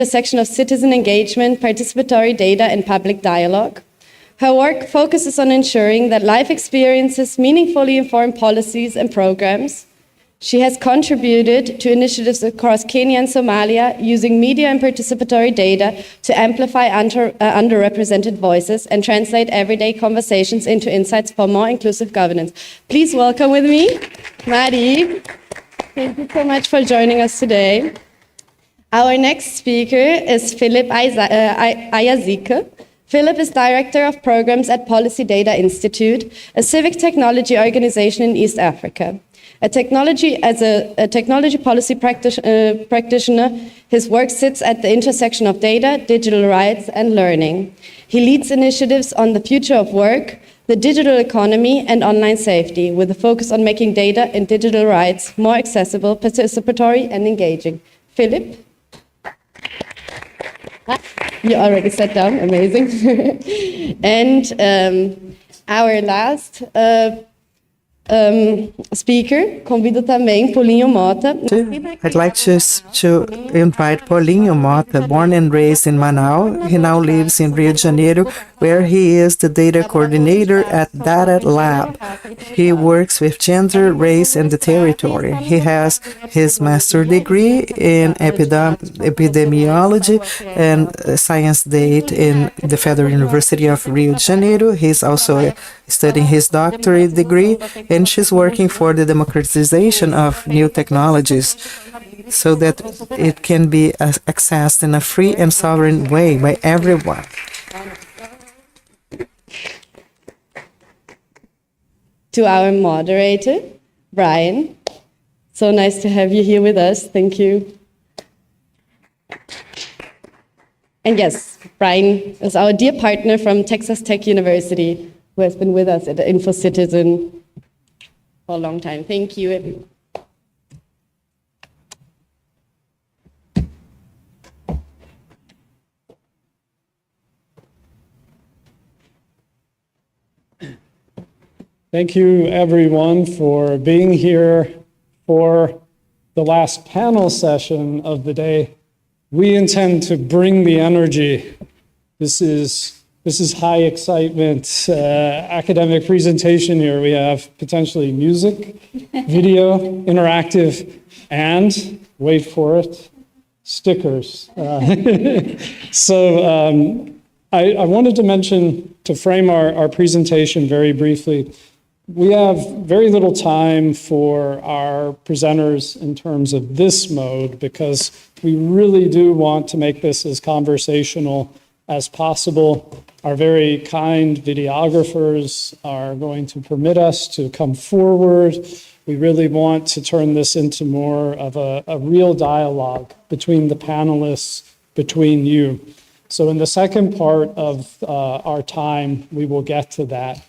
the section of citizen engagement, participatory data, and public dialogue. Her work focuses on ensuring that life experiences meaningfully inform policies and programs. She has contributed to initiatives across Kenya and Somalia using media and participatory data to amplify underrepresented voices and translate everyday conversations into insights for more inclusive governance. Please welcome with me, Maddie. Thank you so much for joining us today. Our next speaker is Philip Ayazike. Philip is Director of Programs at Policy Data Institute, a civic technology organization in East Africa. As a technology policy practitioner, his work sits at the intersection of data, digital rights, and learning. He leads initiatives on the future of work, the digital economy, and online safety, with a focus on making data and digital rights more accessible, participatory, and engaging. Philip? You already sat down, amazing. And our last speaker, convido também Paulinho Mota. I'd like to invite Paulinho Mota, born and raised in Manaus. He now lives in Rio de Janeiro, where he is the data coordinator at Data Lab. He works with gender, race, and the territory. He has his master's degree in epidemiology and science data in the Federal University of Rio de Janeiro. He's also studying his doctorate degree, and she's working for the democratization of new technologies so that it can be accessed in a free and sovereign way by everyone. To our moderator, Brian. So nice to have you here with us. Thank you. And yes, Brian is our dear partner from Texas Tech University, who has been with us at InfoCitizen for a long time. Thank you, everyone. Thank you, everyone, for being here for the last panel session of the day. We intend to bring the energy. This is high excitement, academic presentation here. We have potentially music, video, interactive, and, wait for it, stickers. So I wanted to mention, to frame our presentation very briefly, we have very little time for our presenters in terms of this mode because we really do want to make this as conversational as possible. Our very kind videographers are going to permit us to come forward. We really want to turn this into more of a real dialogue between the panelists, between you. So in the second part of our time, we will get to that.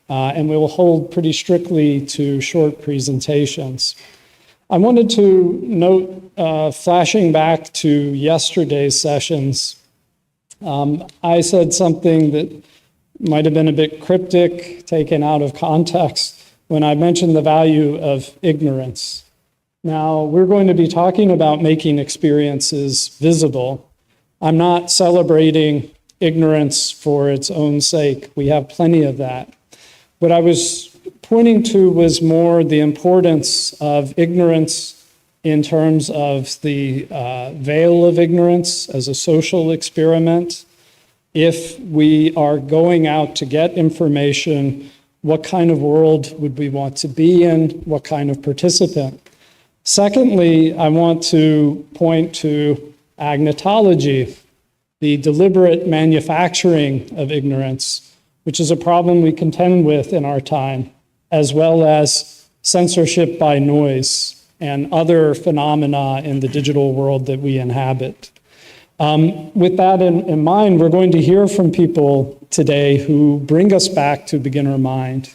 And we will hold pretty strictly to short presentations. I wanted to note, flashing back to yesterday's sessions, I said something that might have been a bit cryptic, taken out of context, when I mentioned the value of ignorance. Now, we're going to be talking about making experiences visible. I'm not celebrating ignorance for its own sake. We have plenty of that. What I was pointing to was more the importance of ignorance in terms of the veil of ignorance as a social experiment. If we are going out to get information, what kind of world would we want to be in? What kind of participant? Secondly, I want to point to agnotology, the deliberate manufacturing of ignorance, which is a problem we contend with in our time, as well as censorship by noise and other phenomena in the digital world that we inhabit. With that in mind, we're going to hear from people today who bring us back to beginner mind,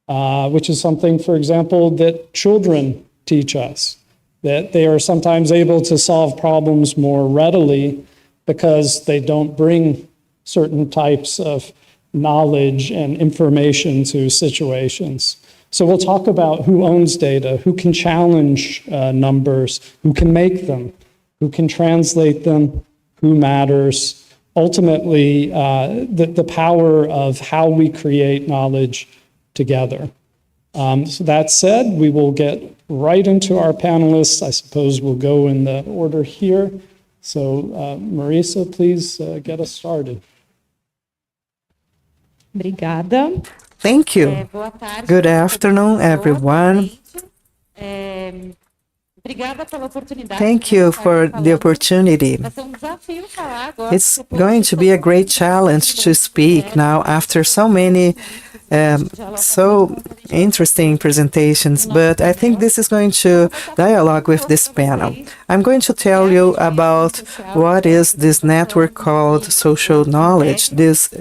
which is something, for example, that children teach us, that they are sometimes able to solve problems more readily because they don't bring certain types of knowledge and information to situations. So we'll talk about who owns data, who can challenge numbers, who can make them, who can translate them, who matters, ultimately the power of how we create knowledge together. So that said, we will get right into our panelists. I suppose we'll go in the order here. So Marisa, please get us started. Obrigada. Thank you. Boa tarde. Good afternoon, everyone. Obrigada pela oportunidade. Thank you for the opportunity. Vai ser desafio falar agora. It's going to be a great challenge to speak now after so many so interesting presentations, but I think this is going to dialogue with this panel. I'm going to tell you about what is this network called social knowledge, this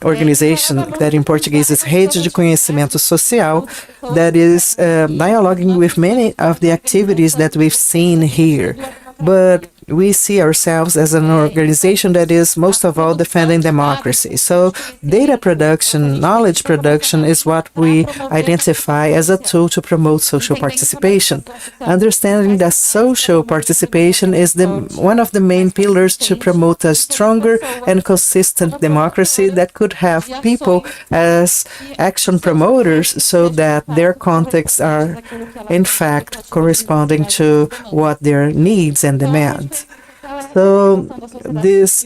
organization that in Portuguese is Rede de Conhecimento Social, that is dialoguing with many of the activities that we've seen here. But we see ourselves as an organization that is most of all defending democracy. So data production, knowledge production is what we identify as a tool to promote social participation. Understanding that social participation is one of the main pillars to promote a stronger and consistent democracy that could have people as action promoters so that their contexts are in fact corresponding to what their needs and demands. So this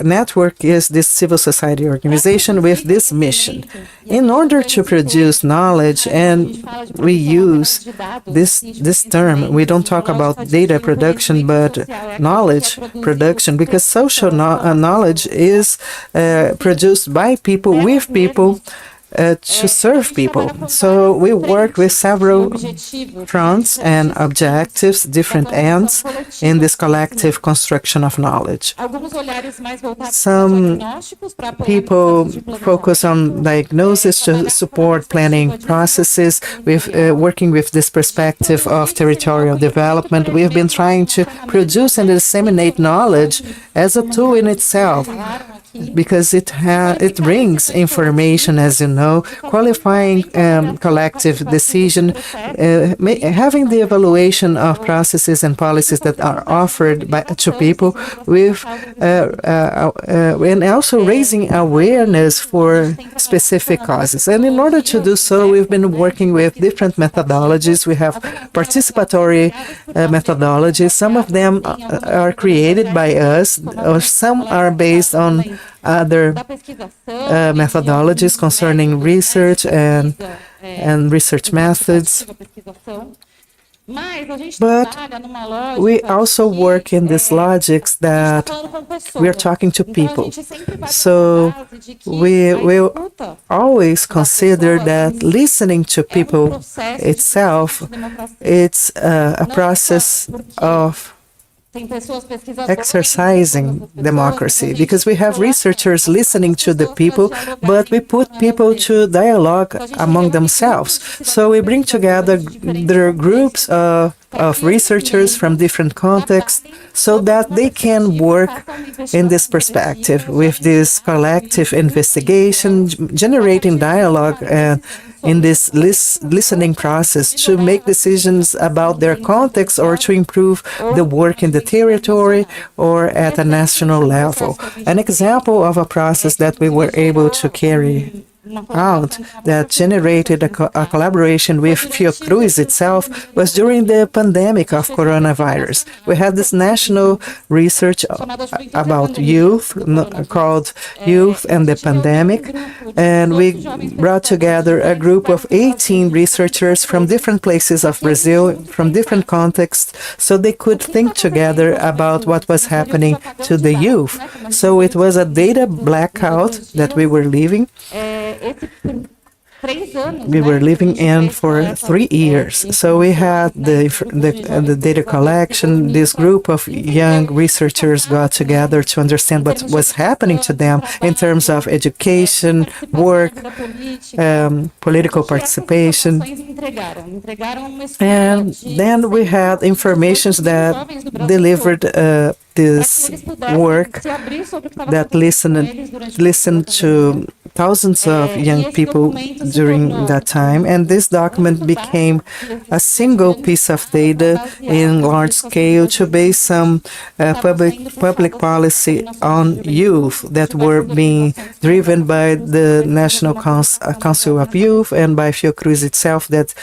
network is this civil society organization with this mission. In order to produce knowledge, and we use this term, we don't talk about data production, but knowledge production, because social knowledge is produced by people, with people, to serve people. So we work with several fronts and objectives, different ends in this collective construction of knowledge. Some people focus on diagnosis to support planning processes. With working with this perspective of territorial development, we've been trying to produce and disseminate knowledge as a tool in itself, because it brings information, as you know, qualifying collective decision, having the evaluation of processes and policies that are offered to people, with and also raising awareness for specific causes. And in order to do so, we've been working with different methodologies. We have participatory methodologies. Some of them are created by us, or some are based on other methodologies concerning research and research methods. But we also work in this logics that we are talking to people. So we will always consider that listening to people itself, it's a process of exercising democracy, because we have researchers listening to the people, but we put people to dialogue among themselves. So we bring together the groups of researchers from different contexts so that they can work in this perspective with this collective investigation, generating dialogue and in this listening process to make decisions about their context or to improve the work in the territory or at a national level. An example of a process that we were able to carry out that generated a collaboration with Fiocruz itself was during the pandemic of coronavirus. We had this national research about youth called Youth and the Pandemic, and we brought together a group of 18 researchers from different places of Brazil, from different contexts, so they could think together about what was happening to the youth. So it was a data blackout that we were living. We were living in for 3 years. So we had the data collection. This group of young researchers got together to understand what was happening to them in terms of education, work, political participation. And then we had information that delivered this work, that listened to thousands of young people during that time, and this document became a single piece of data in large scale to base some public policy on youth that were being driven by the National Council of Youth and by Fiocruz itself that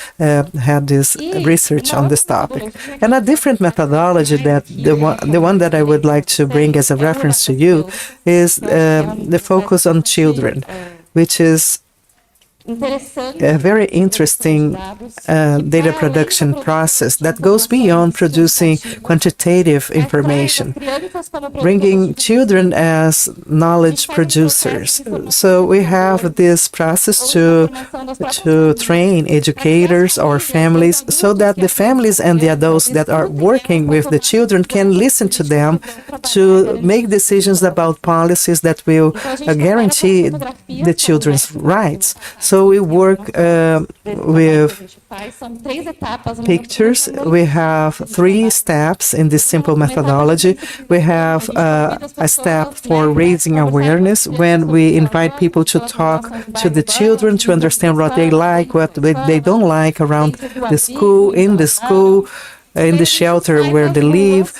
had this research on this topic. And a different methodology that the one that I would like to bring as a reference to you is the focus on children, which is a very interesting data production process that goes beyond producing quantitative information, bringing children as knowledge producers. So we have this process to train educators or families so that the families and the adults that are working with the children can listen to them to make decisions about policies that will guarantee the children's rights. So we work with pictures. We have 3 steps in this simple methodology. We have a step for raising awareness when we invite people to talk to the children to understand what they like, what they don't like around the school, in the school, in the shelter where they live,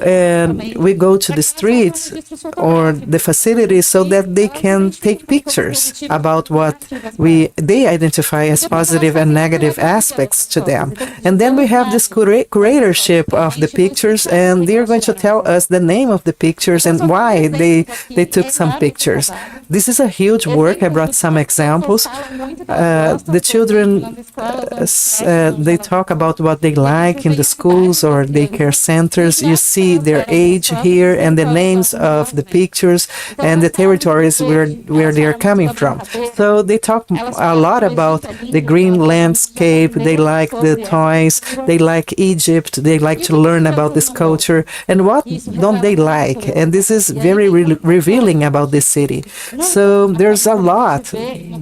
and we go to the streets or the facilities so that they can take pictures about what they identify as positive and negative aspects to them. And then we have this curatorship of the pictures, and they're going to tell us the name of the pictures and why they took some pictures. This is a huge work. I brought some examples. The children, they talk about what they like in the schools or daycare centers. You see their age here and the names of the pictures and the territories where they are coming from. So they talk a lot about the green landscape. They like the toys. They like Egypt. They like to learn about this culture. And what don't they like? And this is very revealing about this city. So there's a lot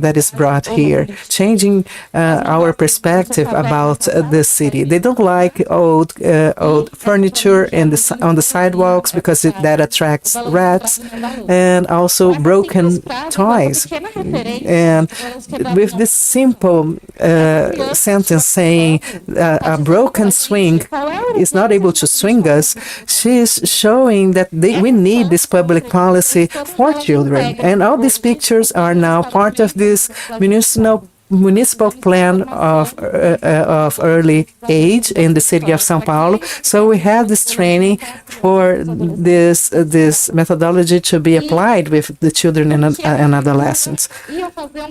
that is brought here, changing our perspective about the city. They don't like old furniture on the sidewalks because that attracts rats, and also broken toys. And with this simple sentence saying a broken swing is not able to swing us, she's showing that we need this public policy for children. And all these pictures are now part of this municipal plan of early age in the city of São Paulo. So we have this training for this methodology to be applied with the children and adolescents.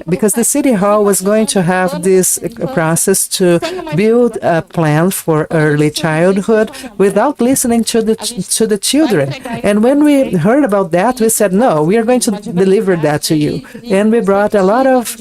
Because the city hall was going to have this process to build a plan for early childhood without listening to the children. And when we heard about that, we said, no, we are going to deliver that to you. And we brought a lot of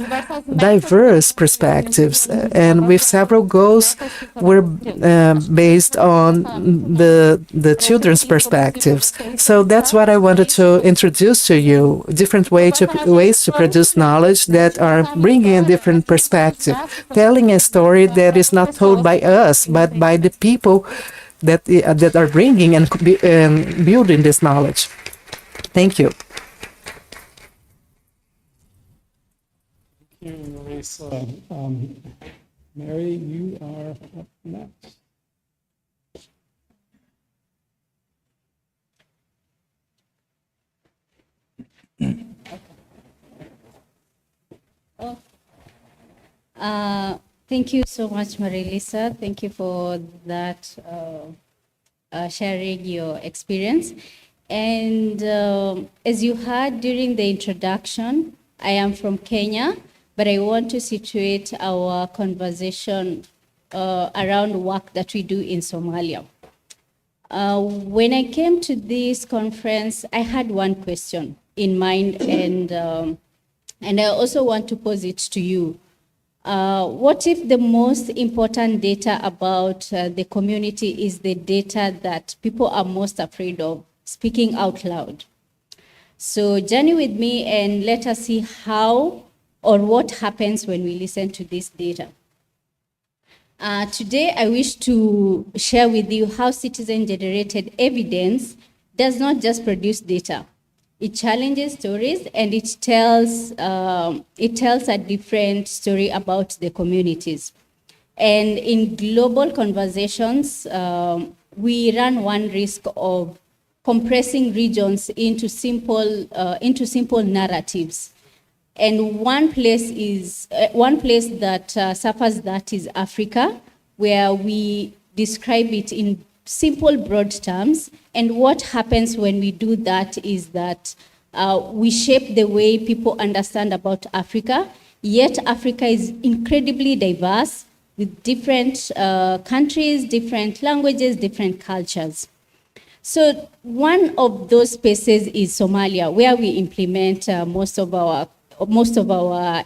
diverse perspectives, and with several goals were based on the children's perspectives. So that's what I wanted to introduce to you, different ways to produce knowledge that are bringing a different perspective, telling a story that is not told by us, but by the people that are bringing and building this knowledge. Thank you. Marisa. Mary, you are up next. Thank you so much, Marilisa. Thank you for that, sharing your experience. And as you heard during the introduction, I am from Kenya, but I want to situate our conversation around work that we do in Somalia. When I came to this conference, I had one question in mind, and I also want to pose it to you. What if the most important data about the community is the data that people are most afraid of speaking out loud? So journey with me and let us see how or what happens when we listen to this data. Today, I wish to share with you how citizen-generated evidence does not just produce data. It challenges stories, and it tells a different story about the communities. And in global conversations, we run one risk of compressing regions into simple narratives. And one place that suffers that is Africa, where we describe it in simple, broad terms. And what happens when we do that is that we shape the way people understand about Africa. Yet Africa is incredibly diverse, with different countries, different languages, different cultures. So one of those spaces is Somalia, where we implement most of our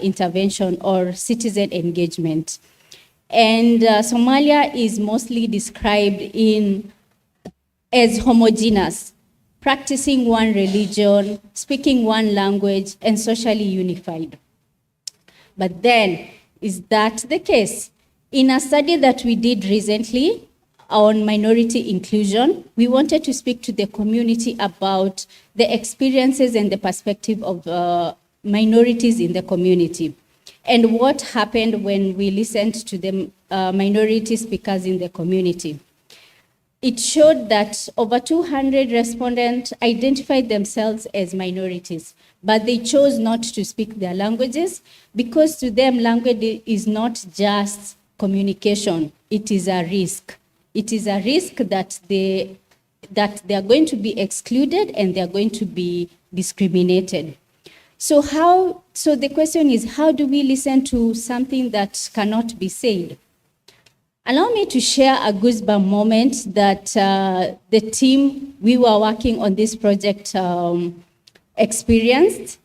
intervention or citizen engagement. And Somalia is mostly described as homogeneous, practicing one religion, speaking one language, and socially unified. But then, is that the case? In a study that we did recently on minority inclusion, we wanted to speak to the community about the experiences and the perspective of minorities in the community. And what happened when we listened to the minority speakers in the community. It showed that over 200 respondents identified themselves as minorities, but they chose not to speak their languages because to them, language is not just communication, it is a risk. It is a risk that they are going to be excluded and they are going to be discriminated. So the question is, how do we listen to something that cannot be said? Allow me to share a goosebump moment that the team we were working on this project experienced.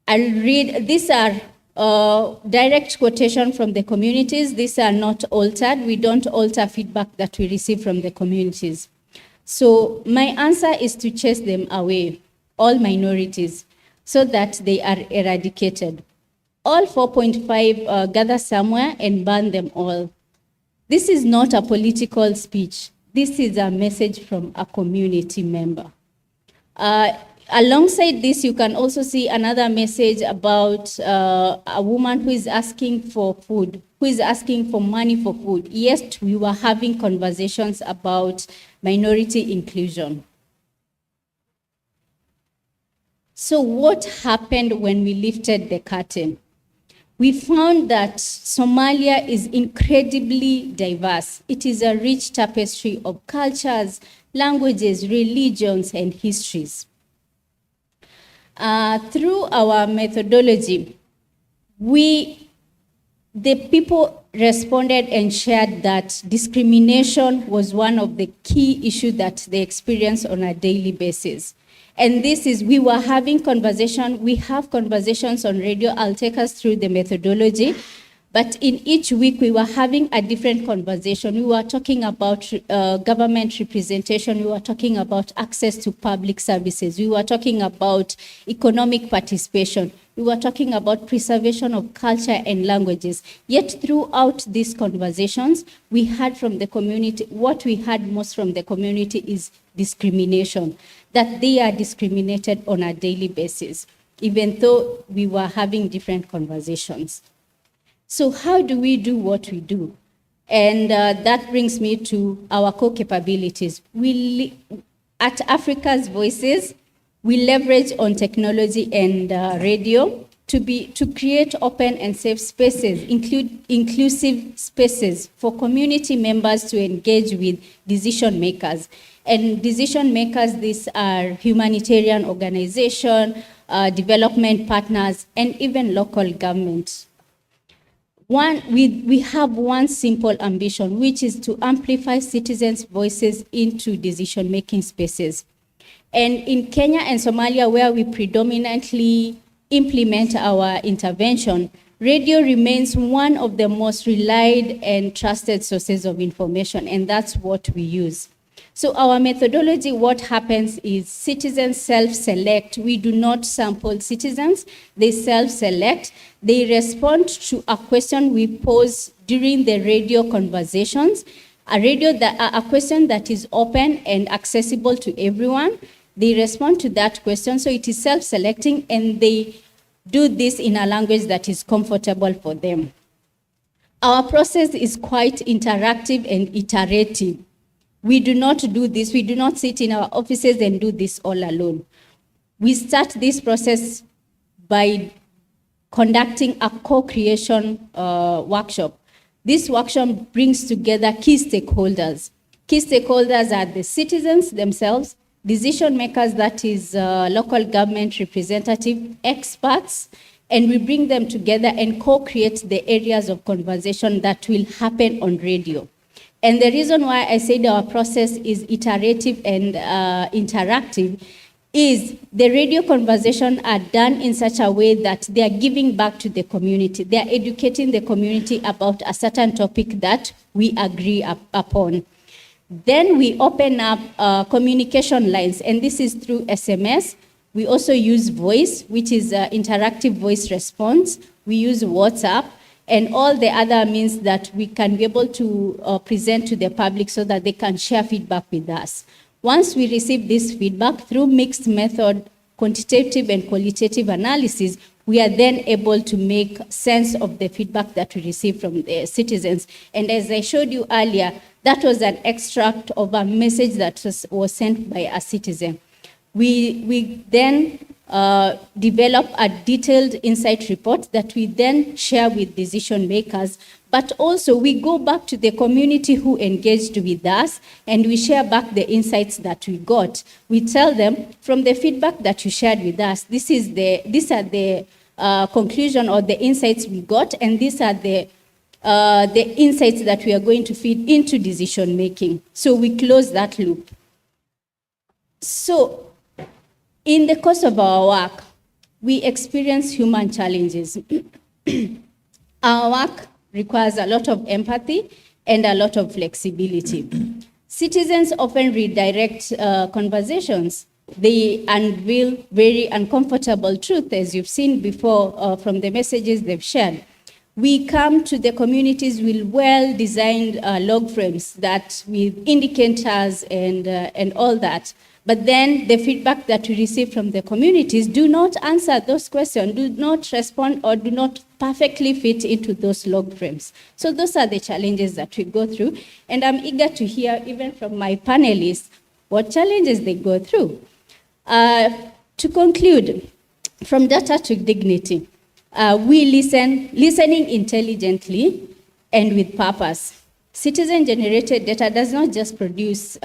I'll read, these are direct quotation from the communities. These are not altered. We don't alter feedback that we receive from the communities. So my answer is to chase them away, all minorities, so that they are eradicated. All 4.5 gather somewhere and burn them all. This is not a political speech. This is a message from a community member. Alongside this, you can also see another message about a woman who is asking for food, who is asking for money for food. Yes, we were having conversations about minority inclusion. So what happened when we lifted the curtain? We found that Somalia is incredibly diverse. It is a rich tapestry of cultures, languages, religions, and histories. Through our methodology, the people responded and shared that discrimination was one of the key issues that they experience on a daily basis. And we were having conversation, we have conversations on radio. I'll take us through the methodology. But in each week, we were having a different conversation. We were talking about government representation. We were talking about access to public services. We were talking about economic participation. We were talking about preservation of culture and languages. Yet throughout these conversations, we heard from the community, what we heard most from the community is discrimination, that they are discriminated on a daily basis, even though we were having different conversations. So how do we do what we do? And that brings me to our core capabilities. At Africa's Voices, we leverage on technology and radio to create open and safe spaces, inclusive spaces for community members to engage with decision makers. And decision makers, these are humanitarian organizations, development partners, and even local governments. We have one simple ambition, which is to amplify citizens' voices into decision-making spaces. And in Kenya and Somalia, where we predominantly implement our intervention, radio remains one of the most relied and trusted sources of information, and that's what we use. So our methodology, what happens is citizens self-select. We do not sample citizens. They self-select. They respond to a question we pose during the radio conversations, a question that is open and accessible to everyone. They respond to that question, so it is self-selecting, and they do this in a language that is comfortable for them. Our process is quite interactive and iterative. We do not do this, we do not sit in our offices and do this all alone. We start this process by conducting a co-creation workshop. This workshop brings together key stakeholders. Key stakeholders are the citizens themselves, decision makers, that is local government representative, experts, and we bring them together and co-create the areas of conversation that will happen on radio. And the reason why I said our process is iterative and interactive is the radio conversations are done in such a way that they are giving back to the community. They are educating the community about a certain topic that we agree upon. Then we open up communication lines, and this is through SMS. We also use voice, which is interactive voice response. We use WhatsApp and all the other means that we can be able to present to the public so that they can share feedback with us. Once we receive this feedback through mixed method, quantitative and qualitative analysis, we are then able to make sense of the feedback that we receive from the citizens. And as I showed you earlier, that was an extract of a message that was sent by a citizen. We then develop a detailed insight report that we then share with decision makers, but also we go back to the community who engaged with us and we share back the insights that we got. We tell them, from the feedback that you shared with us, these are the conclusion or the insights we got, and these are the insights that we are going to feed into decision making. So we close that loop. So in the course of our work, we experience human challenges. Our work requires a lot of empathy and a lot of flexibility. Citizens often redirect conversations. They unveil very uncomfortable truth, as you've seen before from the messages they've shared. We come to the communities with well-designed log frames that with indicators and all that. But then the feedback that we receive from the communities do not answer those questions, do not respond, or do not perfectly fit into those log frames. So those are the challenges that we go through. And I'm eager to hear, even from my panelists, what challenges they go through. To conclude, from data to dignity, we listening intelligently and with purpose. Citizen-generated data does not just produce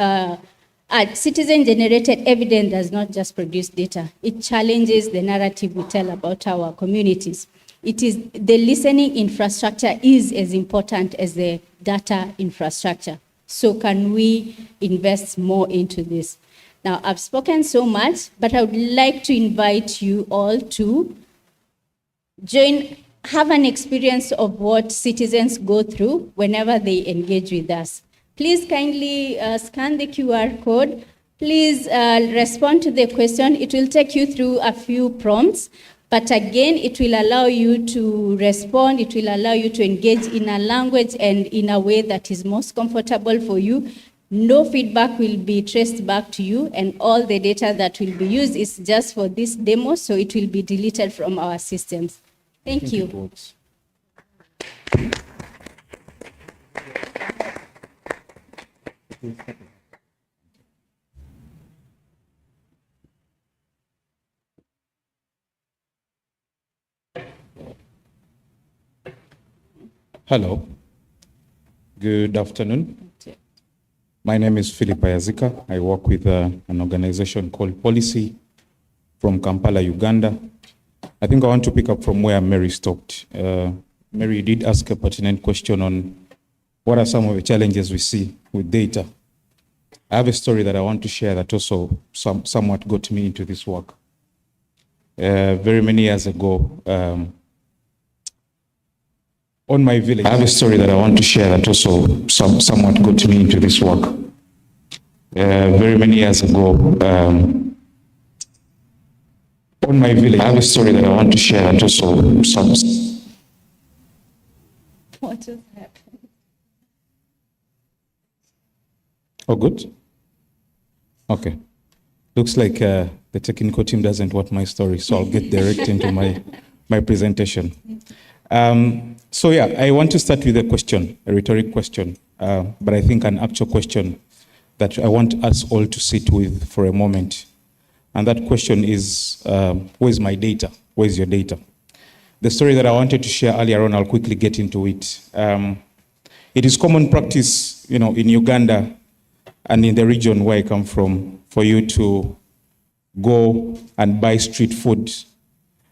citizen-generated evidence does not just produce data. It challenges the narrative we tell about our communities. It is the listening infrastructure is as important as the data infrastructure. So can we invest more into this? Now, I've spoken so much, but I would like to invite you all to have an experience of what citizens go through whenever they engage with us. Please kindly scan the QR code. Please respond to the question. It will take you through a few prompts, but again, it will allow you to respond. It will allow you to engage in a language and in a way that is most comfortable for you. No feedback will be traced back to you, and all the data that will be used is just for this demo, so it will be deleted from our systems. Thank you. Hello. Good afternoon. My name is Philip Ayazika. I work with an organization called Policy from Kampala, Uganda. I think I want to pick up from where Mary stopped. Mary did ask a pertinent question on what are some of the challenges we see with data. I have a story that I want to share that also somewhat got me into this work. Very many years ago, on my village, I have a story that I want to share that also somewhat got me into this work. Very many years ago, on my village, I have a story that I want to share that also What just happened? Oh, good. Okay. Looks like the technical team doesn't want my story, so I'll get direct into my presentation. So yeah, I want to start with a question, a rhetoric question, but I think an actual question that I want us all to sit with for a moment. And that question is, where's my data? Where's your data? The story that I wanted to share earlier on, I'll quickly get into it. It is common practice, in Uganda and in the region where I come from, for you to go and buy street food.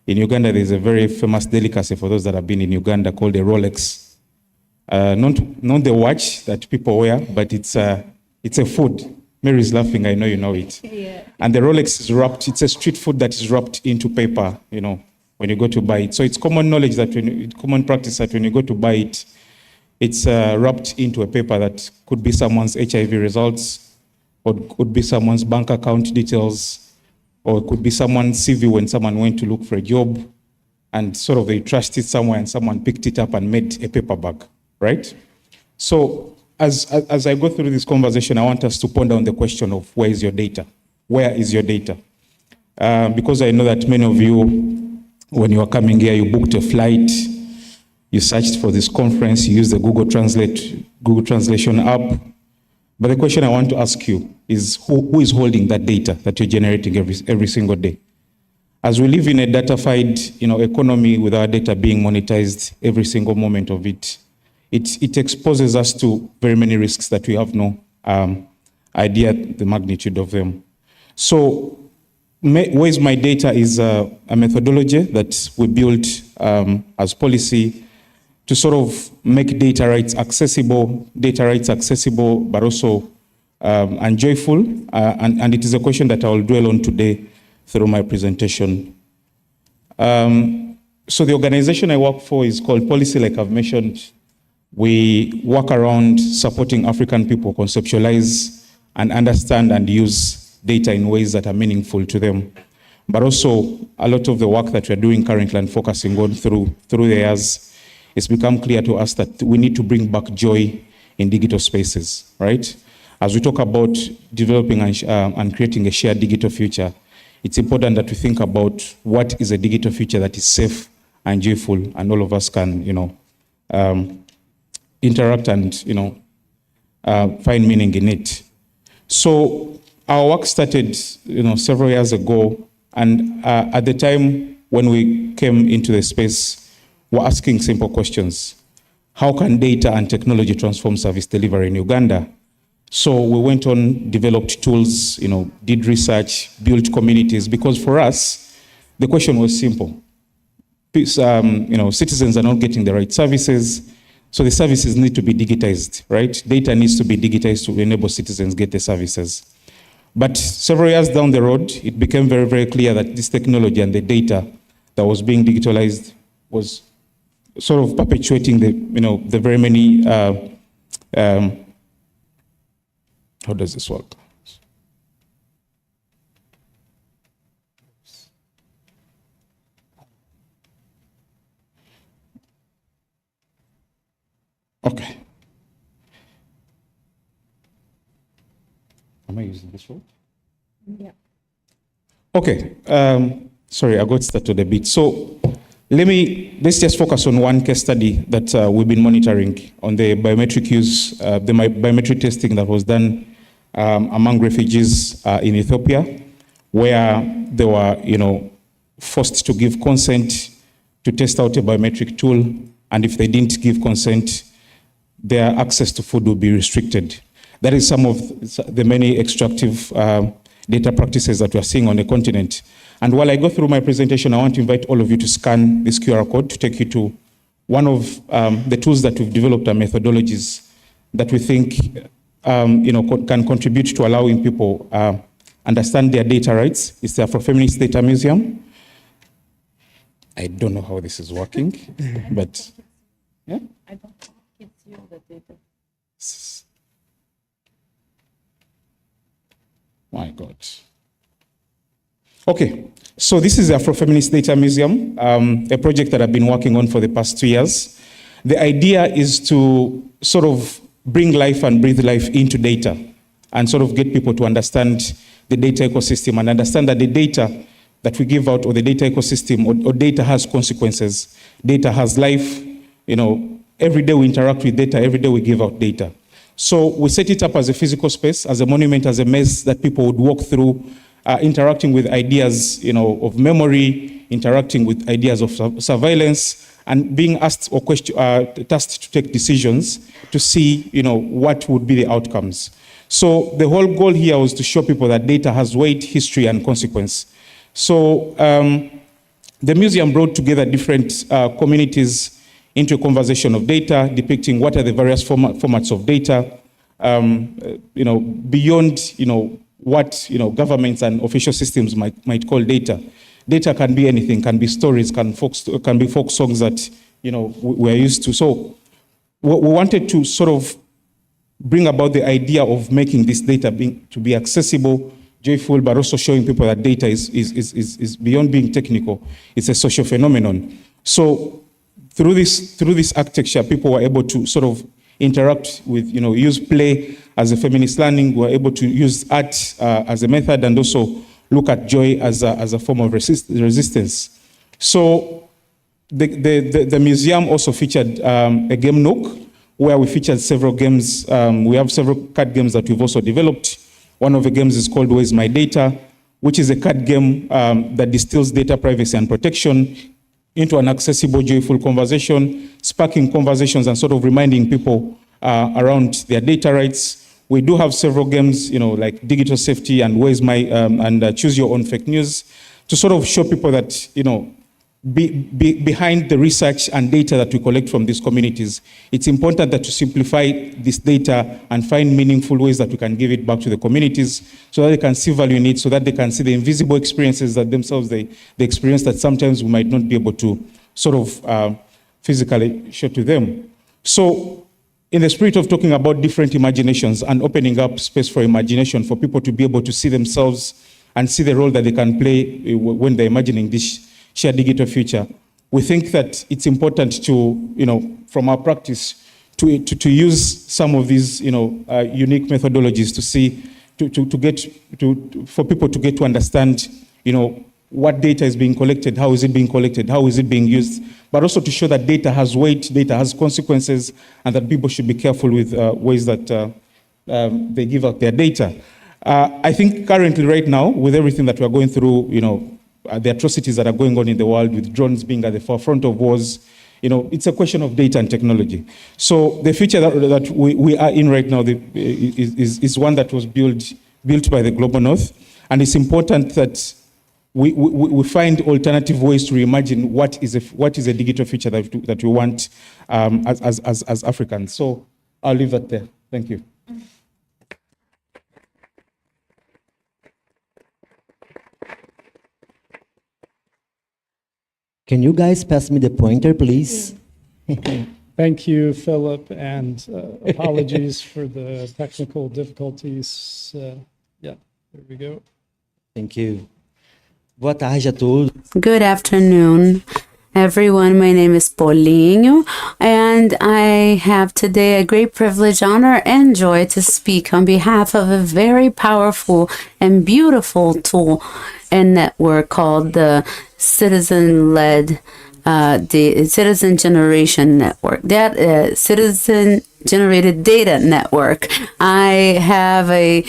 In Uganda, there's a very famous delicacy for those that have been in Uganda called a Rolex. Not the watch that people wear, but it's a food. Mary's laughing, I know you know it. Yeah. And the Rolex is wrapped, it's a street food that is wrapped into paper, when you go to buy it. So it's common knowledge that common practice that when you go to buy it, it's wrapped into a paper that could be someone's HIV results, or could be someone's bank account details, or it could be someone's CV when someone went to look for a job, and sort of they trashed it somewhere and someone picked it up and made a paper bag, right? So as I go through this conversation, I want us to ponder on the question of where is your data? Where is your data? Because I know that many of you, when you are coming here, you booked a flight, you searched for this conference, you used the Google Translation app. But the question I want to ask you is who is holding that data that you're generating every single day? As we live in a datafied economy with our data being monetized every single moment of it, it exposes us to very many risks that we have no idea the magnitude of them. So Where's My Data is a methodology that we built as policy to sort of make data rights accessible, but also and joyful. And it is a question that I will dwell on today through my presentation. So the organization I work for is called Policy, like I've mentioned. We work around supporting African people conceptualize and understand and use data in ways that are meaningful to them. But also, a lot of the work that we're doing currently and focusing on through the years, it's become clear to us that we need to bring back joy in digital spaces, right? As we talk about developing and creating a shared digital future, it's important that we think about what is a digital future that is safe and joyful, and all of us can, interact and, find meaning in it. So our work started, several years ago, and at the time when we came into the space, we're asking simple questions. How can data and technology transform service delivery in Uganda? So we went on, developed tools, did research, built communities, because for us, the question was simple. Citizens are not getting the right services, so the services need to be digitized, right? Data needs to be digitized to enable citizens get the services. But several years down the road, it became very, very clear that this technology and the data that was being digitalized was sort of perpetuating the very many, how does this work? Okay. Am I using this word? Yeah. Okay. Sorry, I got started a bit. So let's just focus on one case study that we've been monitoring on the biometric use, the biometric testing that was done among refugees in Ethiopia, where they were, forced to give consent to test out a biometric tool, and if they didn't give consent, their access to food will be restricted. That is some of the many extractive data practices that we are seeing on the continent. And while I go through my presentation, I want to invite all of you to scan this QR code to take you to one of the tools that we've developed and methodologies that we think can contribute to allowing people understand their data rights. It's the Afrofeminist Data Museum. I don't know how this is working, but yeah. I don't think it's you that did it. My God. Okay, so this is the Afrofeminist Data Museum, a project that I've been working on for the past 2 years. The idea is to sort of bring life and breathe life into data and sort of get people to understand the data ecosystem and understand that the data that we give out, or the data ecosystem, or data has consequences. Data has life. Every day we interact with data, every day we give out data. So we set it up as a physical space, as a monument, as a maze that people would walk through, interacting with ideas, of memory, interacting with ideas of surveillance, and being asked or tasked to take decisions to see, what would be the outcomes. So the whole goal here was to show people that data has weight, history, and consequence. So the museum brought together different communities into a conversation of data, depicting what are the various formats of data, beyond, what, governments and official systems might call data. Data can be anything, can be stories, can be folk songs that, we're used to. So we wanted to sort of bring about the idea of making this data to be accessible, joyful, but also showing people that data is beyond being technical. It's a social phenomenon. So through this architecture, people were able to sort of interact with, use play as a feminist learning. We're able to use art as a method, and also look at joy as a form of resistance. So the museum also featured a game nook, where we featured several games. We have several card games that we've also developed. One of the games is called Where's My Data, which is a card game that distills data privacy and protection into an accessible, joyful conversation, sparking conversations and sort of reminding people around their data rights. We do have several games, like Digital Safety and Where's My, and Choose Your Own Fake News, to sort of show people that, behind the research and data that we collect from these communities, it's important that to simplify this data and find meaningful ways that we can give it back to the communities so that they can see value in it, so that they can see the invisible experiences that themselves they experience that sometimes we might not be able to sort of physically show to them. So in the spirit of talking about different imaginations and opening up space for imagination, for people to be able to see themselves and see the role that they can play when they're imagining this shared digital future, we think that it's important to, from our practice, to use some of these, unique methodologies to see, for people to get to understand, what data is being collected, how is it being collected, how is it being used, but also to show that data has weight, data has consequences, and that people should be careful with ways that they give out their data. I think currently, right now, with everything that we're going through, the atrocities that are going on in the world, with drones being at the forefront of wars, it's a question of data and technology. So the future that we are in right now is one that was built by the Global North, and it's important that we find alternative ways to reimagine what is a digital future that we want as Africans. So I'll leave that there. Thank you. Can you guys pass me the pointer, please? Thank you, Philip, and apologies for the technical difficulties. Yeah, there we go. Thank you. Boa tarde a todos. Good afternoon, everyone. My name is Paulinho, and I have today a great privilege, honor, and joy to speak on behalf of a very powerful and beautiful tool and network called the Citizen-led the Citizen Generation Network, that Citizen Generated Data Network. I have a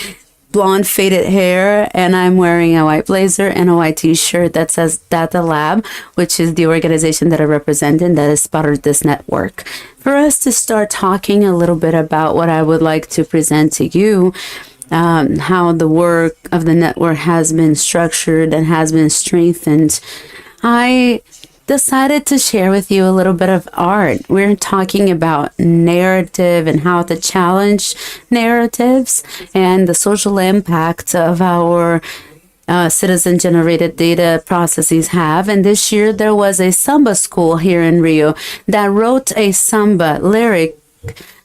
blonde faded hair, and I'm wearing a white blazer and a white t-shirt that says Data Lab, which is the organization that I represent and that is part of this network. For us to start talking a little bit about what I would like to present to you, how the work of the network has been structured and has been strengthened, I decided to share with you a little bit of art. We're talking about narrative and how to challenge narratives and the social impact of our citizen-generated data processes have. And this year there was a samba school here in Rio that wrote a samba lyric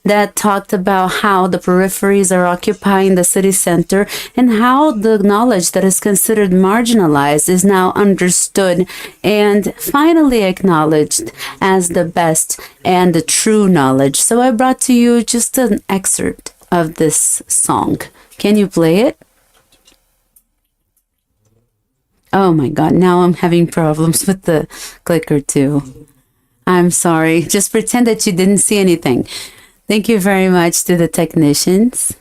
that talked about how the peripheries are occupying the city center and how the knowledge that is considered marginalized is now understood and finally acknowledged as the best and the true knowledge. So I brought to you just an excerpt of this song. Can you play it? Oh my God, now I'm having problems with the clicker too. I'm sorry. Just pretend that you didn't see anything. Thank you very much to the technicians.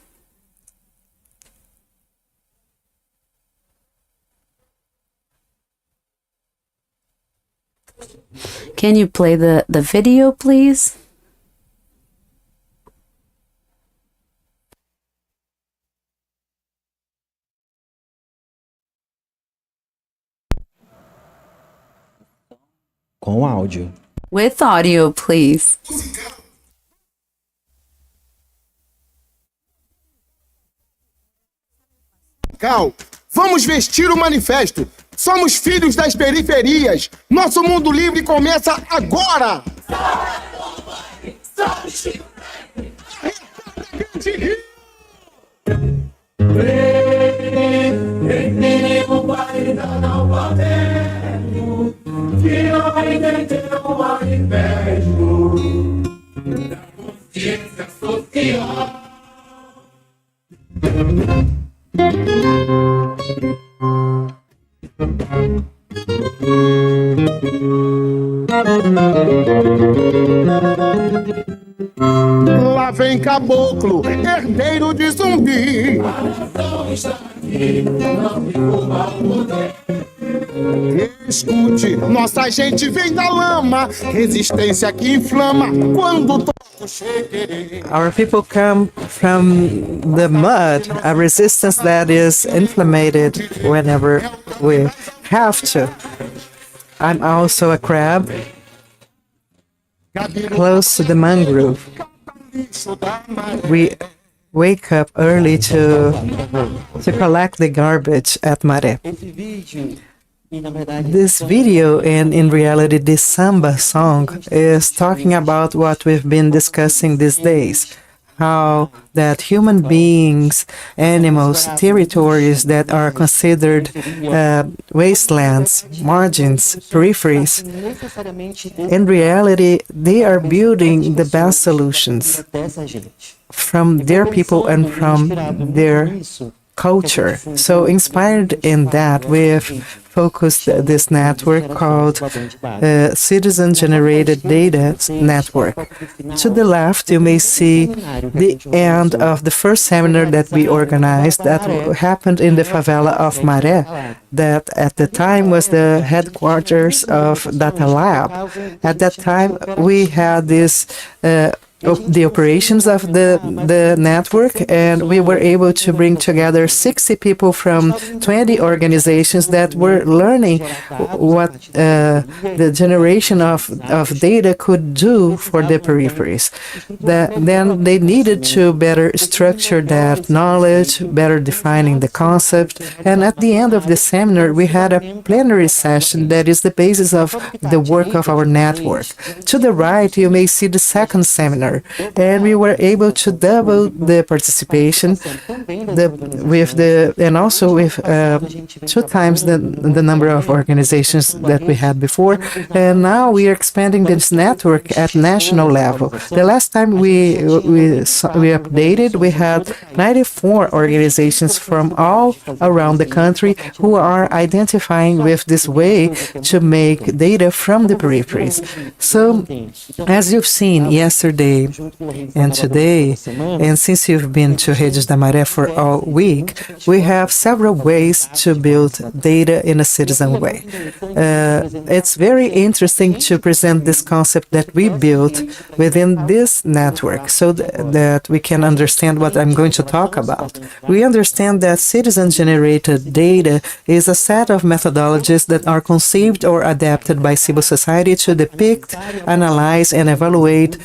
Can you play the video, please? Com áudio. With audio, please. Vamos vestir o manifesto. Somos filhos das periferias. Nosso mundo livre começa agora. Lá vem caboclo, herdeiro de zumbi. Escute, nossa gente vem da lama, resistência que inflama quando toco cheguei. Our people come from the mud, a resistance that is inflamed whenever we have to. I'm also a crab, close to the mangrove. We wake up early to collect the garbage at Maré. This video, and in reality this samba song, is talking about what we've been discussing these days. How that human beings, animals, territories that are considered wastelands, margins, peripheries, in reality, they are building the best solutions from their people and from their culture. So inspired in that, we've focused this network called Citizen-Generated Data Network. To the left, you may see the end of the first seminar that we organized that happened in the favela of Maré, that at the time was the headquarters of Data Lab. At that time, we had this the operations of the network, and we were able to bring together 60 people from 20 organizations that were learning what the generation of data could do for the peripheries. Then they needed to better structure that knowledge, better defining the concept, and at the end of the seminar we had a plenary session that is the basis of the work of our network. To the right you may see the second seminar, and we were able to double the participation and also with 2 times the number of organizations that we had before, and now we are expanding this network at national level. The last time we updated, we had 94 organizations from all around the country who are identifying with this way to make data from the peripheries. So, as you've seen yesterday and today, and since you've been to Redes da Maré for all week, we have several ways to build data in a citizen way. It's very interesting to present this concept that we built within this network so that we can understand what I'm going to talk about. We understand that citizen-generated data is a set of methodologies that are conceived or adapted by civil society to depict, analyze, and evaluate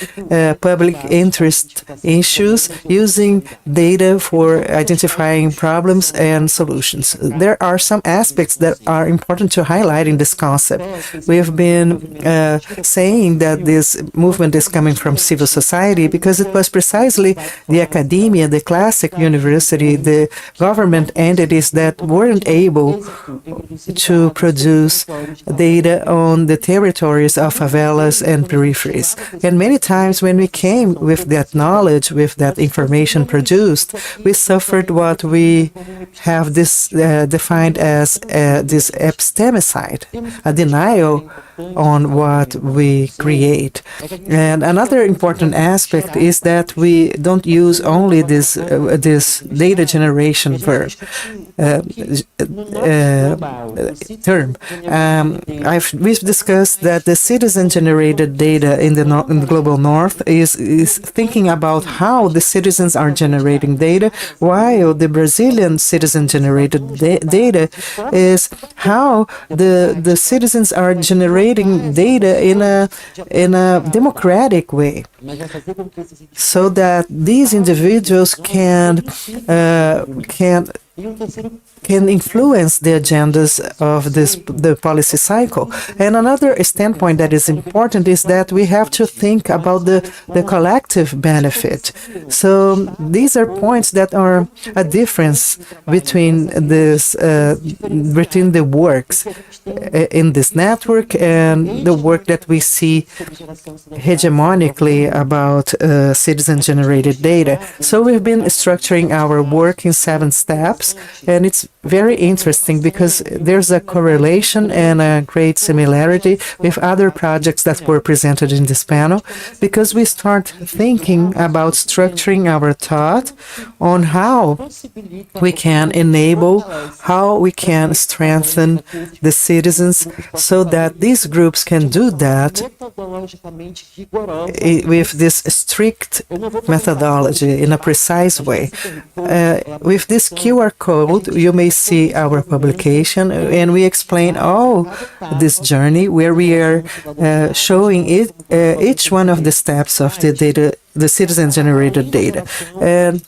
public interest issues using data for identifying problems and solutions. There are some aspects that are important to highlight in this concept. We have been saying that this movement is coming from civil society because it was precisely the academia, the classic university, the government entities that weren't able to produce data on the territories of favelas and peripheries. And many times when we came with that knowledge, with that information produced, we suffered what we have this defined as this epistemicide, a denial on what we create. And another important aspect is that we don't use only this data generation verb term. We've discussed that the citizen-generated data in the global north is thinking about how the citizens are generating data, while the Brazilian citizen-generated data is how the citizens are generating data in a democratic way, so that these individuals can influence the agendas of the policy cycle. And another standpoint that is important is that we have to think about the collective benefit. So these are points that are a difference between between the works in this network and the work that we see hegemonically about citizen-generated data. So we've been structuring our work in 7 steps, and it's very interesting because there's a correlation and a great similarity with other projects that were presented in this panel, because we start thinking about structuring our thought on how we can enable, how we can strengthen the citizens so that these groups can do that with this strict methodology in a precise way. With this QR code, you may see our publication, and we explain all this journey where we are showing each one of the steps of the data, the citizen-generated data. And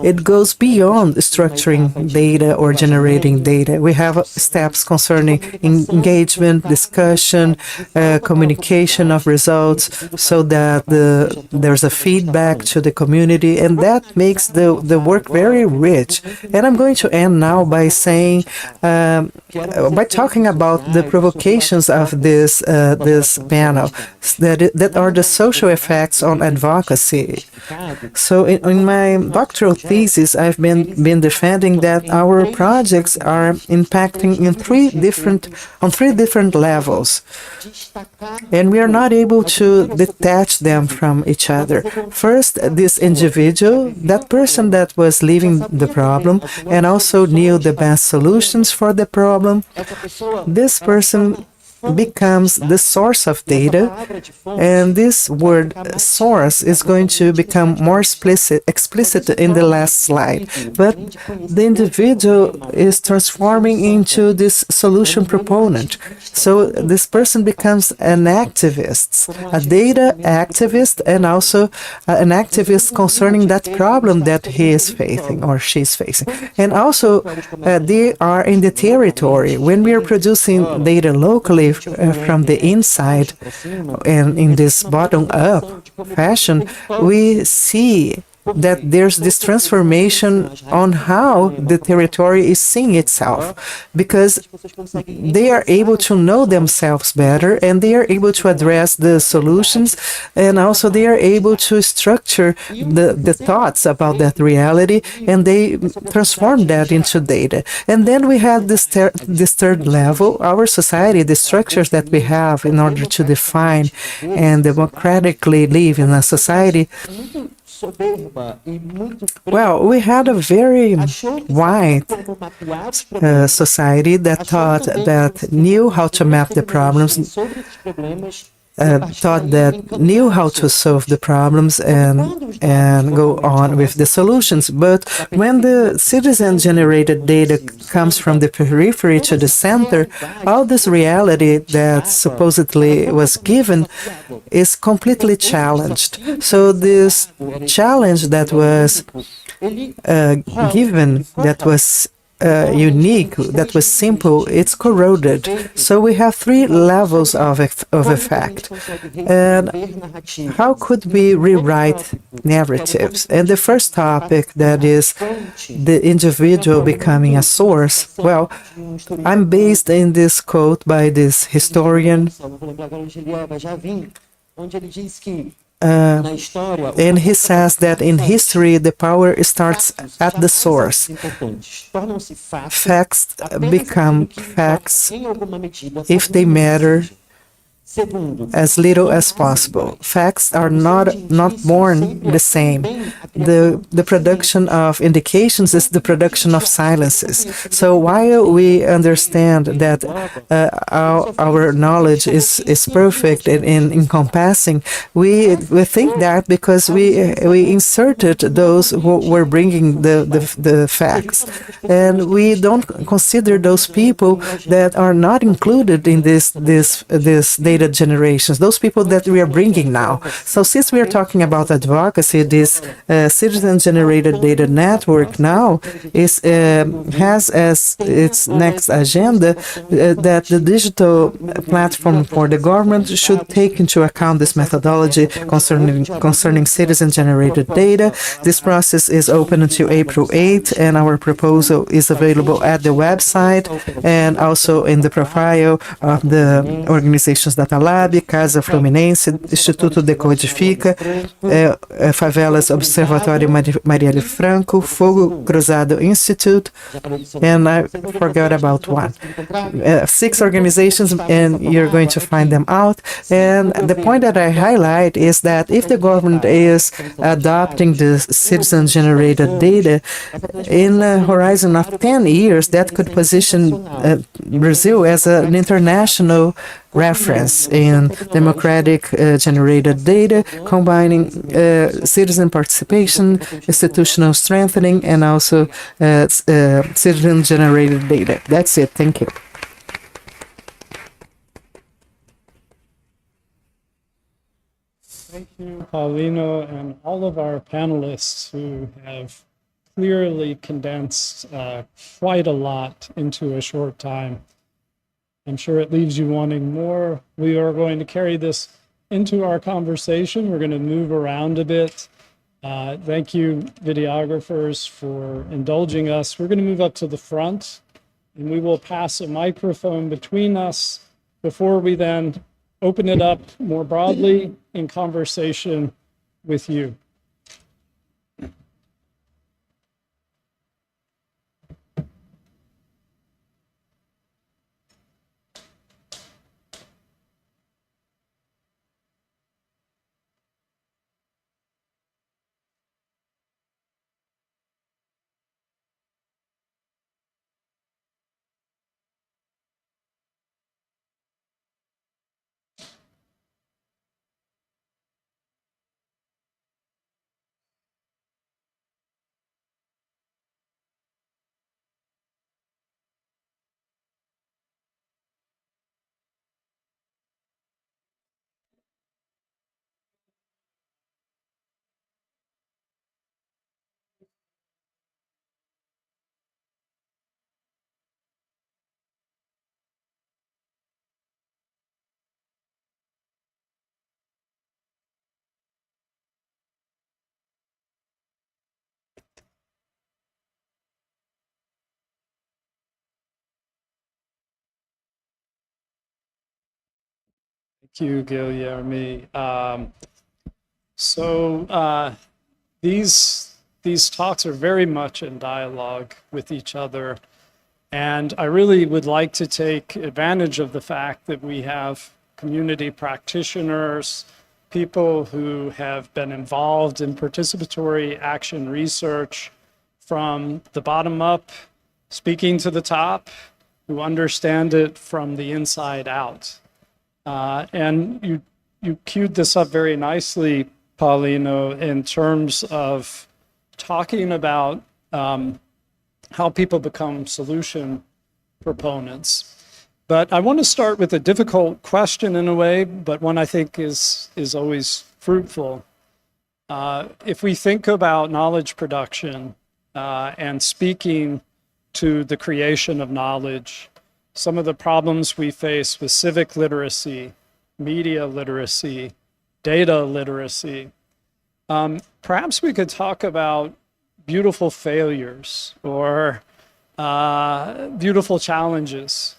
it goes beyond structuring data or generating data. We have steps concerning engagement, discussion, communication of results, so that there's a feedback to the community, and that makes the work very rich. And I'm going to end now by saying, by talking about the provocations of this panel, that are the social effects on advocacy. So in my doctoral thesis, I've been defending that our projects are impacting on three different levels, and we are not able to detach them from each other. First, this individual, that person that was living the problem and also knew the best solutions for the problem, this person becomes the source of data, and this word source is going to become more explicit in the last slide. But the individual is transforming into this solution proponent. So this person becomes an activist, a data activist, and also an activist concerning that problem that he is facing or she's facing. And also they are in the territory. When we are producing data locally, from the inside and in this bottom-up fashion, we see that there's this transformation on how the territory is seeing itself, because they are able to know themselves better, and they are able to address the solutions, and also they are able to structure the thoughts about that reality, and they transform that into data. And then we have this third level, our society, the structures that we have in order to define and democratically live in a society. Well, we had a very wide society that thought that knew how to map the problems, thought that knew how to solve the problems and go on with the solutions. But when the citizen-generated data comes from the periphery to the center, all this reality that supposedly was given is completely challenged. So this challenge that was given, that was unique, that was simple, it's corroded. So we have 3 levels of effect. And how could we rewrite narratives? And the first topic, that is the individual becoming a source, well, I'm based in this quote by this historian, Na história, And he says that in history, the power starts at the source. importantes tornam-se fatos Facts become facts em alguma medida if they matter Segundo, as little as possible. Facts are not born the same. The production of indications is the production of silences. So while we understand that our knowledge is perfect and encompassing, we think that because we inserted those who were bringing the facts, and we don't consider those people that are not included in this data generations, those people that we are bringing now. So since we are talking about advocacy, this citizen-generated data network now has as its next agenda that the digital platform for the government should take into account this methodology concerning citizen-generated data. This process is open until April 8th, and our proposal is available at the website and also in the profile of the organizations that Lab, Casa Fluminense, Instituto Decodifica, Favelas Observatório Marielle Franco, Fogo Cruzado Institute, and I forgot about one. 6 organizations, and you're going to find them out. And the point that I highlight is that if the government is adopting the citizen-generated data in a horizon of 10 years, that could position Brazil as an international reference in democratic generated data, combining citizen participation, institutional strengthening, and also citizen generated data. That's it. Thank you. Thank you, Paulino, and all of our panelists who have clearly condensed quite a lot into a short time. I'm sure it leaves you wanting more. We are going to carry this into our conversation. We're going to move around a bit. Thank you, videographers, for indulging us. We're going to move up to the front, and we will pass a microphone between us before we then open it up more broadly in conversation with you. Thank you, Guilherme. These talks are very much in dialogue with each other, and I really would like to take advantage of the fact that we have community practitioners, people who have been involved in participatory action research from the bottom up, speaking to the top, who understand it from the inside out. And you queued this up very nicely, Paulino, in terms of talking about how people become solution proponents. But I want to start with a difficult question in a way, but one I think is always fruitful. If we think about knowledge production and speaking to the creation of knowledge, some of the problems we face with civic literacy, media literacy, data literacy, perhaps we could talk about beautiful failures or beautiful challenges.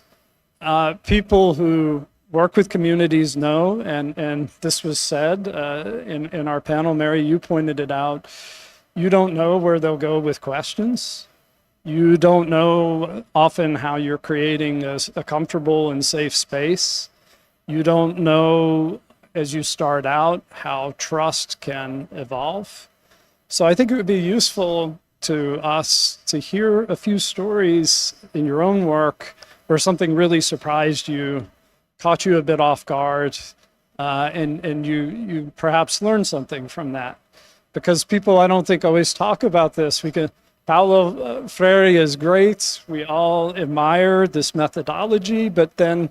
People who work with communities, no, and this was said in our panel. Mary, you pointed it out. You don't know where they'll go with questions. You don't know often how you're creating a comfortable and safe space. You don't know as you start out how trust can evolve. So I think it would be useful to us to hear a few stories in your own work where something really surprised you, caught you a bit off guard, and you perhaps learned something from that. Because people, I don't think, always talk about this. Paulo Freire is great. We all admire this methodology, but then,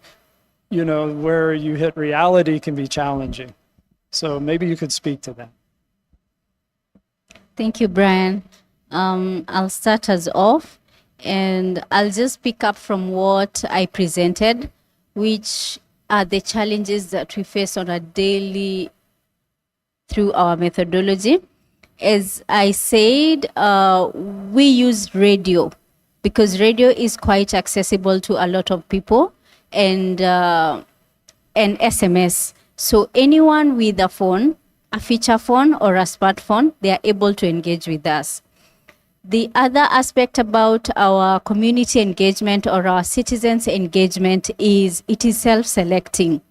you know, where you hit reality can be challenging. So maybe you could speak to that. Thank you, Brian. I'll start us off, and I'll just pick up from what I presented, which are the challenges that we face on a daily through our methodology. As I said, we use radio because radio is quite accessible to a lot of people, and SMS. So anyone with a phone, a feature phone or a smartphone, they are able to engage with us. The other aspect about our community engagement or our citizens engagement is it is self-selecting.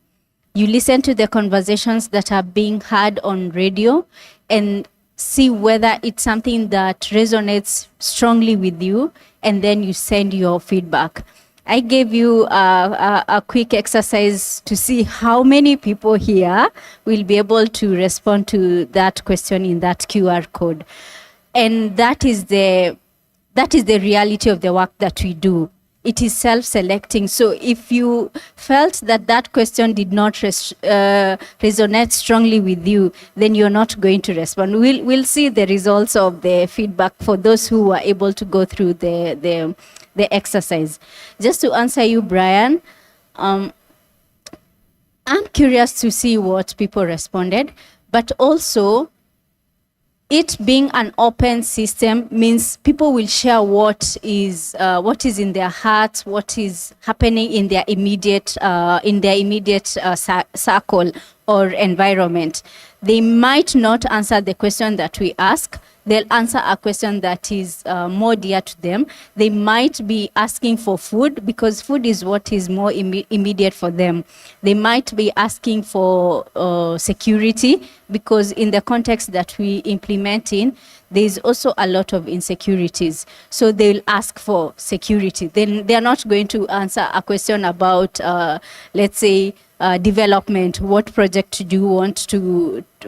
You listen to the conversations that are being had on radio and see whether it's something that resonates strongly with you, and then you send your feedback. I gave you a quick exercise to see how many people here will be able to respond to that question in that QR code. And that is the reality of the work that we do. It is self-selecting. So if you felt that that question did not resonate strongly with you, then you're not going to respond. We'll see the results of the feedback for those who were able to go through the exercise. Just to answer you, Brian, I'm curious to see what people responded, but also it being an open system means people will share what is in their hearts, what is happening in their immediate circle or environment. They might not answer the question that we ask. They'll answer a question that is more dear to them. They might be asking for food because food is what is more immediate for them. They might be asking for security because in the context that we implement in, there's also a lot of insecurities. So they'll ask for security. Then they're not going to answer a question about, let's say, development. What project do you want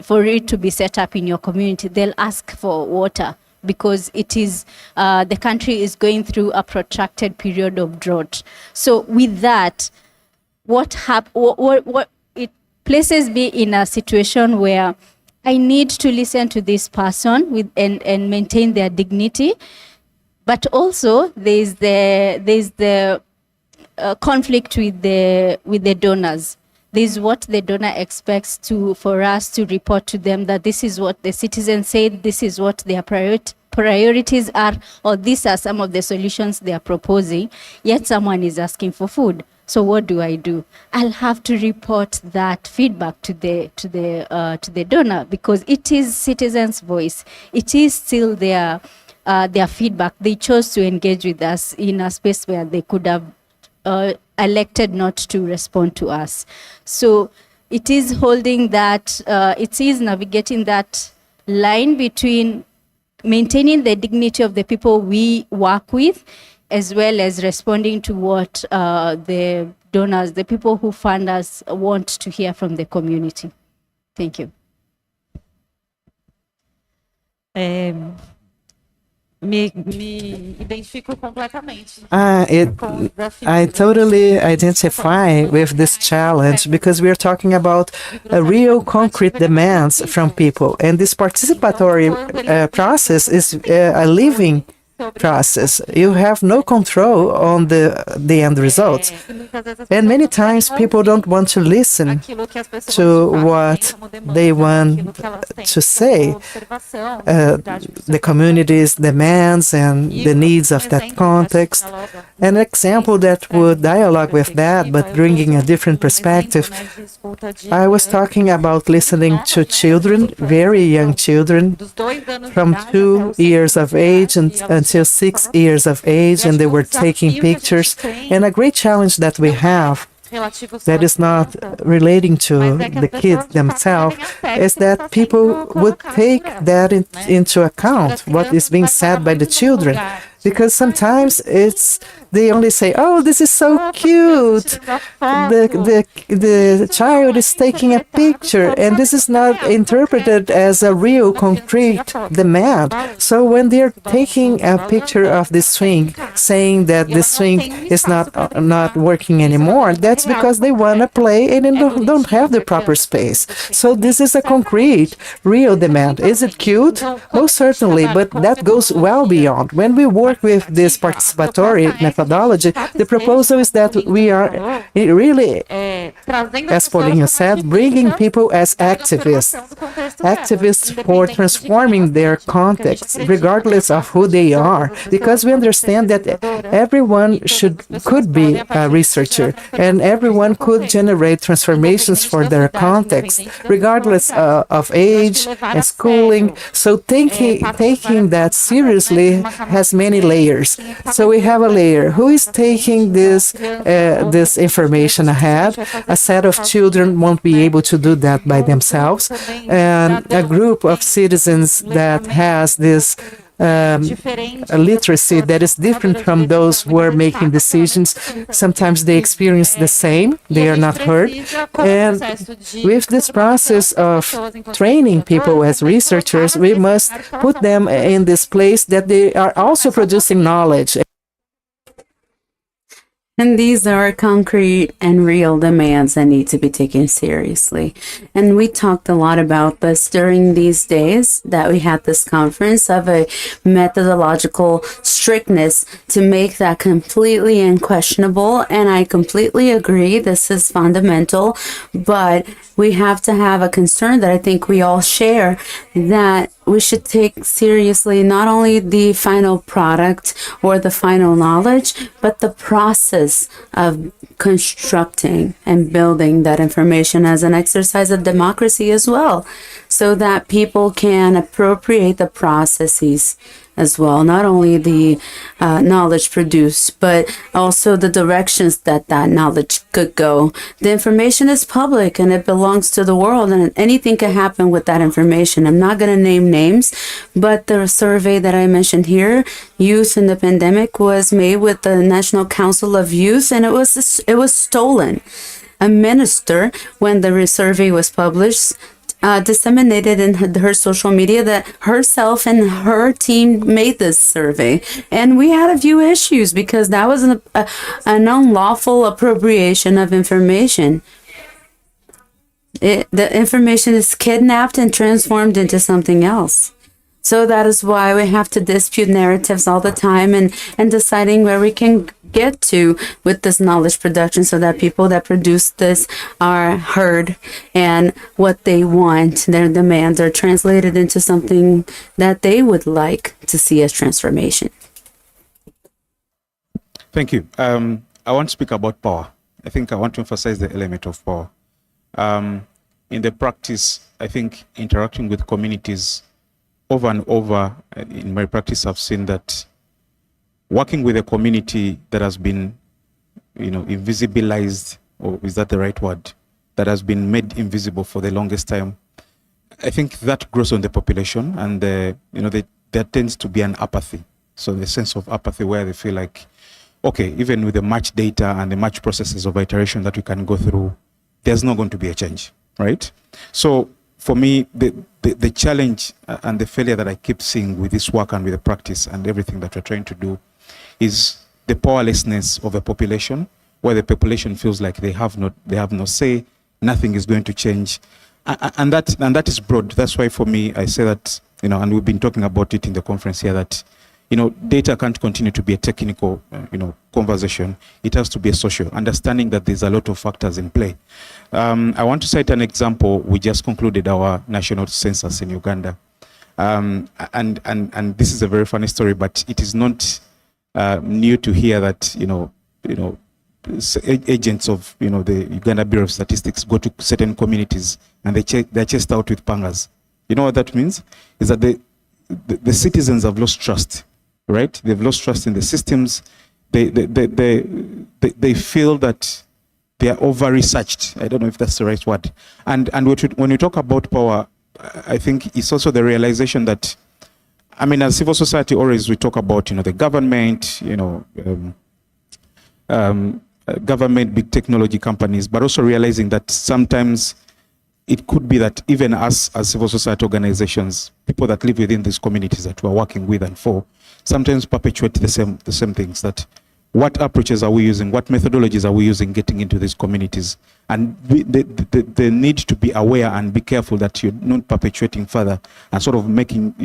for it to be set up in your community? They'll ask for water because it is the country is going through a protracted period of drought. So with that, what it places me in a situation where I need to listen to this person and maintain their dignity, but also there's the conflict with the donors. This is what the donor expects for us to report to them, that this is what the citizen said, this is what their priorities are, or these are some of the solutions they are proposing, yet someone is asking for food. So what do? I'll have to report that feedback to the donor because it is citizens' voice. It is still their feedback. They chose to engage with us in a space where they could have elected not to respond to us. So it is holding that, it is navigating that line between maintaining the dignity of the people we work with, as well as responding to what the donors, the people who fund us, want to hear from the community. Thank you. Me identifico completamente. I totally identify with this challenge because we are talking about real concrete demands from people. And this participatory process is a living process. You have no control on the end results. And many times people don't want to listen to what they want to say. The community's demands and the needs of that context. An example that would dialogue with that, but bringing a different perspective. I was talking about listening to children, very young children, from 2 years of age until 6 years of age, and they were taking pictures. And a great challenge that we have that is not relating to the kids themselves is that people would take that into account, what is being said by the children. Because sometimes they only say, "Oh, this is so cute. The child is taking a picture," and this is not interpreted as a real concrete demand. So when they're taking a picture of the swing, saying that the swing is not working anymore, that's because they want to play and they don't have the proper space. So this is a concrete, real demand. Is it cute? Most certainly, but that goes well beyond. When we work with this participatory methodology, the proposal is that we are really, as Paulinho said, bringing people as activists for transforming their context, regardless of who they are, because we understand that everyone could be a researcher, and everyone could generate transformations for their context, regardless of age and schooling. So taking that seriously has many layers. So we have a layer. Who is taking this information ahead? A set of children won't be able to do that by themselves. And a group of citizens that has this a literacy that is different from those who are making decisions. Sometimes they experience the same, they are not heard. And with this process of training people as researchers, we must put them in this place that they are also producing knowledge. And these are concrete and real demands that need to be taken seriously. And we talked a lot about this during these days that we had this conference of a methodological strictness to make that completely unquestionable. And I completely agree, this is fundamental, but we have to have a concern that I think we all share, that we should take seriously not only the final product or the final knowledge, but the process of constructing and building that information as an exercise of democracy as well, so that people can appropriate the processes as well, not only the knowledge produced, but also the directions that knowledge could go. The information is public and it belongs to the world, and anything can happen with that information. I'm not going to name names, but the survey that I mentioned here, Youth in the Pandemic, was made with the National Council of Youth, and it was stolen. A minister, when the survey was published, disseminated in her social media that herself and her team made this survey. And we had a few issues because that was an unlawful appropriation of information. The information is kidnapped and transformed into something else. So that is why we have to dispute narratives all the time and deciding where we can get to with this knowledge production, so that people that produce this are heard and what they want, their demands, are translated into something that they would like to see as transformation. Thank you. I want to speak about power. I think I want to emphasize the element of power. In the practice, I think interacting with communities over and over in my practice, I've seen that working with a community that has been, invisibilized, or is that the right word, that has been made invisible for the longest time, I think that grows on the population, and there tends to be an apathy. So the sense of apathy where they feel like, okay, even with the much data and the much processes of iteration that we can go through, there's not going to be a change, right? So for me, the challenge and the failure that I keep seeing with this work and with the practice and everything that we're trying to do is the powerlessness of a population, where the population feels like they have no say, nothing is going to change, and that is broad. That's why for me I say that, and we've been talking about it in the conference here, that data can't continue to be a technical, conversation. It has to be a social, understanding that there's a lot of factors in play. I want to cite an example. We just concluded our national census in Uganda. And this is a very funny story, but it is not new to hear that, agents of, the Uganda Bureau of Statistics go to certain communities and they're chased out with pangas. You know what that means? Is that the citizens have lost trust, right? They've lost trust in the systems. They feel that they are over-researched. I don't know if that's the right word. And when we talk about power, I think it's also the realization that, as civil society, always we talk about, the government, government, big technology companies, but also realizing that sometimes it could be that even us as civil society organizations, people that live within these communities that we're working with and for, sometimes perpetuate the same things. That what approaches are we using, what methodologies are we using getting into these communities, and the need to be aware and be careful that you're not perpetuating further and sort of making,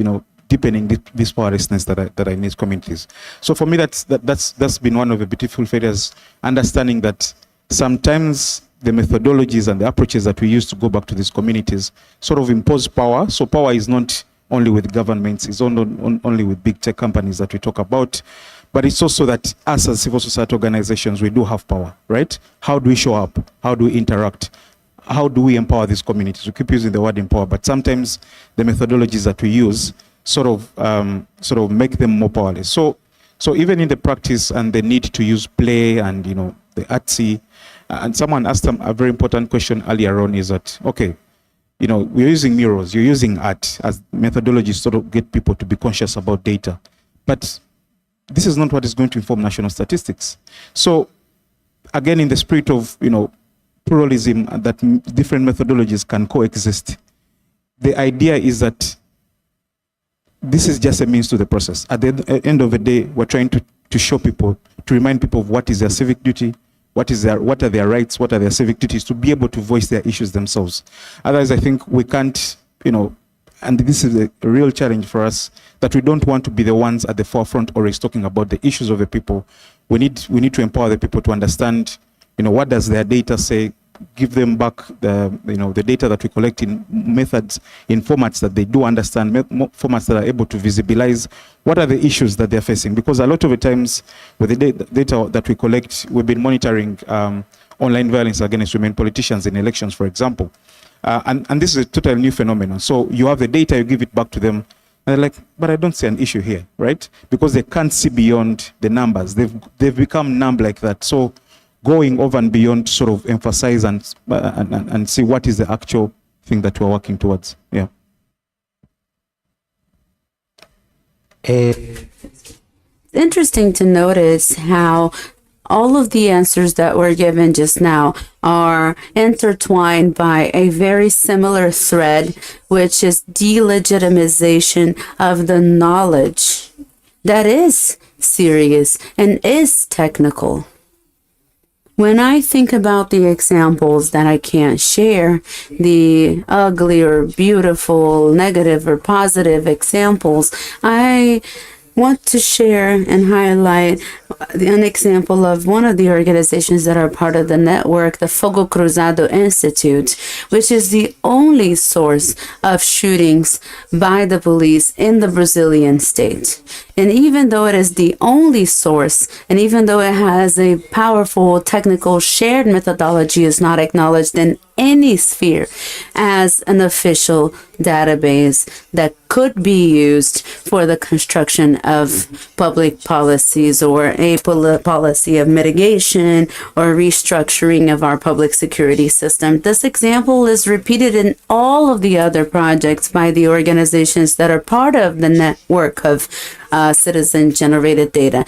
deepening this powerlessness that are in these communities. So for me, that's been one of the beautiful failures, understanding that sometimes the methodologies and the approaches that we use to go back to these communities sort of impose power. So power is not only with governments, it's only with big tech companies that we talk about, but it's also that us as civil society organizations, we do have power, right? How do we show up? How do we interact? How do we empower these communities? We keep using the word empower, but sometimes the methodologies that we use sort of make them more powerless. So even in the practice and the need to use play and, the artsy, and someone asked them a very important question earlier on, is that, okay, we're using murals, you're using art as methodology to sort of get people to be conscious about data. But this is not what is going to inform national statistics. So again, in the spirit of, pluralism, that different methodologies can coexist, the idea is that this is just a means to the process. At the end of the day, we're trying to show people, to remind people of what is their civic duty, what are their rights, what are their civic duties, to be able to voice their issues themselves. Otherwise, I think we can't, and this is a real challenge for us, that we don't want to be the ones at the forefront always talking about the issues of the people. We need to empower the people to understand, what does their data say, give them back the data that we collect in methods, in formats that they do understand, formats that are able to visibilize what are the issues that they're facing. Because a lot of the times with the data that we collect, we've been monitoring online violence against women politicians in elections, for example. And this is a totally new phenomenon. So you have the data, you give it back to them, and they're like, but I don't see an issue here, right? Because they can't see beyond the numbers. They've become numb like that. So going over and beyond to sort of emphasize and see what is the actual thing that we're working towards. Yeah. Interesting to notice how all of the answers that were given just now are intertwined by a very similar thread, which is delegitimization of the knowledge that is serious and is technical. When I think about the examples that I can't share, the ugly or beautiful, negative or positive examples, I want to share and highlight an example of one of the organizations that are part of the network, the Fogo Cruzado Institute, which is the only source of shootings by the police in the Brazilian state. And even though it is the only source, and even though it has a powerful technical shared methodology, is not acknowledged in any sphere as an official database that could be used for the construction of public policies or a policy of mitigation or restructuring of our public security system. This example is repeated in all of the other projects by the organizations that are part of the network of citizen-generated data.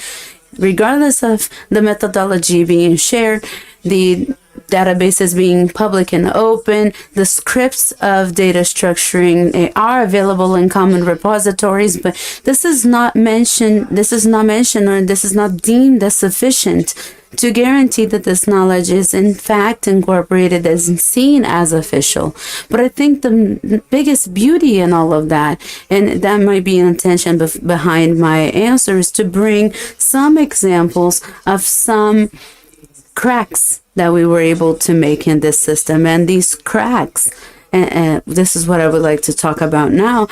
Regardless of the methodology being shared, the databases being public and open, the scripts of data structuring, they are available in common repositories, but this is not mentioned, or this is not deemed as sufficient to guarantee that this knowledge is in fact incorporated and seen as official. But I think the biggest beauty in all of that, and that might be an intention behind my answer, is to bring some examples of some cracks that we were able to make in this system. And these cracks, and this is what I would like to talk about now,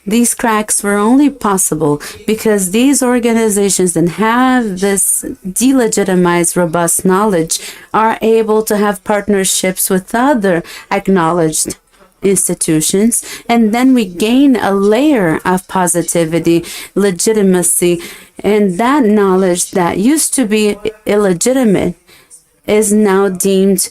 these cracks were only possible because these organizations that have this delegitimized, robust knowledge are able to have partnerships with other acknowledged institutions, and then we gain a layer of positivity, legitimacy, and that knowledge that used to be illegitimate is now deemed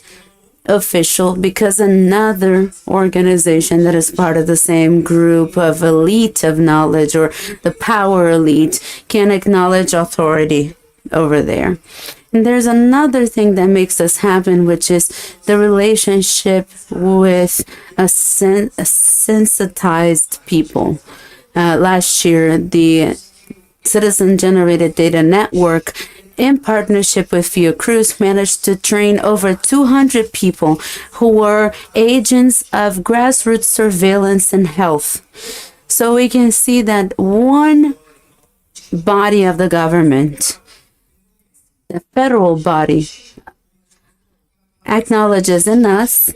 official because another organization that is part of the same group of elite of knowledge or the power elite can acknowledge authority over there. And there's another thing that makes this happen, which is the relationship with a sensitized people. Last year, the Citizen Generated Data Network, in partnership with Fiocruz, managed to train over 200 people who were agents of grassroots surveillance and health. So we can see that one body of the government, the federal body, acknowledges in us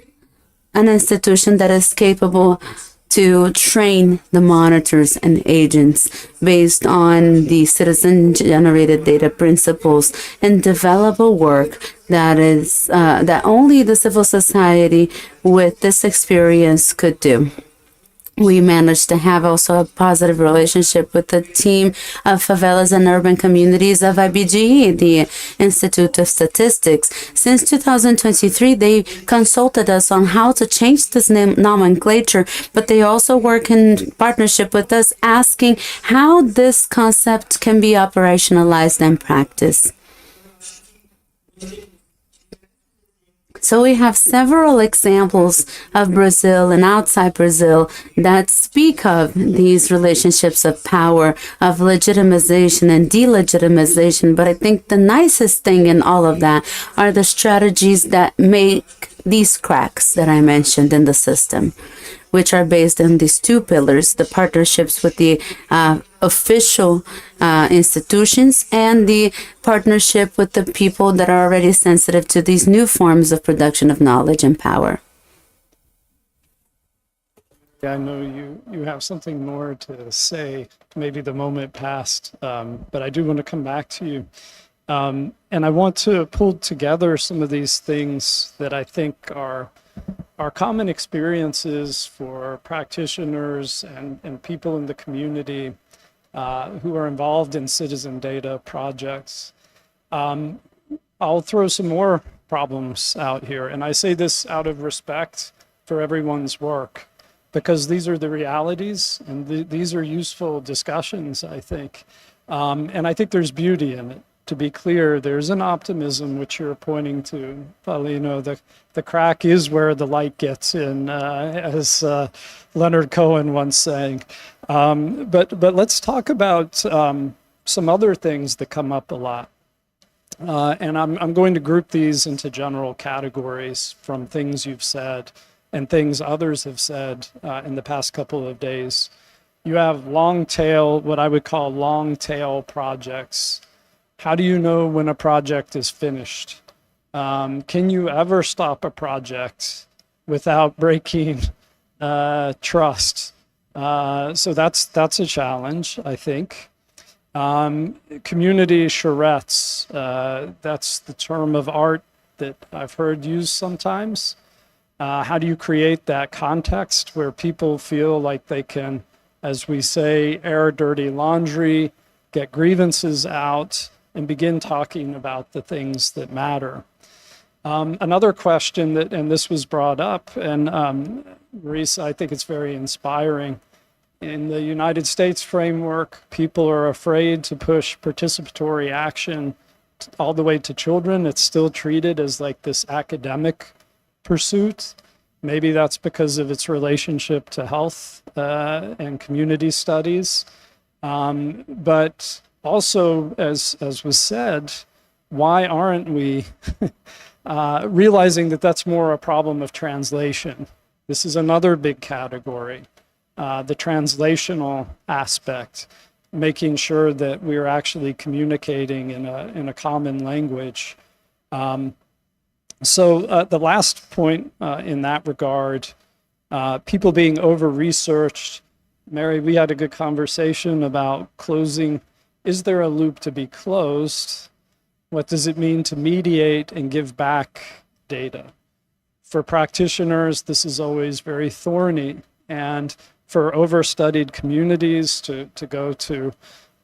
an institution that is capable to train the monitors and agents based on the citizen-generated data principles and develop a work that is that only the civil society with this experience could do. We managed to have also a positive relationship with the team of favelas and urban communities of IBGE, the Institute of Statistics. Since 2023, they consulted us on how to change this nomenclature, but they also work in partnership with us, asking how this concept can be operationalized and practiced. So we have several examples of Brazil and outside Brazil that speak of these relationships of power, of legitimization and delegitimization. But I think the nicest thing in all of that are the strategies that make these cracks that I mentioned in the system, which are based on these two pillars: the partnerships with the official institutions and the partnership with the people that are already sensitive to these new forms of production of knowledge and power. Yeah, I know you have something more to say. Maybe the moment passed, but I do want to come back to you. And I want to pull together some of these things that I think are common experiences for practitioners and people in the community who are involved in citizen data projects. I'll throw some more problems out here, and I say this out of respect for everyone's work, because these are the realities, and these are useful discussions, I think. And I think there's beauty in it. To be clear, there's an optimism which you're pointing to, Paulino. The crack is where the light gets in, as Leonard Cohen once sang. But let's talk about some other things that come up a lot. And I'm going to group these into general categories from things you've said and things others have said in the past couple of days. You have long tail, what I would call long tail projects. How do you know when a project is finished? Can you ever stop a project without breaking trust? So that's a challenge, I think. Community charrettes, that's the term of art that I've heard used sometimes. How do you create that context where people feel like they can, as we say, air dirty laundry, get grievances out, and begin talking about the things that matter? Another question that, and this was brought up, and Marisa, I think it's very inspiring. In the United States framework, people are afraid to push participatory action all the way to children. It's still treated as like this academic pursuit. Maybe that's because of its relationship to health and community studies. But also, as was said, why aren't we realizing that that's more a problem of translation? This is another big category, the translational aspect, making sure that we're actually communicating in a common language. So the last point in that regard, people being over-researched. Mary, we had a good conversation about closing. Is there a loop to be closed? What does it mean to mediate and give back data? For practitioners, this is always very thorny. And for overstudied communities, to go to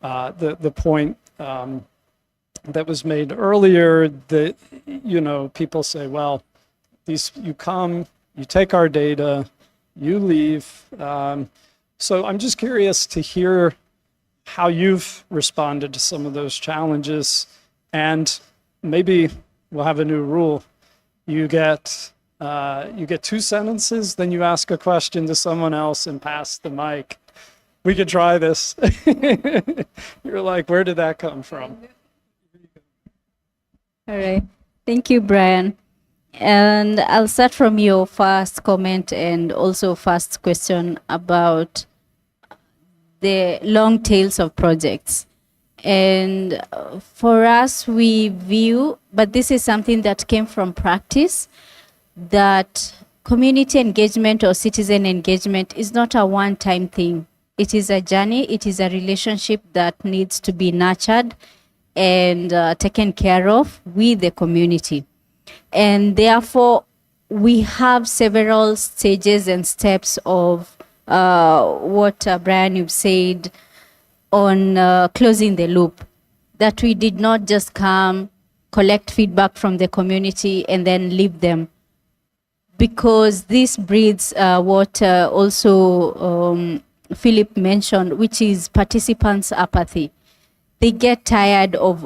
the point that was made earlier, that, you know, people say, well, you come, you take our data, you leave. So I'm just curious to hear how you've responded to some of those challenges. And maybe we'll have a new rule. You get 2 sentences, then you ask a question to someone else and pass the mic. We could try this. You're like, where did that come from? All right. Thank you, Brian. And I'll start from your first comment and also first question about the long tails of projects. And for us, we view, but this is something that came from practice, that community engagement or citizen engagement is not a one-time thing. It is a journey. It is a relationship that needs to be nurtured and taken care of with the community. And therefore, we have several stages and steps of what Brian, you've said on closing the loop, that we did not just come, collect feedback from the community and then leave them. Because this breeds what also Philip mentioned, which is participants' apathy. They get tired of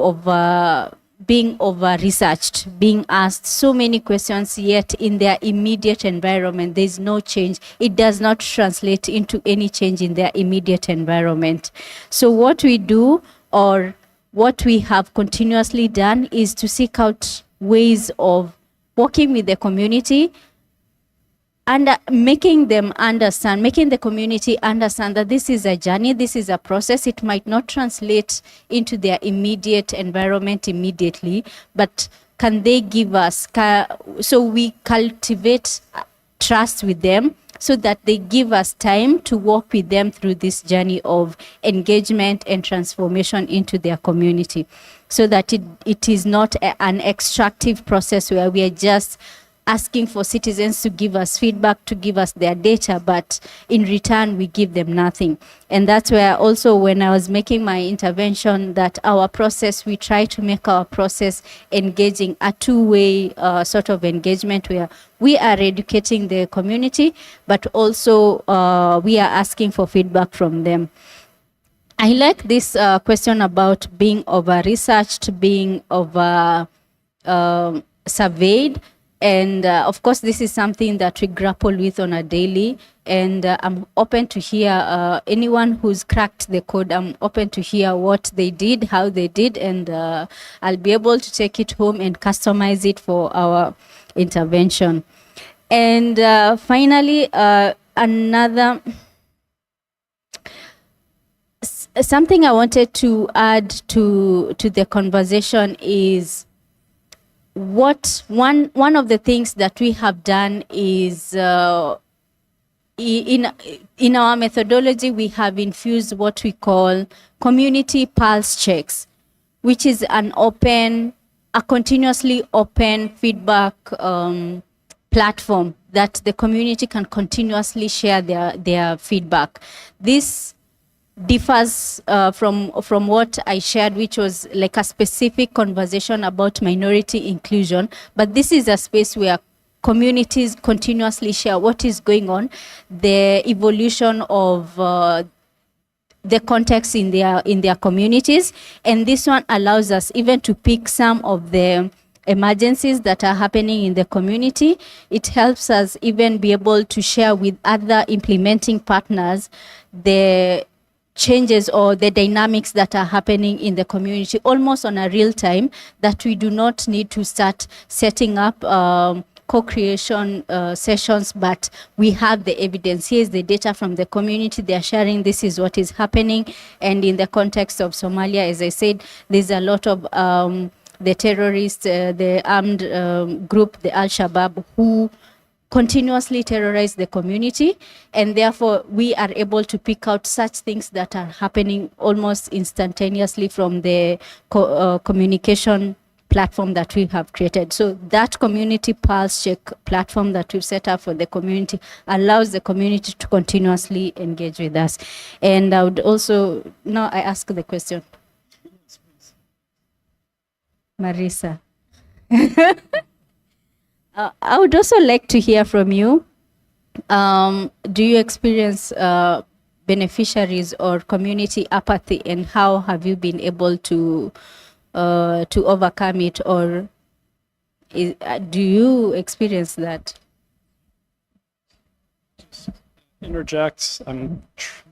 being over-researched, being asked so many questions, yet in their immediate environment, there's no change. It does not translate into any change in their immediate environment. So what we do, or what we have continuously done, is to seek out ways of working with the community and making them understand, making the community understand that this is a journey, this is a process. It might not translate into their immediate environment immediately, but can they give us, so we cultivate trust with them so that they give us time to walk with them through this journey of engagement and transformation into their community, so that it is not an extractive process where we are just asking for citizens to give us feedback, to give us their data, but in return, we give them nothing. And that's where also, when I was making my intervention, that our process, we try to make our process engaging, a two-way sort of engagement where we are educating the community, but also we are asking for feedback from them. I like this question about being over-researched, being over-surveyed. And of course, this is something that we grapple with on a daily. And I'm open to hear anyone who's cracked the code. I'm open to hear what they did, how they did, and I'll be able to take it home and customize it for our intervention. And finally, another something I wanted to add to the conversation is one of the things that we have done is in our methodology, we have infused what we call community pulse checks, which is a continuously open feedback platform that the community can continuously share their feedback. This differs from what I shared, which was like a specific conversation about minority inclusion. But this is a space where communities continuously share what is going on, the evolution of the context in their communities. And this one allows us even to pick some of the emergencies that are happening in the community. It helps us even be able to share with other implementing partners the changes or the dynamics that are happening in the community almost on a real time, that we do not need to start setting up co-creation sessions, but we have the evidence. Here's the data from the community. They're sharing this is what is happening. And in the context of Somalia, as I said, there's a lot of the terrorists, the armed group, the Al-Shabaab, who continuously terrorize the community, and therefore we are able to pick out such things that are happening almost instantaneously from the communication platform that we have created. So that community pulse check platform that we've set up for the community allows the community to continuously engage with us. And I would also, now I ask the question. Marisa. I would also like to hear from you. Do you experience beneficiaries or community apathy, and how have you been able to overcome it, or do you experience that? Interject.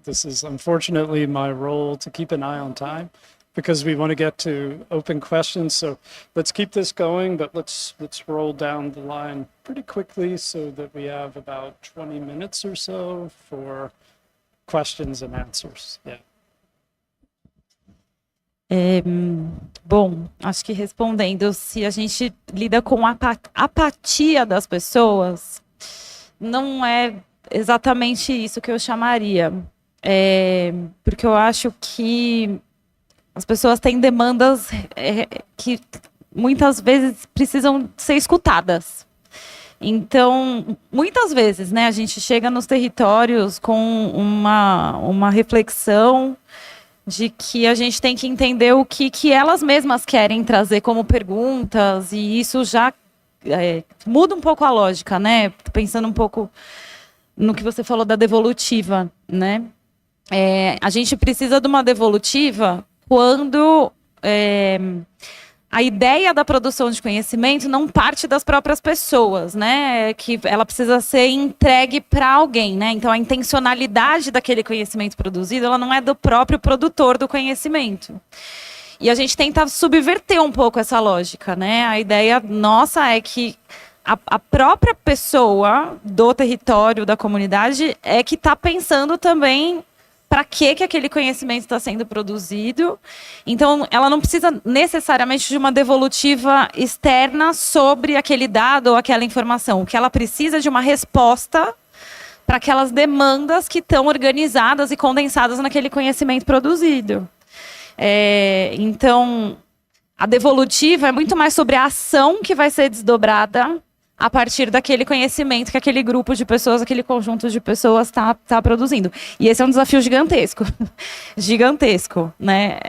This is unfortunately my role to keep an eye on time, because we want to get to open questions. So let's keep this going, but let's roll down the line pretty quickly so that we have about 20 minutes or so for questions and answers. Yeah. Bom, acho que respondendo, se a gente lida com a apatia das pessoas, não é exatamente isso que eu chamaria. Porque eu acho que as pessoas têm demandas que muitas vezes precisam ser escutadas. Então, muitas vezes, né, a gente chega nos territórios com uma reflexão de que a gente tem que entender o que elas mesmas querem trazer como perguntas, e isso já muda um pouco a lógica, né? Pensando um pouco no que você falou da devolutiva, né? A gente precisa de uma devolutiva quando a ideia da produção de conhecimento não parte das próprias pessoas, né? Que ela precisa ser entregue para alguém, né? Então, a intencionalidade daquele conhecimento produzido, ela não é do próprio produtor do conhecimento. E a gente tenta subverter um pouco essa lógica, né? A ideia nossa é que a própria pessoa do território, da comunidade, é que está pensando também para que aquele conhecimento está sendo produzido. Então, ela não precisa necessariamente de uma devolutiva externa sobre aquele dado ou aquela informação. O que ela precisa é de uma resposta para aquelas demandas que estão organizadas e condensadas naquele conhecimento produzido. Então, a devolutiva é muito mais sobre a ação que vai ser desdobrada a partir daquele conhecimento que aquele grupo de pessoas, aquele conjunto de pessoas está produzindo. E esse é um desafio gigantesco, gigantesco, né?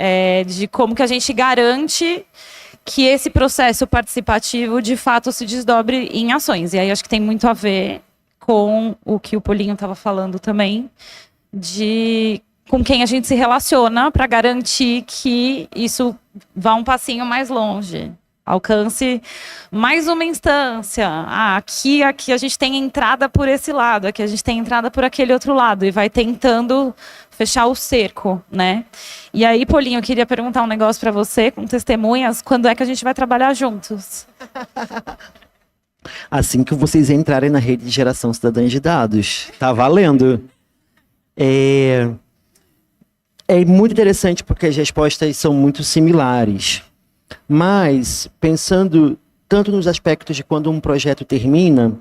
De como que a gente garante que esse processo participativo, de fato, se desdobre em ações. E aí acho que tem muito a ver com o que o Polinho estava falando também, de com quem a gente se relaciona para garantir que isso vá um passinho mais longe. Alcance mais uma instância. Aqui a gente tem entrada por esse lado, aqui a gente tem entrada por aquele outro lado, e vai tentando fechar o cerco, né? E aí, Polinho, eu queria perguntar um negócio para você, com testemunhas, quando é que a gente vai trabalhar juntos? Assim que vocês entrarem na rede de geração cidadã de dados. Tá valendo. É muito interessante porque as respostas são muito similares. Mas, pensando tanto nos aspectos de quando um projeto termina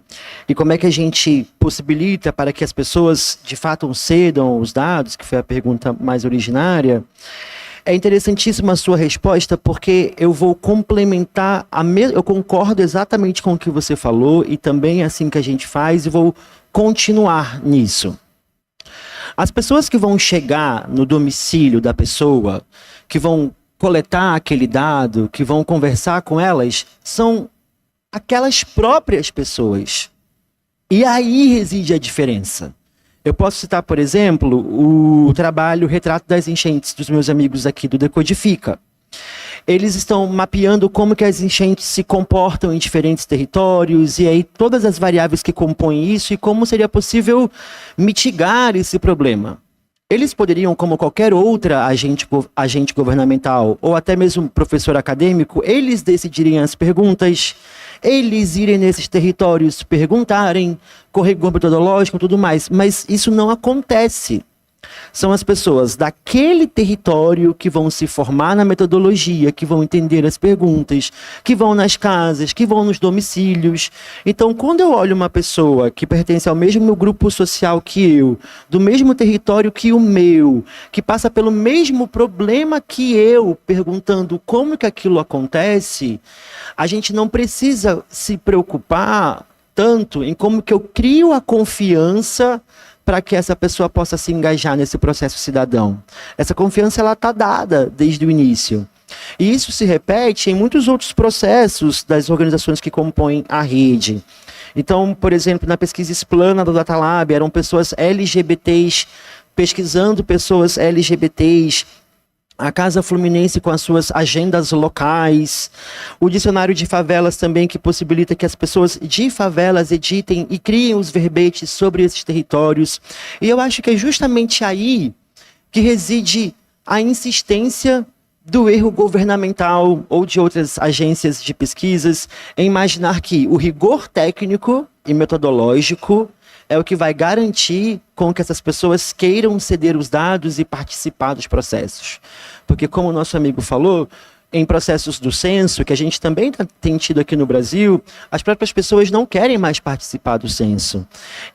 e como é que a gente possibilita para que as pessoas, de fato, cedam os dados, que foi a pergunta mais originária, é interessantíssima a sua resposta, porque eu vou complementar, eu concordo exatamente com o que você falou, e também é assim que a gente faz, e vou continuar nisso. As pessoas que vão chegar no domicílio da pessoa, que vão coletar aquele dado, que vão conversar com elas, são aquelas próprias pessoas. E aí reside a diferença. Eu posso citar, por exemplo, o trabalho Retrato das Enchentes dos meus amigos aqui do Decodifica. Eles estão mapeando como que as enchentes se comportam em diferentes territórios, e aí todas as variáveis que compõem isso, e como seria possível mitigar esse problema. Eles poderiam, como qualquer outra agente governamental, ou até mesmo professor acadêmico, eles decidirem as perguntas, eles irem nesses territórios perguntarem, com rigor metodológico e tudo mais, mas isso não acontece. São as pessoas daquele território que vão se formar na metodologia, que vão entender as perguntas, que vão nas casas, que vão nos domicílios. Então, quando eu olho uma pessoa que pertence ao mesmo grupo social que eu, do mesmo território que o meu, que passa pelo mesmo problema que eu, perguntando como que aquilo acontece, a gente não precisa se preocupar tanto em como que eu crio a confiança para que essa pessoa possa se engajar nesse processo cidadão. Essa confiança ela está dada desde o início. E isso se repete em muitos outros processos das organizações que compõem a rede. Então, por exemplo, na pesquisa Explana do Data Lab, eram pessoas LGBTs pesquisando pessoas LGBTs, a Casa Fluminense com as suas agendas locais, o dicionário de favelas também, que possibilita que as pessoas de favelas editem e criem os verbetes sobre esses territórios. E eu acho que é justamente aí que reside a insistência do erro governamental ou de outras agências de pesquisas em imaginar que o rigor técnico e metodológico é o que vai garantir com que essas pessoas queiram ceder os dados e participar dos processos. Porque, como o nosso amigo falou, em processos do censo, que a gente também tem tido aqui no Brasil, as próprias pessoas não querem mais participar do censo.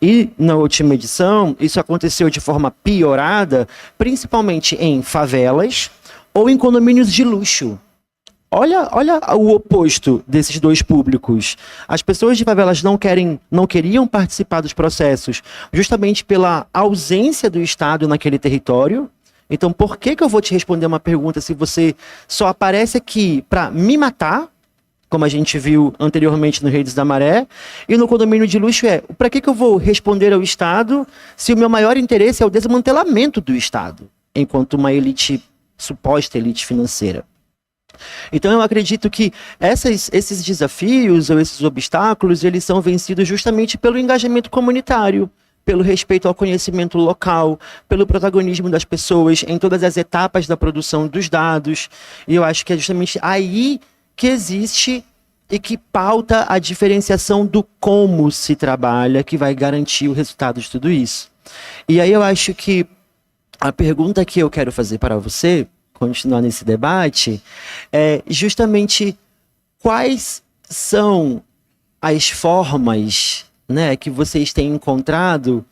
E, na última edição, isso aconteceu de forma piorada, principalmente em favelas ou em condomínios de luxo. Olha o oposto desses dois públicos. As pessoas de favelas não queriam participar dos processos justamente pela ausência do Estado naquele território. Então, por que eu vou te responder uma pergunta se você só aparece aqui para me matar, como a gente viu anteriormente no Redes da Maré, e no condomínio de luxo para que eu vou responder ao Estado se o meu maior interesse é o desmantelamento do Estado, enquanto uma elite, suposta elite financeira. Então eu acredito que esses desafios ou esses obstáculos, eles são vencidos justamente pelo engajamento comunitário, pelo respeito ao conhecimento local, pelo protagonismo das pessoas em todas as etapas da produção dos dados. E eu acho que é justamente aí que existe e que pauta a diferenciação do como se trabalha, que vai garantir o resultado de tudo isso. E aí eu acho que a pergunta que eu quero fazer para você, continuar nesse debate, é justamente quais são as formas, né, que vocês têm encontrado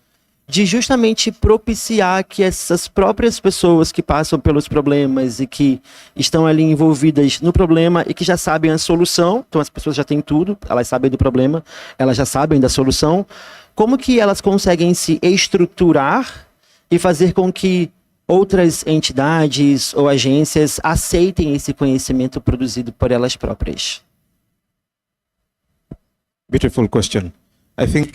de justamente propiciar que essas próprias pessoas que passam pelos problemas e que estão ali envolvidas no problema e que já sabem a solução, então as pessoas já têm tudo, elas sabem do problema, elas já sabem da solução, como que elas conseguem se estruturar e fazer com que outras entidades ou agências aceitem esse conhecimento produzido por elas próprias? Beautiful question. I think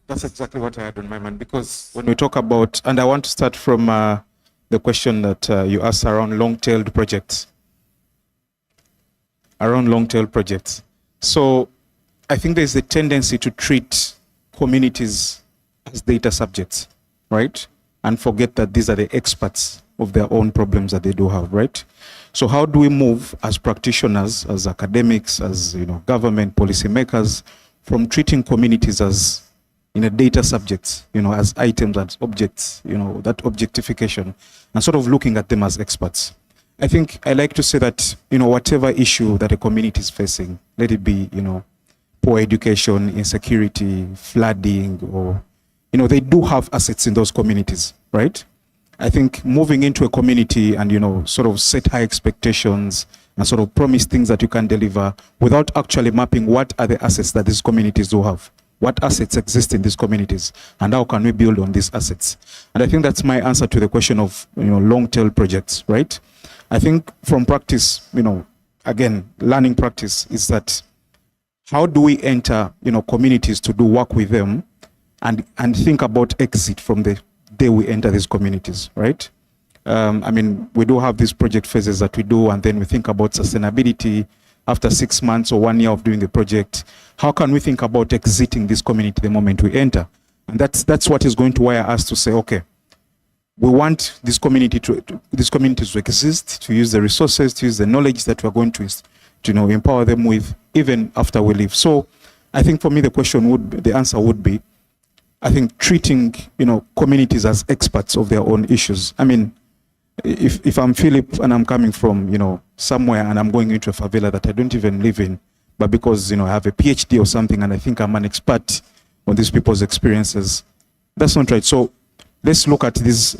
that's exactly what I had on my mind, because when we talk about, and I want to start from the question that you asked around long-tailed projects. So I think there's a tendency to treat communities as data subjects, right? And forget that these are the experts of their own problems that they do have, right? So how do we move as practitioners, as academics, as government policymakers, from treating communities as data subjects, as items, as objects, that objectification, and sort of looking at them as experts? I think I like to say that, whatever issue that a community is facing, let it be, poor education, insecurity, flooding, or they do have assets in those communities, right? I think moving into a community and, sort of set high expectations and sort of promise things that you can deliver without actually mapping what are the assets that these communities do have. What assets exist in these communities and how can we build on these assets? And I think that's my answer to the question of, long-tail projects, right? I think from practice, again, learning practice is that how do we enter, communities to do work with them and think about exit from the day we enter these communities, right? I mean, we do have these project phases that we do, and then we think about sustainability after 6 months or 1 year of doing the project. How can we think about exiting this community the moment we enter? And that's what is going to wire us to say, okay, we want this community these communities to exist, to use the resources, to use the knowledge that we're going to empower them with, even after we leave. So I think for me, the answer would be, I think treating, communities as experts of their own issues. I mean, if I'm Philip and I'm coming from, somewhere and I'm going into a favela that I don't even live in, but because, I have a PhD or something and I think I'm an expert on these people's experiences, that's not right. So let's look at these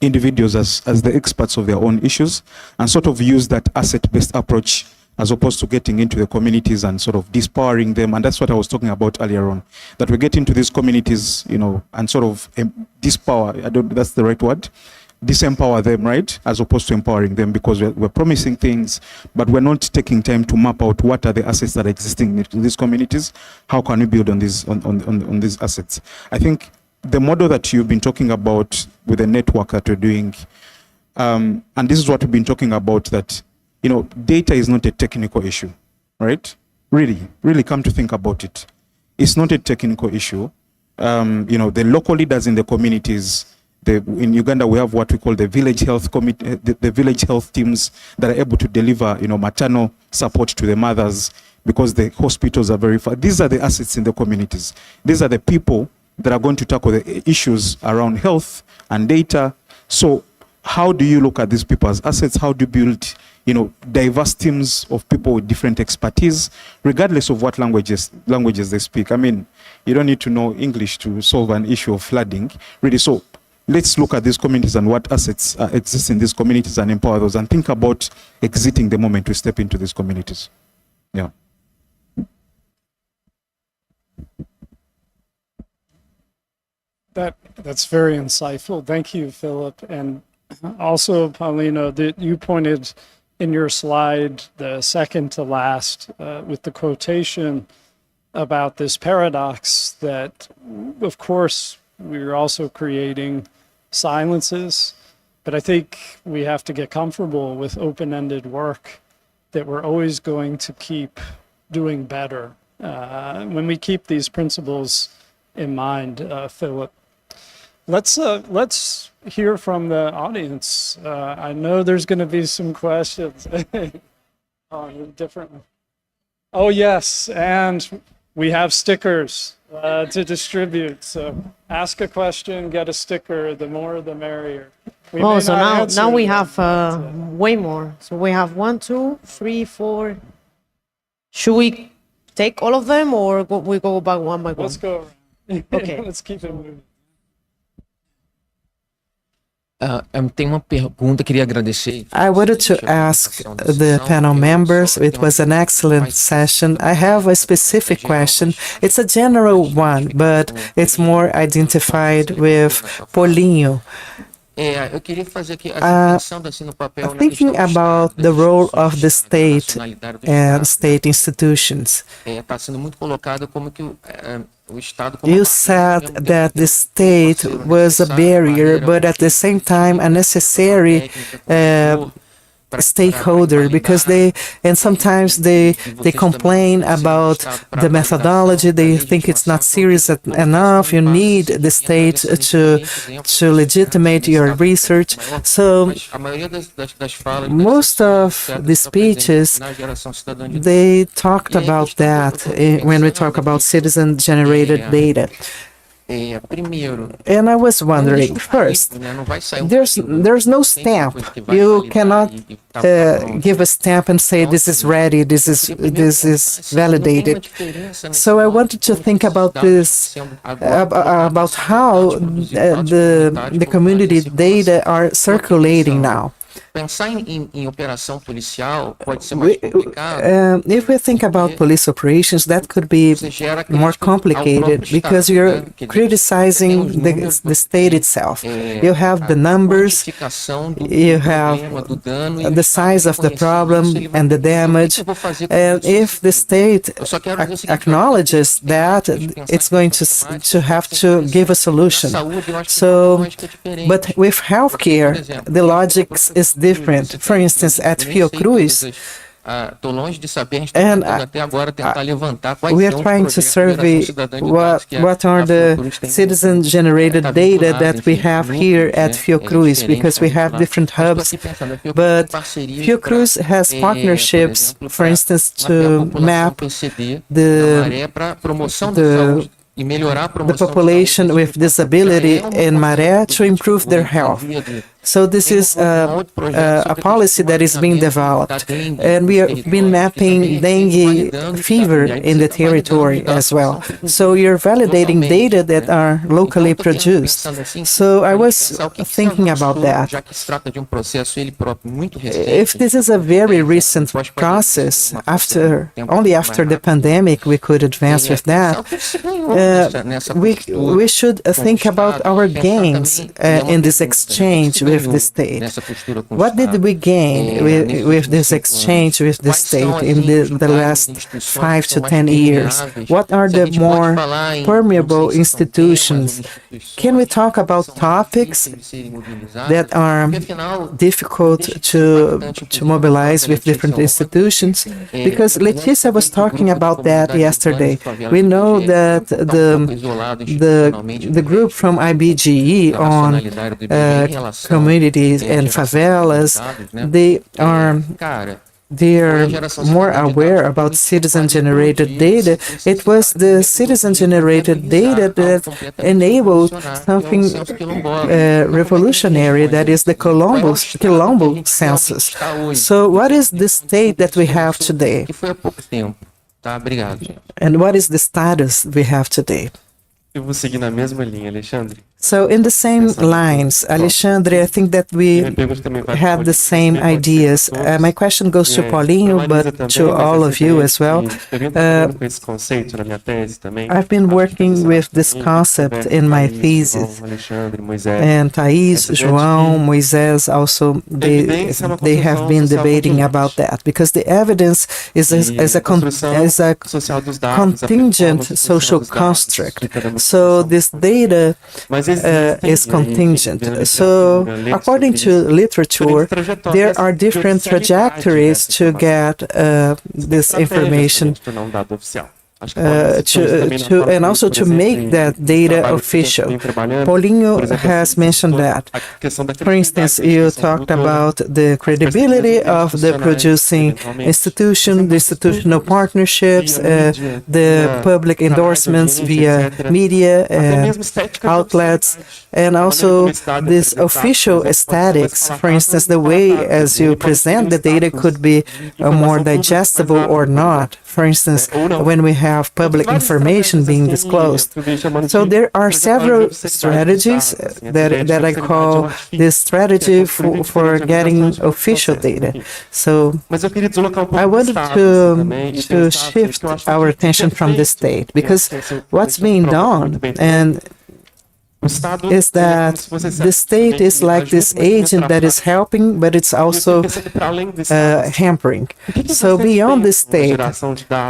individuals as the experts of their own issues and sort of use that asset-based approach as opposed to getting into the communities and sort of dispowering them. And that's what I was talking about earlier on, that we get into these communities, and sort of dispower, that's the right word, disempower them, right? As opposed to empowering them, because we're promising things, but we're not taking time to map out what are the assets that are existing in these communities. How can we build on these, on these assets? I think the model that you've been talking about with the network that we're doing, and this is what we've been talking about, that data is not a technical issue, right? Really come to think about it. It's not a technical issue. The local leaders in the communities, in Uganda, we have what we call the village health the village health teams that are able to deliver, maternal support to the mothers because the hospitals are very far. These are the assets in the communities. These are the people that are going to tackle the issues around health and data. So how do you look at these people as assets? How do you build diverse teams of people with different expertise, regardless of what languages they speak? I mean, you don't need to know English to solve an issue of flooding, really. So let's look at these communities and what assets exist in these communities and empower those, and think about exiting the moment we step into these communities. Yeah. That's very insightful. Thank you, Philip. And also, Paulino, that you pointed in your slide, the second to last, with the quotation about this paradox that, of course, we're also creating silences, but I think we have to get comfortable with open-ended work, that we're always going to keep doing better when we keep these principles in mind. Philip, let's hear from the audience. I know there's going to be some questions. Different. Oh yes, and we have stickers to distribute. So ask a question, get a sticker. The more, the merrier. Oh, so now we have way more. So we have 1, 2, 3, 4. Should we take all of them, or we go back one by one? Let's go around. Okay. Let's keep it moving. Tenho uma pergunta, queria agradecer. I wanted to ask the panel members. It was an excellent session. I have a specific question. It's a general one, but it's more identified with Paulinho. Eu queria fazer aqui pensando assim no papel, Thinking about the role of the state and state institutions. Está sendo muito colocado como que o Estado. You said that the state was a barrier, but at the same time a necessary stakeholder, because sometimes they complain about the methodology. They think it's not serious enough. You need the state to legitimate your research. So most of the speeches, they talked about that when we talk about citizen-generated data. And I was wondering, first, there's no stamp. You cannot give a stamp and say this is ready, this is validated. So I wanted to think about this, about how the community data are circulating now. Pensar em operação policial pode ser mais complicado. If we think about police operations, that could be more complicated because you're criticizing the state itself. You have the numbers, you have the size of the problem and the damage, and if the state acknowledges that, it's going to have to give a solution. So, but with healthcare, the logic is different. For instance, at Fiocruz, Tô longe de saber, a gente And tentando até agora tentar levantar quais we are são os trying to projetos de survey geração cidadã de dados que what are a the Fiocruz tem, citizen-generated tá data vinculado, that we enfim, have núcleos, here at né, Fiocruz, diferentes because são we have vinculados. different Mas tô hubs. aqui pensando, a Fiocruz tem But parcerias Fiocruz has por partnerships, exemplo, for instance, mapear a to população map PCD da the Maré para promoção da the saúde e melhorar a the promoção de saúde population desse with tipo, já disability é uma in Maré to política improve their health. desenvolvida. So this Tem is outro projeto a sobre policy that is being developed, da dengue and we nos have been territórios, que mapping também dengue validando fever dados, in the você tá validando territory dados as que well. são produzidos So you're validating localmente, data that né? are locally Então, tô produced. pensando assim, So I pra gente was pensar o que que thinking se about avançou, that. já que se trata de um processo ele próprio muito recente. If this is a very recent process, only after the pandemic we could advance with that, we should think about our gains in this exchange with the state. What did we gain with this exchange with the state in the last 5 to 10 years? What are the more permeable institutions? Can we talk about topics that are difficult to mobilize with different institutions? Because Letícia was talking about that yesterday. We know that the group from IBGE on communities and favelas, they are more aware about citizen-generated data. It was the citizen-generated data that enabled something revolutionary, that is the Colombo census. So what is the state that we have today? And what is the status we have today? Eu vou seguir na mesma linha, Alexandre. So in the same lines, Alexandre, I think that we had the same ideas. My question goes to Paulinho, but to all of you as well. I've been working with this concept in my thesis, and Thaís, João, Moisés also, they have been debating about that, because the evidence is a contingent social construct. So this data is contingent. So according to literature, there are different trajectories to get this information. And also to make that data official. Paulinho has mentioned that. For instance, you talked about the credibility of the producing institution, the institutional partnerships, the public endorsements via media outlets, and also this official aesthetics. For instance, the way as you present the data could be more digestible or not. For instance, when we have public information being disclosed. So there are several strategies that I call this strategy for getting official data. So I wanted to shift our attention from the state, because what's being done and is that the state is like this agent that is helping, but it's also hampering. So beyond the state,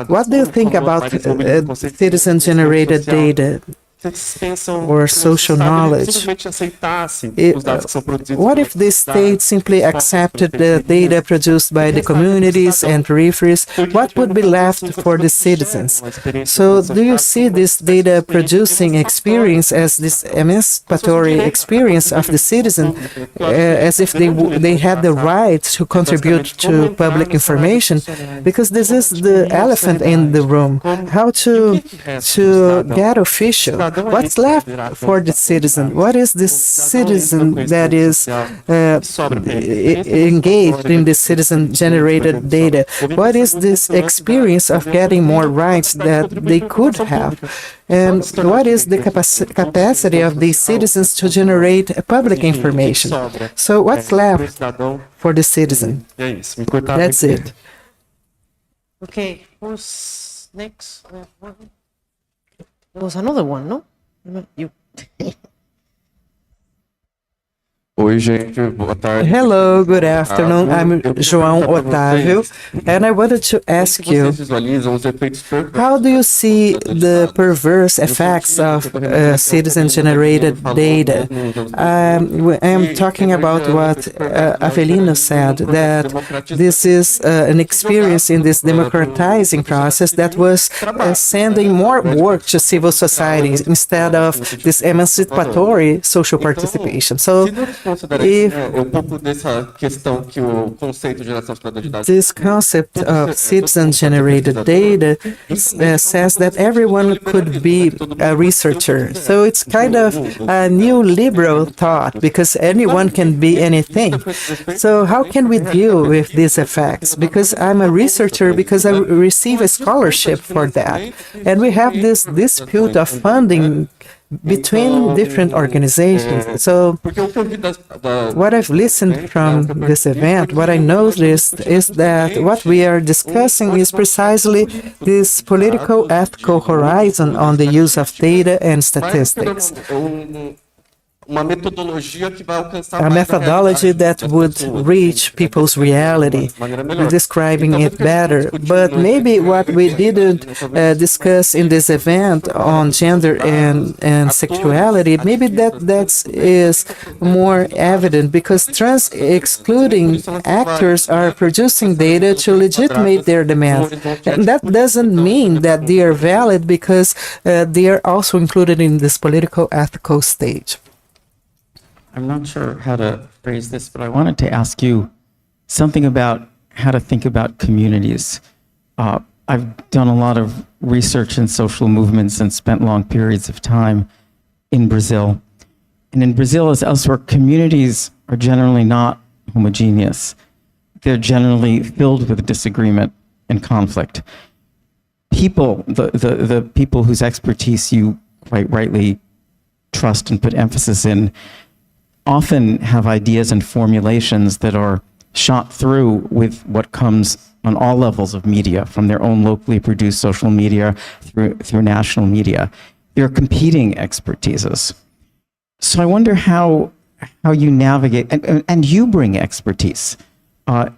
what do you think about citizen-generated data or social knowledge? What if the state simply accepted the data produced by the communities and peripheries? What would be left for the citizens? So do you see this data producing experience as this emancipatory experience of the citizen, as if they had the right to contribute to public information? Because this is the elephant in the room. How to get official? What's left for the citizen? What is the citizen that is engaged in the citizen-generated data? What is this experience of getting more rights that they could have? And what is the capacity of these citizens to generate public information? So what's left for the citizen? That's it. Okay, who's next? There was another one, no? You. Oi, Oi, gente. Boa tarde. Hello, good afternoon. I'm João Otávio, and I wanted to ask you, Vocês visualizam os efeitos perversos how do you see the perverse effects of citizen-generated data? I'm talking about what Avelino said, that this is an experience in this democratizing process that was sending more work to civil society instead of this emancipatory social participation. So, if pouco dessa questão que o conceito de geração espontânea de dados this concept of citizen-generated data says that everyone could be a researcher. So it's kind of a new liberal thought because anyone can be anything. So how can we deal with these effects? Because I'm a researcher because I receive a scholarship for that. And we have this dispute of funding between different organizations. So what I've listened from this event, what I noticed is that what we are discussing is precisely this political ethical horizon on the use of data and statistics. uma metodologia que vai alcançar A methodology that would reach people's reality, describing it better. But maybe what we didn't discuss in this event on gender and sexuality, maybe that is more evident because trans excluding actors are producing data to legitimate their demands. And that doesn't mean that they are valid because they are also included in this political ethical stage. I'm not sure how to phrase this, but I wanted to ask you something about how to think about communities. I've done a lot of research in social movements and spent long periods of time in Brazil. And in Brazil, as elsewhere, communities are generally not homogeneous. They're generally filled with disagreement and conflict. People, the people whose expertise you quite rightly trust and put emphasis in, often have ideas and formulations that are shot through with what comes on all levels of media, from their own locally produced social media through national media. There are competing expertises. So I wonder how you navigate, and you bring expertise.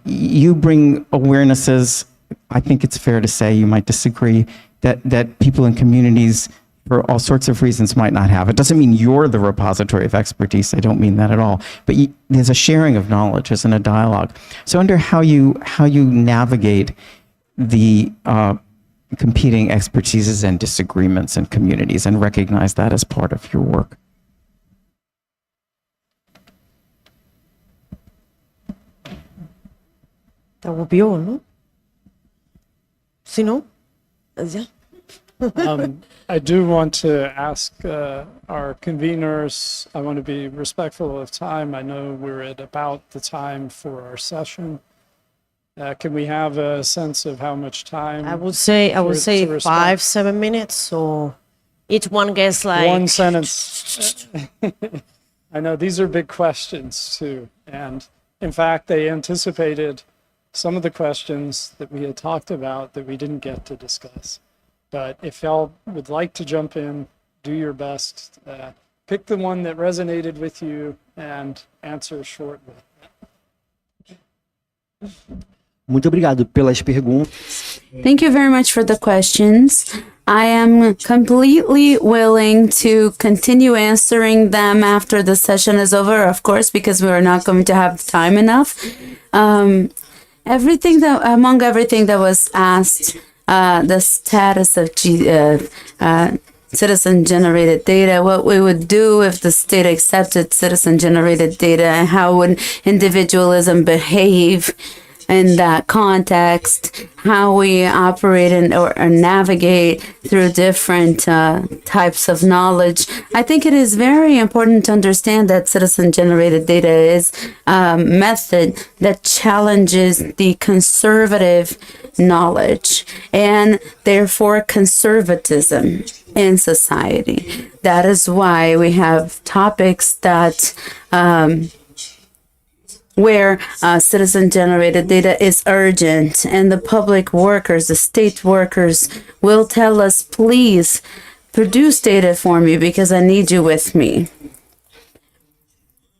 You bring awarenesses, I think it's fair to say, you might disagree, that people in communities for all sorts of reasons might not have. It doesn't mean you're the repository of expertise. I don't mean that at all. But there's a sharing of knowledge, there's a dialogue. So I wonder how you navigate the competing expertises and disagreements in communities and recognize that as part of your work. That will be all, no? Si no? Yeah. I do want to ask our conveners, I want to be respectful of time. I know we're at about the time for our session. Can we have a sense of how much time? I would say 5-7 minutes, so each one gets like one sentence. I know these are big questions too. And in fact, they anticipated some of the questions that we had talked about that we didn't get to discuss. But if y'all would like to jump in, do your best. Pick the one that resonated with you and answer shortly. Muito obrigado pelas perguntas. Thank you very much for the questions. I am completely willing to continue answering them after the session is over, of course, because we are not going to have time enough. Among everything that was asked, the status of citizen-generated data, what we would do if the state accepted citizen-generated data, and how would individualism behave in that context, how we operate or navigate through different types of knowledge. I think it is very important to understand that citizen-generated data is a method that challenges the conservative knowledge and therefore conservatism in society. That is why we have topics that where citizen-generated data is urgent, and the public workers, the state workers will tell us, please produce data for me because I need you with me.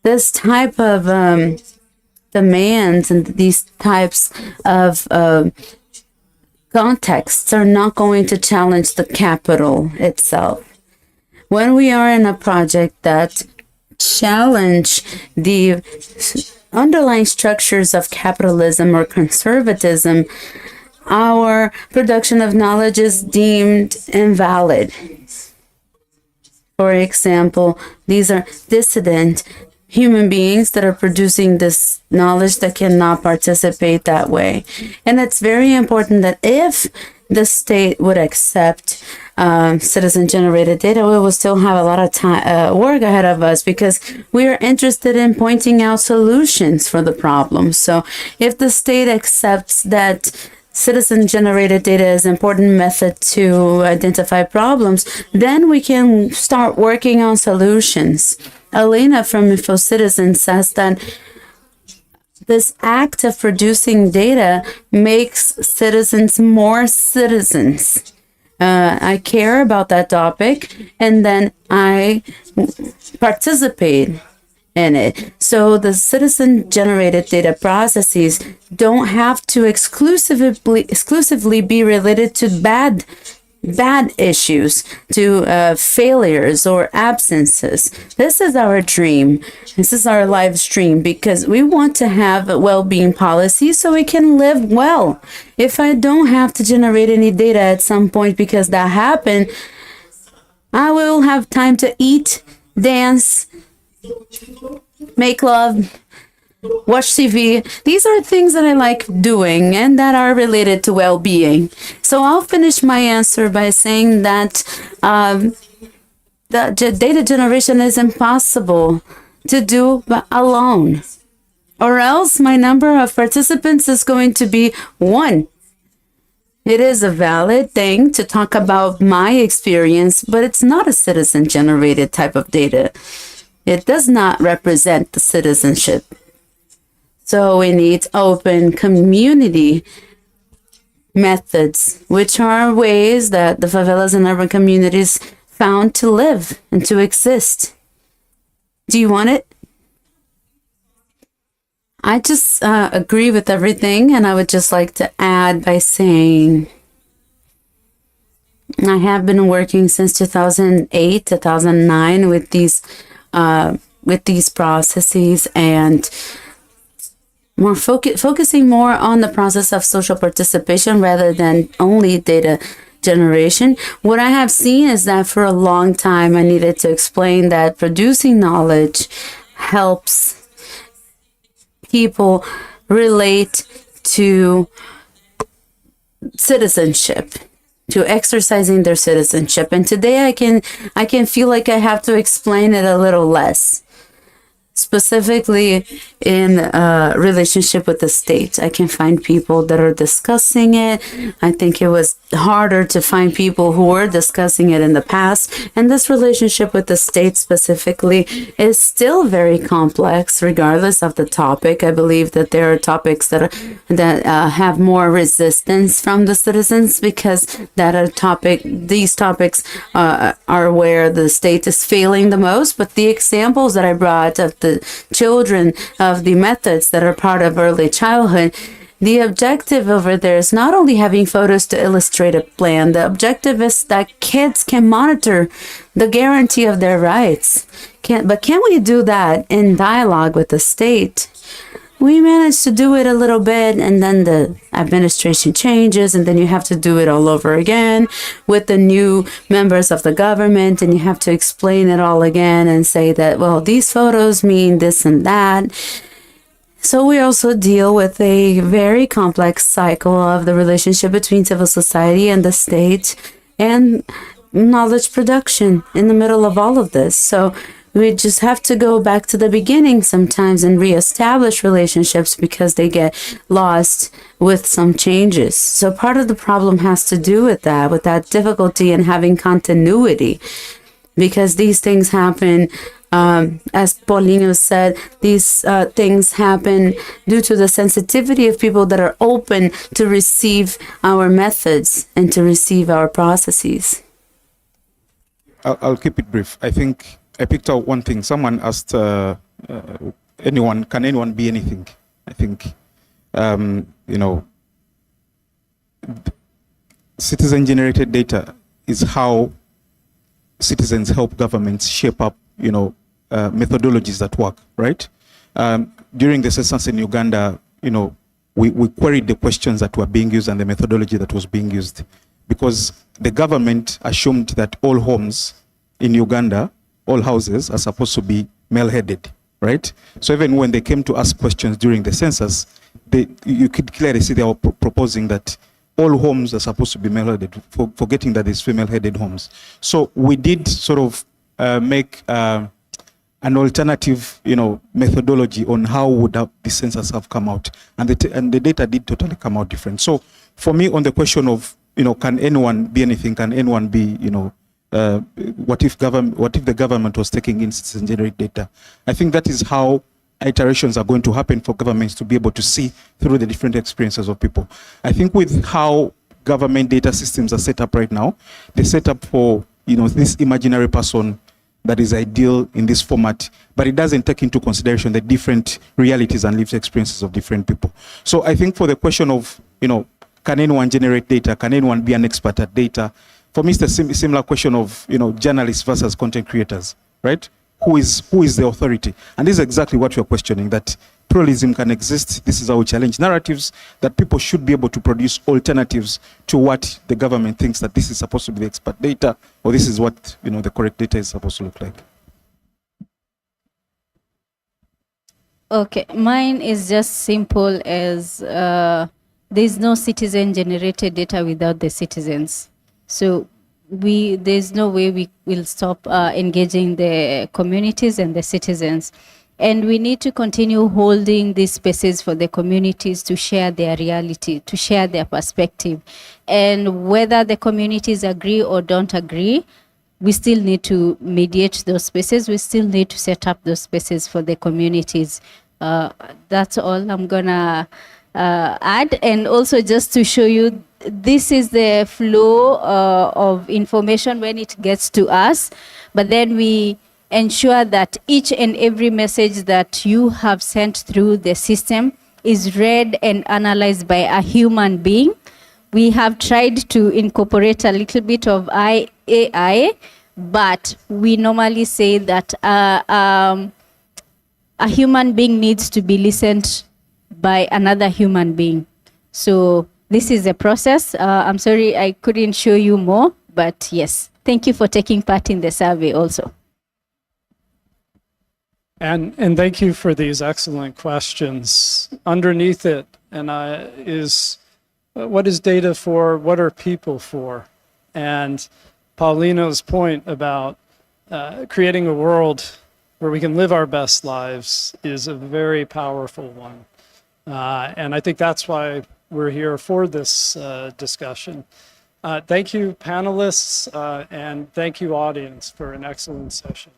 This type of demands and these types of contexts are not going to challenge the capital itself. When we are in a project that challenge the underlying structures of capitalism or conservatism, our production of knowledge is deemed invalid. For example, these are dissident human beings that are producing this knowledge that cannot participate that way. And it's very important that if the state would accept citizen-generated data, we will still have a lot of time, work ahead of us, because we are interested in pointing out solutions for the problem. So if the state accepts that citizen-generated data is an important method to identify problems, then we can start working on solutions. Elena from InfoCitizen says that this act of producing data makes citizens more citizens. I care about that topic, and then I participate in it. So the citizen-generated data processes don't have to exclusively be related to bad issues, to failures or absences. This is our dream. This is our live stream, because we want to have a well-being policy so we can live well. If I don't have to generate any data at some point because that happened, I will have time to eat, dance, make love, watch TV. These are things that I like doing and that are related to well-being. So I'll finish my answer by saying that the data generation is impossible to do alone, or else my number of participants is going to be 1. It is a valid thing to talk about my experience, but it's not a citizen-generated type of data. It does not represent the citizenship. So we need open community methods, which are ways that the favelas and urban communities found to live and to exist. Do you want it? I just agree with everything, and I would just like to add by saying I have been working since 2008, 2009 with these processes, and more focusing more on the process of social participation rather than only data generation. What I have seen is that for a long time I needed to explain that producing knowledge helps people relate to citizenship, to exercising their citizenship. And today I can feel like I have to explain it a little less, specifically in relationship with the state. I can find people that are discussing it. I think it was harder to find people who were discussing it in the past. And this relationship with the state specifically is still very complex, regardless of the topic. I believe that there are topics that have more resistance from the citizens, because these topics are where the state is failing the most. But the examples that I brought of the children, of the methods that are part of early childhood, the objective over there is not only having photos to illustrate a plan. The objective is that kids can monitor the guarantee of their rights. But can we do that in dialogue with the state? We managed to do it a little bit, and then the administration changes, and then you have to do it all over again with the new members of the government, and you have to explain it all again and say that, well, these photos mean this and that. So we also deal with a very complex cycle of the relationship between civil society and the state, and knowledge production in the middle of all of this. So we just have to go back to the beginning sometimes and reestablish relationships, because they get lost with some changes. So part of the problem has to do with that difficulty in having continuity, because these things happen. As Paulinho said, these things happen due to the sensitivity of people that are open to receive our methods and to receive our processes. I'll keep it brief. I think I picked out one thing. Someone asked, can anyone be anything? I think, citizen-generated data is how citizens help governments shape up, methodologies that work, right? During the census in Uganda, we queried the questions that were being used and the methodology that was being used, because the government assumed that all homes in Uganda, all houses are supposed to be male-headed, right? So even when they came to ask questions during the census, you could clearly see they were proposing that all homes are supposed to be male-headed, forgetting that there's female-headed homes. So we did sort of make an alternative, methodology on how would the census have come out, and the data did totally come out different. So for me, on the question of, can anyone be anything? Can anyone be, what if the government was taking in citizen-generated data? I think that is how iterations are going to happen for governments to be able to see through the different experiences of people. I think with how government data systems are set up right now, they're set up for, this imaginary person that is ideal in this format, but it doesn't take into consideration the different realities and lived experiences of different people. So I think for the question of, can anyone generate data? Can anyone be an expert at data? For me, it's a similar question of, journalists versus content creators, right? Who is the authority? And this is exactly what we're questioning, that pluralism can exist. This is how we challenge narratives, that people should be able to produce alternatives to what the government thinks that this is supposed to be the expert data, or this is what, the correct data is supposed to look like. Okay, mine is just simple as there's no citizen-generated data without the citizens. So there's no way we will stop engaging the communities and the citizens. And we need to continue holding these spaces for the communities to share their reality, to share their perspective. And whether the communities agree or don't agree, we still need to mediate those spaces. We still need to set up those spaces for the communities. That's all I'm gonna add. And also just to show you, this is the flow of information when it gets to us, but then we ensure that each and every message that you have sent through the system is read and analyzed by a human being. We have tried to incorporate a little bit of AI, but we normally say that a human being needs to be listened by another human being. So this is a process. I'm sorry I couldn't show you more, but yes, thank you for taking part in the survey also. And thank you for these excellent questions. Underneath it, is what is data for? What are people for? And Paulino's point about creating a world where we can live our best lives is a very powerful one. And I think that's why we're here for this discussion. Thank you, panelists, and thank you, audience, for an excellent session.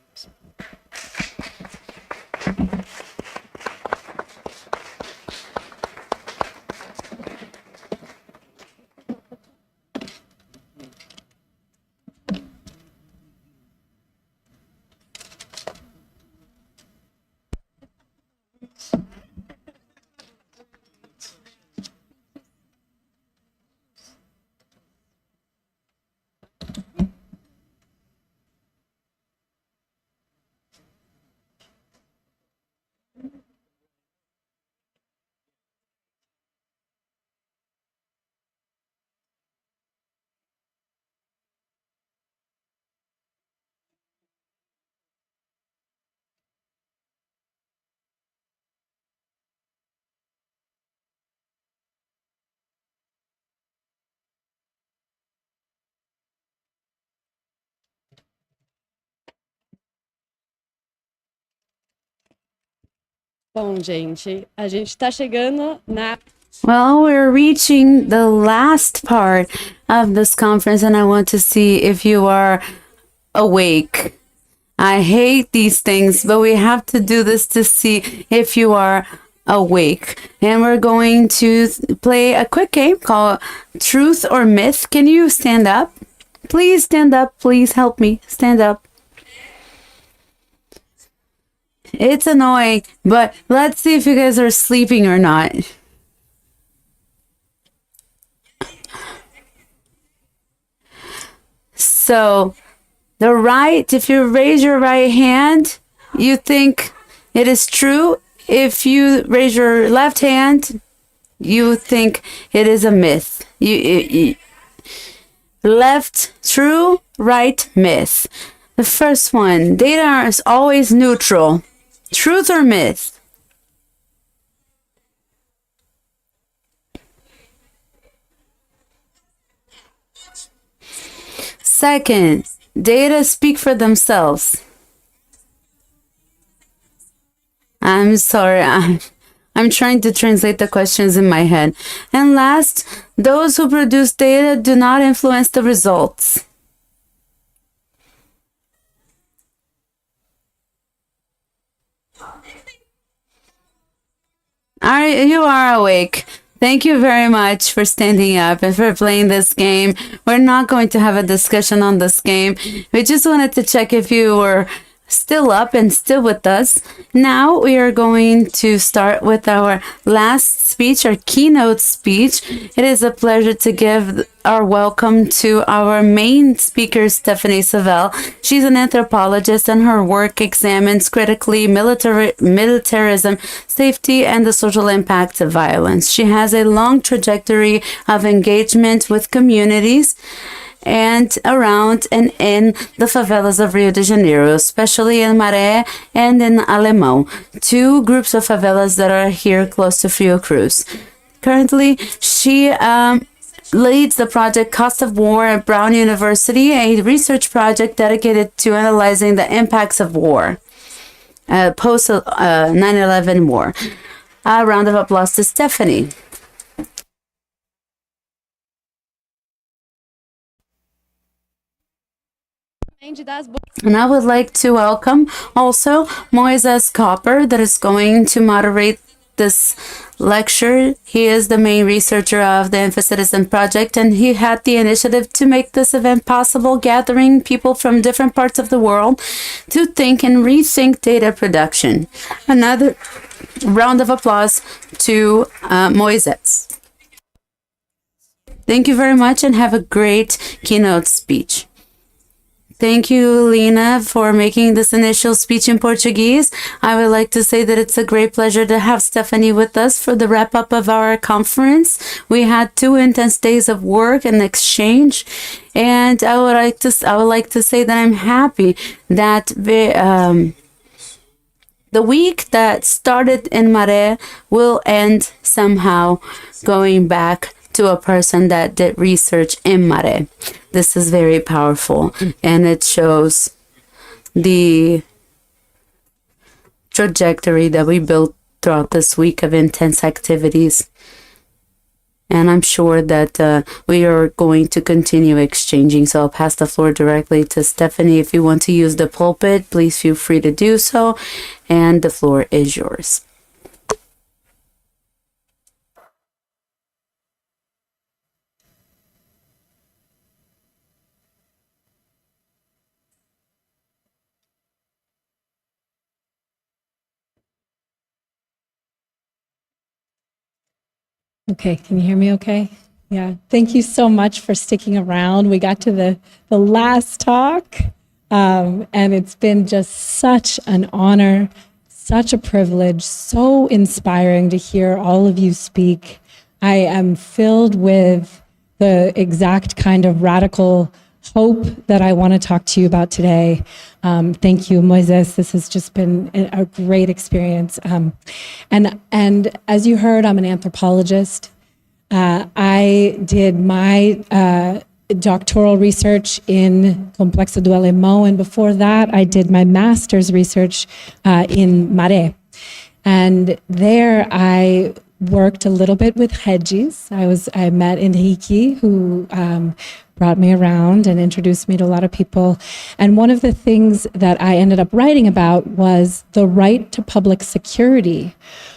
Bom, gente, a gente está chegando na... Well, we're reaching the last part of this conference, and I want to see if you are awake. I hate these things, but we have to do this to see if you are awake. And we're going to play a quick game called Truth or Myth. Can you stand up? Please stand up. Please help me. Stand up. It's annoying, but let's see if you guys are sleeping or not. So, if you raise your right hand, you think it is true. If you raise your left hand, you think it is a myth. Left, true, right, myth. The first one, data is always neutral. Truth or myth? Second, data speak for themselves. I'm sorry, I'm trying to translate the questions in my head. And last, those who produce data do not influence the results. You are awake. Thank you very much for standing up and for playing this game. We're not going to have a discussion on this game. We just wanted to check if you were still up and still with us. Now we are going to start with our last speech, our keynote speech. It is a pleasure to give our welcome to our main speaker, Stephanie Savelle. She's an anthropologist, and her work examines critically militarism, safety, and the social impacts of violence. She has a long trajectory of engagement with communities and around and in the favelas of Rio de Janeiro, especially in Maré and in Alemão, two groups of favelas that are here close to Fiocruz. Currently, she leads the project Cost of War at Brown University, a research project dedicated to analyzing the impacts of war, post 9/11 war. A round of applause to Stephanie. And I would like to welcome also Moises Copper, that is going to moderate this lecture. He is the main researcher of the InfoCitizen project, and he had the initiative to make this event possible, gathering people from different parts of the world to think and rethink data production. Another round of applause to Moises. Thank you very much and have a great keynote speech. Thank you, Lina, for making this initial speech in Portuguese. I would like to say that it's a great pleasure to have Stephanie with us for the wrap-up of our conference. We had 2 intense days of work and exchange, and I would like to say that I'm happy that the week that started in Maré will end somehow going back to a person that did research in Maré. This is very powerful, and it shows the trajectory that we built throughout this week of intense activities. And I'm sure that we are going to continue exchanging. So I'll pass the floor directly to Stephanie. If you want to use the pulpit, please feel free to do so. And the floor is yours. Okay, can you hear me okay? Yeah, thank you so much for sticking around. We got to the last talk, and it's been just such an honor, such a privilege, so inspiring to hear all of you speak. I am filled with the exact kind of radical hope that I want to talk to you about today. Thank you, Moises. This has just been a great experience. And as you heard, I'm an anthropologist. I did my doctoral research in Complexo do Alemão, and before that, I did my master's research in Maré. And there I worked a little bit with Regis. I met Henrique, who brought me around and introduced me to a lot of people. And one of the things that I ended up writing about was the right to public security,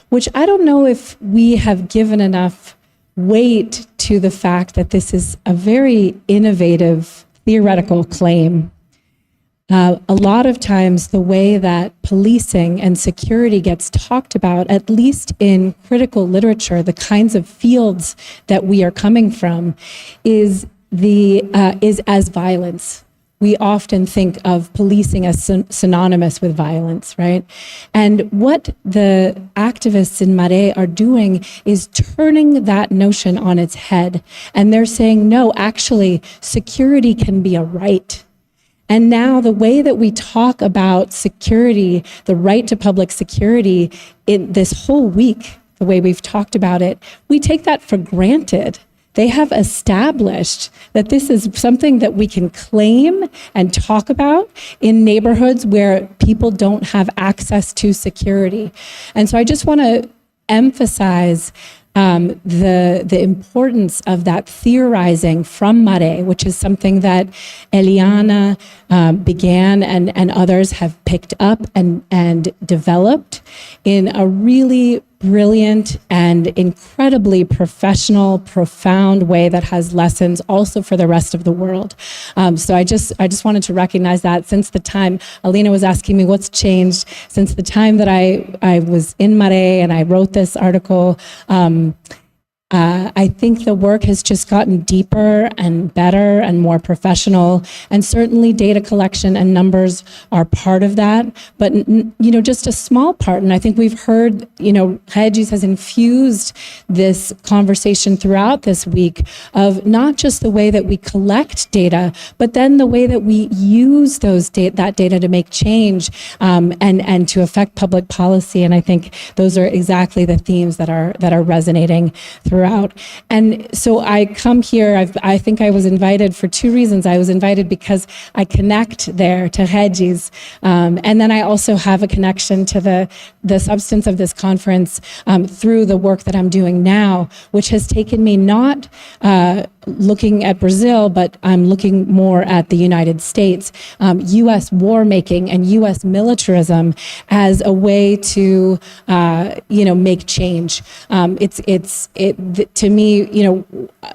which I don't know if we have given enough weight to the fact that this is a very innovative theoretical claim. A lot of times the way that policing and security gets talked about, at least in critical literature, the kinds of fields that we are coming from, is as violence. We often think of policing as synonymous with violence, right? And what the activists in Maré are doing is turning that notion on its head. And they're saying, no, actually, security can be a right. And now the way that we talk about security, the right to public security, in this whole week, the way we've talked about it, we take that for granted. They have established that this is something that we can claim and talk about in neighborhoods where people don't have access to security. And so I just want to emphasize the importance of that theorizing from Maré, which is something that Eliana began and others have picked up and developed in a really brilliant and incredibly professional, profound way that has lessons also for the rest of the world. So I just wanted to recognize that since the time Alina was asking me what's changed since the time that I was in Maré and I wrote this article. I think the work has just gotten deeper and better and more professional, and certainly data collection and numbers are part of that, but just a small part. And I think we've heard, Regis has infused this conversation throughout this week of not just the way that we collect data, but then the way that we use that data to make change and to affect public policy. And I think those are exactly the themes that are resonating throughout. And so I come here, I think I was invited for two reasons. I was invited because I connect there to Regis, and then I also have a connection to the substance of this conference through the work that I'm doing now, which has taken me not looking at Brazil, but I'm looking more at the United States, U.S. war making and U.S. militarism as a way to, make change. To me,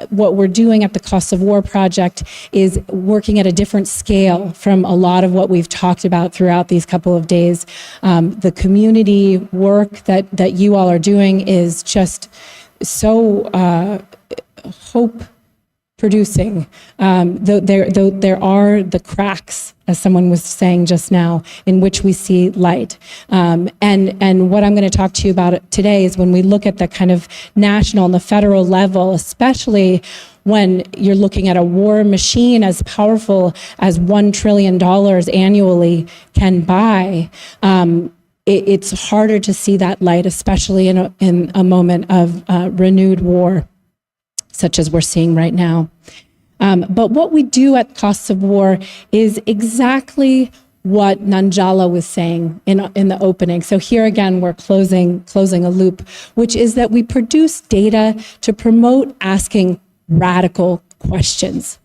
what we're doing at the Cost of War Project is working at a different scale from a lot of what we've talked about throughout these couple of days. The community work that you all are doing is just so hope producing. There are the cracks, as someone was saying just now, in which we see light. And what I'm going to talk to you about today is when we look at the kind of national and the federal level, especially when you're looking at a war machine as powerful as $1 trillion annually can buy, it's harder to see that light, especially in a moment of renewed war, such as we're seeing right now. But what we do at Costs of War is exactly what Nanjala was saying in the opening. So here again, we're closing a loop, which is that we produce data to promote asking radical questions.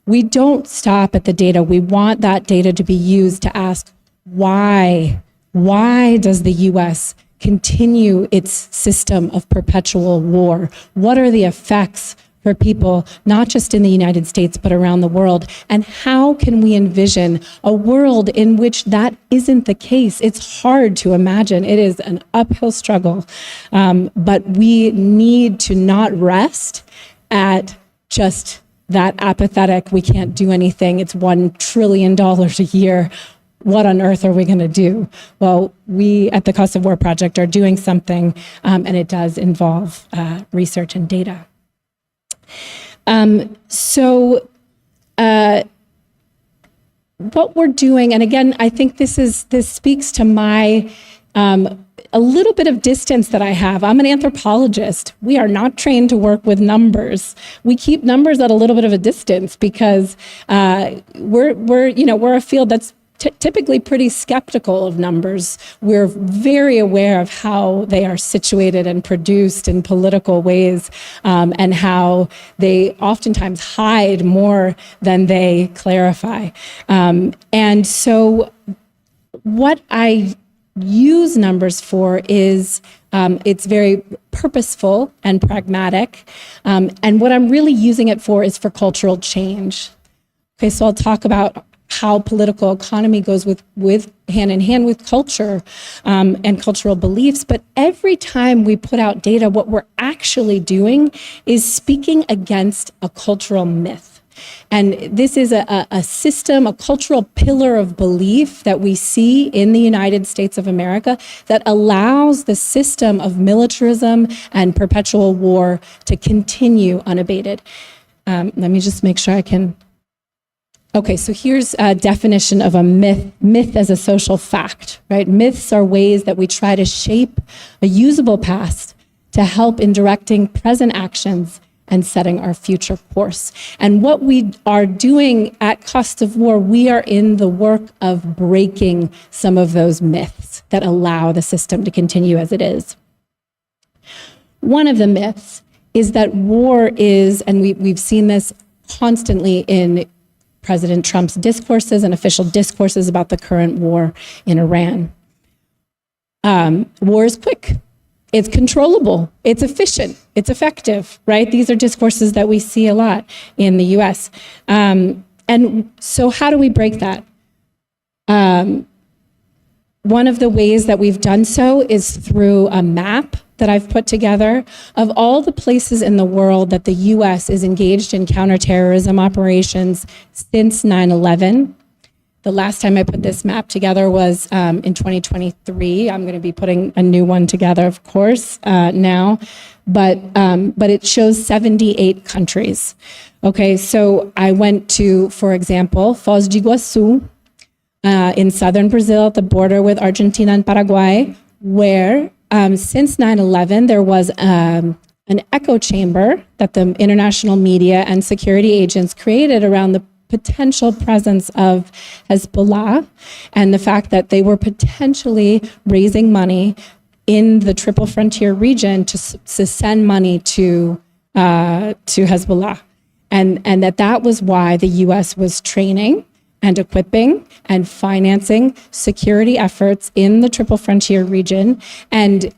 We don't stop at the data. We want that data to be used to ask why. Why does the US continue its system of perpetual war? What are the effects for people, not just in the United States, but around the world? And how can we envision a world in which that isn't the case? It's hard to imagine. It is an uphill struggle. But we need to not rest at just that apathetic, we can't do anything, it's $1 trillion a year. What on earth are we going to do? Well, we at the Cost of War Project are doing something, and it does involve research and data. What we're doing, and again, I think this speaks to my a little bit of distance that I have. I'm an anthropologist. We are not trained to work with numbers. We keep numbers at a little bit of a distance because we're a field that's typically pretty skeptical of numbers. We're very aware of how they are situated and produced in political ways, and how they oftentimes hide more than they clarify. And so what I use numbers for is it's very purposeful and pragmatic. And what I'm really using it for is for cultural change. Okay, so I'll talk about how political economy goes with hand in hand with culture and cultural beliefs. But every time we put out data, what we're actually doing is speaking against a cultural myth. And this is a system, a cultural pillar of belief that we see in the United States of America that allows the system of militarism and perpetual war to continue unabated. Let me just make sure I can. Okay, so here's a definition of a myth. Myth as a social fact, right? Myths are ways that we try to shape a usable past to help in directing present actions and setting our future course. And what we are doing at Cost of War, we are in the work of breaking some of those myths that allow the system to continue as it is. One of the myths is that war is, and we've seen this constantly in President Trump's discourses and official discourses about the current war in Iran. War is quick. It's controllable, it's efficient, it's effective, right? These are discourses that we see a lot in the US. And so how do we break that? One of the ways that we've done so is through a map that I've put together of all the places in the world that the US is engaged in counterterrorism operations since 9/11. The last time I put this map together was in 2023. I'm going to be putting a new one together, of course, now. But it shows 78 countries. Okay, so I went to, for example, Foz do Iguaçu in southern Brazil at the border with Argentina and Paraguay, where since 9/11, there was an echo chamber that the international media and security agents created around the potential presence of Hezbollah and the fact that they were potentially raising money in the Triple Frontier region to send money to Hezbollah. And that was why the US was training and equipping and financing security efforts in the Triple Frontier region, and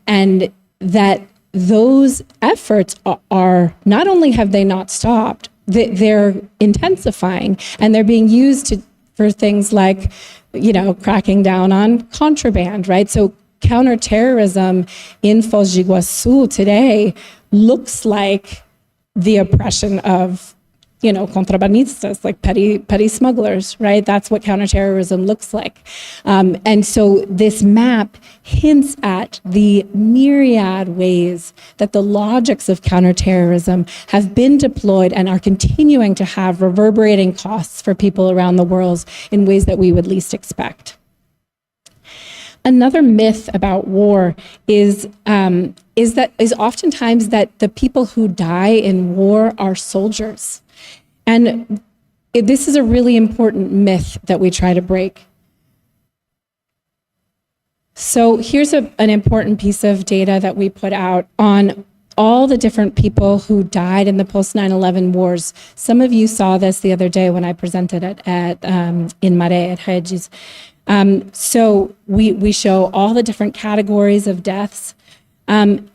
that those efforts are not only have they not stopped, they're intensifying, and they're being used for things like, cracking down on contraband, right? So counterterrorism in Foz do Iguaçu today looks like the oppression of, contrabandistas, like petty smugglers, right? That's what counterterrorism looks like. And so this map hints at the myriad ways that the logics of counterterrorism have been deployed and are continuing to have reverberating costs for people around the world in ways that we would least expect. Another myth about war is oftentimes that the people who die in war are soldiers. And this is a really important myth that we try to break. So here's an important piece of data that we put out on all the different people who died in the post 9/11 wars. Some of you saw this the other day when I presented it at in Maré at Redes. So we show all the different categories of deaths. And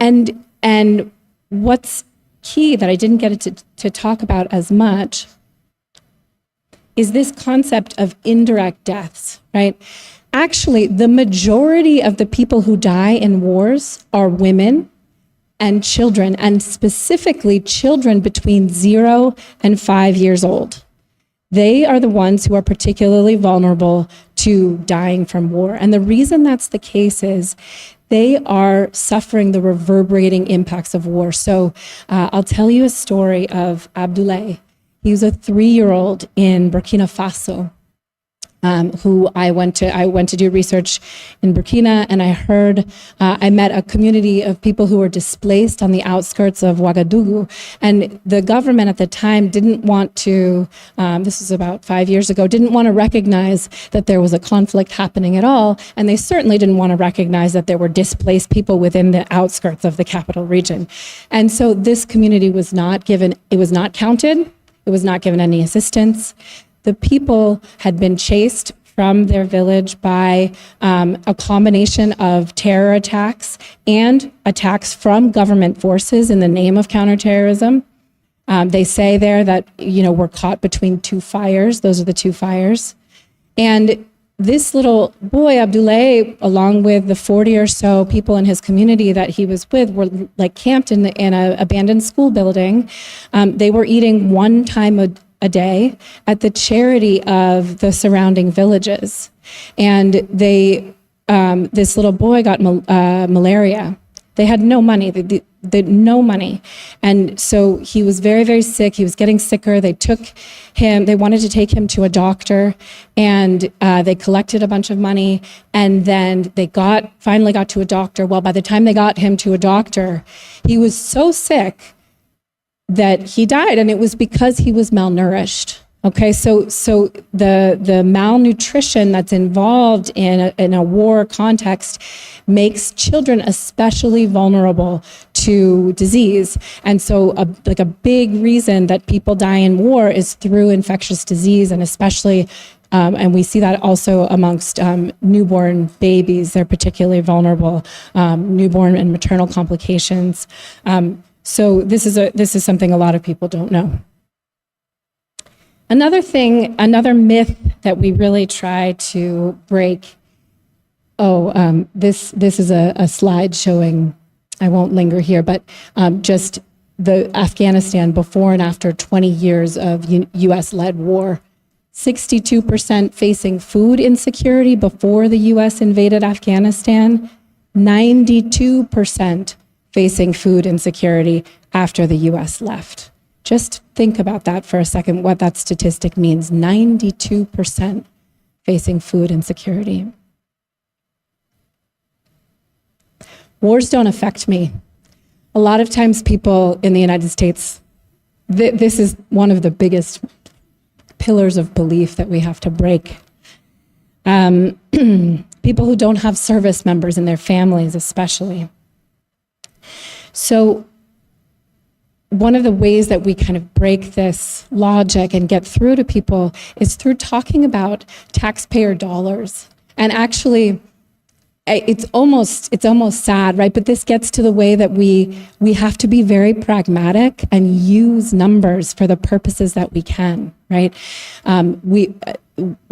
what's key that I didn't get to talk about as much is this concept of indirect deaths, right? Actually, the majority of the people who die in wars are women and children, and specifically children between 0 and 5 years old. They are the ones who are particularly vulnerable to dying from war. And the reason that's the case is they are suffering the reverberating impacts of war. So I'll tell you a story of Abdoulaye. He was a 3-year-old in Burkina Faso, who I went to do research in Burkina, and I met a community of people who were displaced on the outskirts of Ouagadougou. And the government at the time didn't want to, this was about 5 years ago, didn't want to recognize that there was a conflict happening at all. And they certainly didn't want to recognize that there were displaced people within the outskirts of the capital region. And so this community was not given, it was not counted, it was not given any assistance. The people had been chased from their village by a combination of terror attacks and attacks from government forces in the name of counterterrorism. They say there that, we're caught between two fires. Those are the two fires. And this little boy, Abdoulaye, along with the 40 or so people in his community that he was with, were like camped in an abandoned school building. They were eating one time a day at the charity of the surrounding villages. And this little boy got malaria. They had no money. They had no money. And so he was very, very sick. He was getting sicker. They wanted to take him to a doctor, and they collected a bunch of money, and then they finally got to a doctor. Well, by the time they got him to a doctor, he was so sick that he died, and it was because he was malnourished. Okay, so the malnutrition that's involved in a war context makes children especially vulnerable to disease. And so a big reason that people die in war is through infectious disease, and especially, and we see that also amongst newborn babies. They're particularly vulnerable, newborn and maternal complications. So this is something a lot of people don't know. Another myth that we really try to break. This is a slide showing, I won't linger here, but just the Afghanistan before and after 20 years of US-led war. 62% facing food insecurity before the US invaded Afghanistan, 92% facing food insecurity after the US left. Just think about that for a second, what that statistic means. 92% facing food insecurity. Wars don't affect me. A lot of times people in the United States, this is one of the biggest pillars of belief that we have to break. People who don't have service members in their families especially. So one of the ways that we kind of break this logic and get through to people is through talking about taxpayer dollars. And actually, it's almost sad, right? But this gets to the way that we have to be very pragmatic and use numbers for the purposes that we can, right?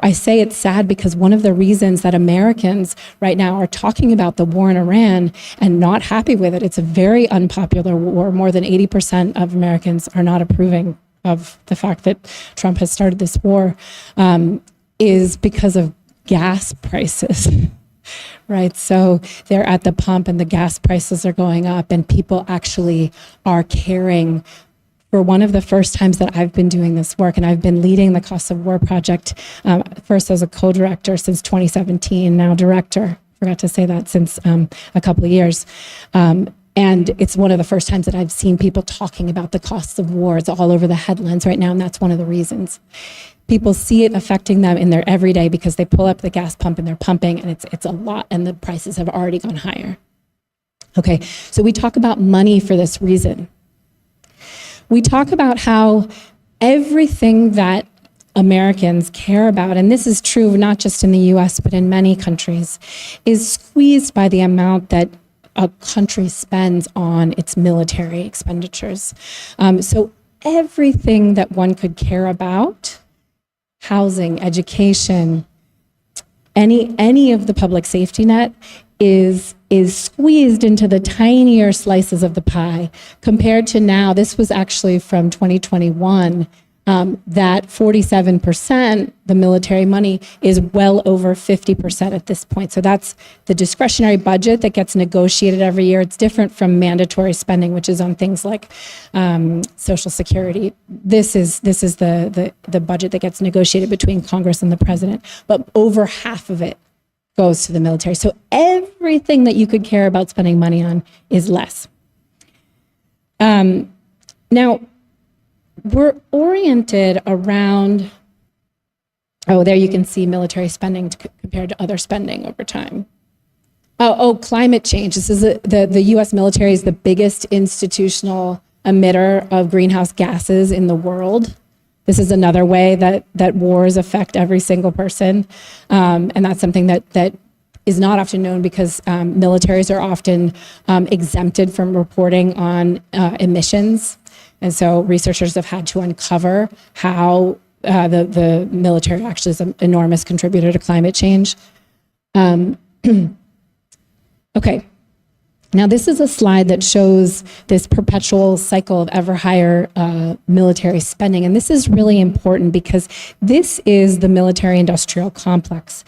I say it's sad because one of the reasons that Americans right now are talking about the war in Iran and not happy with it, it's a very unpopular war. More than 80% of Americans are not approving of the fact that Trump has started this war, is because of gas prices. Right, so they're at the pump and the gas prices are going up, and people actually are caring. For one of the first times that I've been doing this work, and I've been leading the Cost of War project, first as a co-director since 2017, now director, forgot to say that, since a couple of years. And it's one of the first times that I've seen people talking about the costs of war. It's all over the headlines right now, and that's one of the reasons. People see it affecting them in their everyday because they pull up the gas pump and they're pumping, and it's a lot, and the prices have already gone higher. Okay, so we talk about money for this reason. We talk about how everything that Americans care about, and this is true not just in the US, but in many countries, is squeezed by the amount that a country spends on its military expenditures. So everything that one could care about, housing, education, any of the public safety net is squeezed into the tinier slices of the pie compared to now. This was actually from 2021, that 47%, the military money, is well over 50% at this point. So that's the discretionary budget that gets negotiated every year. It's different from mandatory spending, which is on things like Social Security. This is the budget that gets negotiated between Congress and the president, but over half of it goes to the military. So everything that you could care about spending money on is less. Now, we're oriented around, there you can see military spending compared to other spending over time. Climate change. This is the US military is the biggest institutional emitter of greenhouse gases in the world. This is another way that wars affect every single person. And that's something that is not often known because militaries are often exempted from reporting on emissions. And so researchers have had to uncover how the military actually is an enormous contributor to climate change. Okay. Now, this is a slide that shows this perpetual cycle of ever higher military spending. And this is really important because this is the military-industrial complex.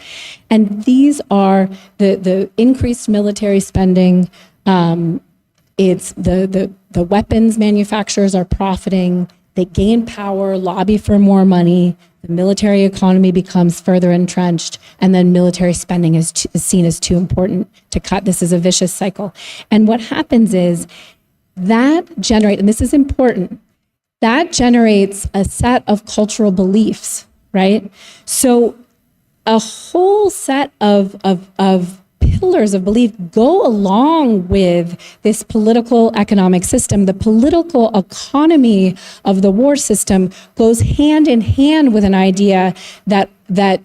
And these are the increased military spending. It's the weapons manufacturers are profiting. They gain power, lobby for more money. The military economy becomes further entrenched, and then military spending is seen as too important to cut. This is a vicious cycle. And what happens is that generates, and this is important, that generates a set of cultural beliefs, right? So a whole set of pillars of belief go along with this political economic system. The political economy of the war system goes hand in hand with an idea that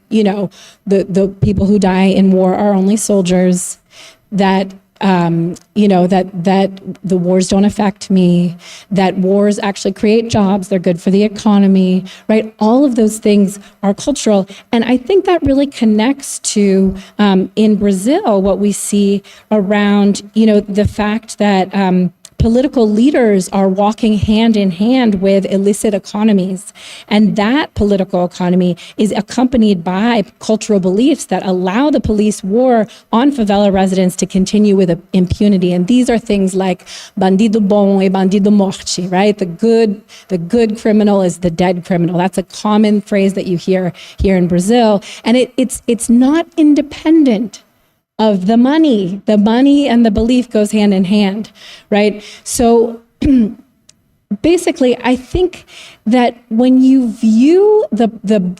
you know, the people who die in war are only soldiers, that you know, that the wars don't affect me, that wars actually create jobs, they're good for the economy, right? All of those things are cultural. And I think that really connects to, in Brazil, what we see around, you know, the fact that political leaders are walking hand in hand with illicit economies. And that political economy is accompanied by cultural beliefs that allow the police war on favela residents to continue with impunity. And these are things like bandido bom e bandido morte, right? The good criminal is the dead criminal. That's a common phrase that you hear here in Brazil. And it's not independent of the money. The money and the belief goes hand in hand, right? So basically, I think that when you view the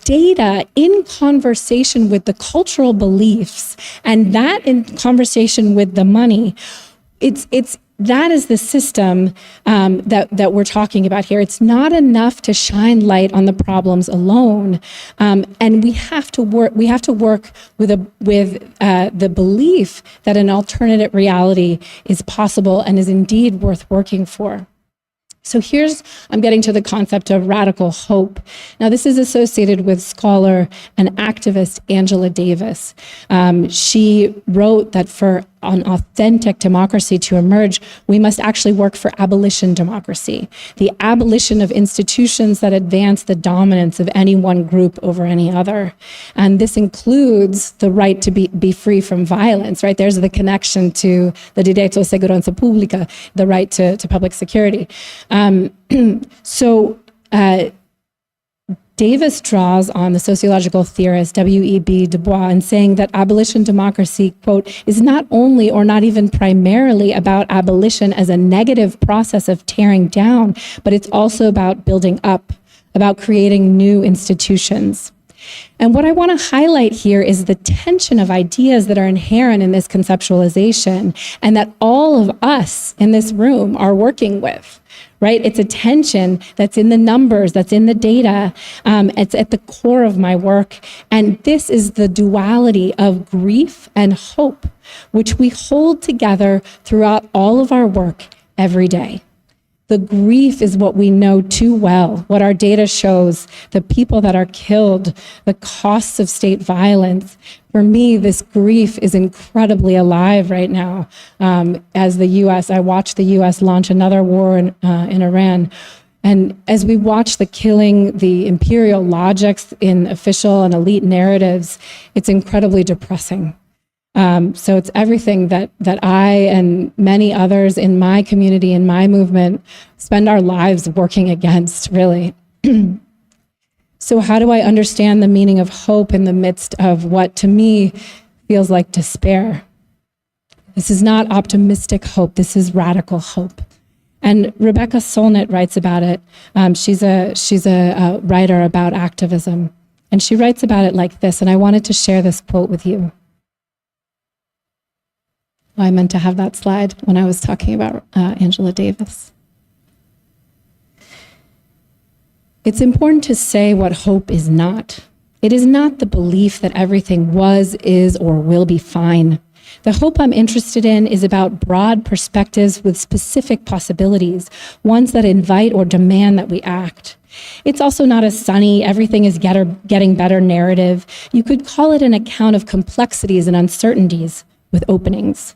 data in conversation with the cultural beliefs and that in conversation with the money, that is the system that we're talking about here. It's not enough to shine light on the problems alone, and we have to work. We have to work with the belief that an alternative reality is possible and is indeed worth working for. So I'm getting to the concept of radical hope. Now, this is associated with scholar and activist Angela Davis. She wrote that for an authentic democracy to emerge, we must actually work for abolition democracy, the abolition of institutions that advance the dominance of any one group over any other. And this includes the right to be free from violence, right? There's the connection to the direito à segurança pública, the right to public security. Davis draws on the sociological theorist W.E.B. Du Bois in saying that abolition democracy, quote, is not only or not even primarily about abolition as a negative process of tearing down, but it's also about building up, about creating new institutions. And what I want to highlight here is the tension of ideas that are inherent in this conceptualization and that all of us in this room are working with. Right? It's a tension that's in the numbers, that's in the data. It's at the core of my work. And this is the duality of grief and hope, which we hold together throughout all of our work every day. The grief is what we know too well, what our data shows, the people that are killed, the costs of state violence. For me, this grief is incredibly alive right now. As I watch the US launch another war in Iran. And as we watch the killing, the imperial logics in official and elite narratives, it's incredibly depressing. So it's everything that I and many others in my community, in my movement, spend our lives working against, really. So how do I understand the meaning of hope in the midst of what, to me, feels like despair? This is not optimistic hope. This is radical hope. And Rebecca Solnit writes about it. She's a writer about activism. And she writes about it like this, and I wanted to share this quote with you. I meant to have that slide when I was talking about Angela Davis. It's important to say what hope is not. It is not the belief that everything was, is, or will be fine. The hope I'm interested in is about broad perspectives with specific possibilities, ones that invite or demand that we act. It's also not a sunny, everything is getting better narrative. You could call it an account of complexities and uncertainties with openings.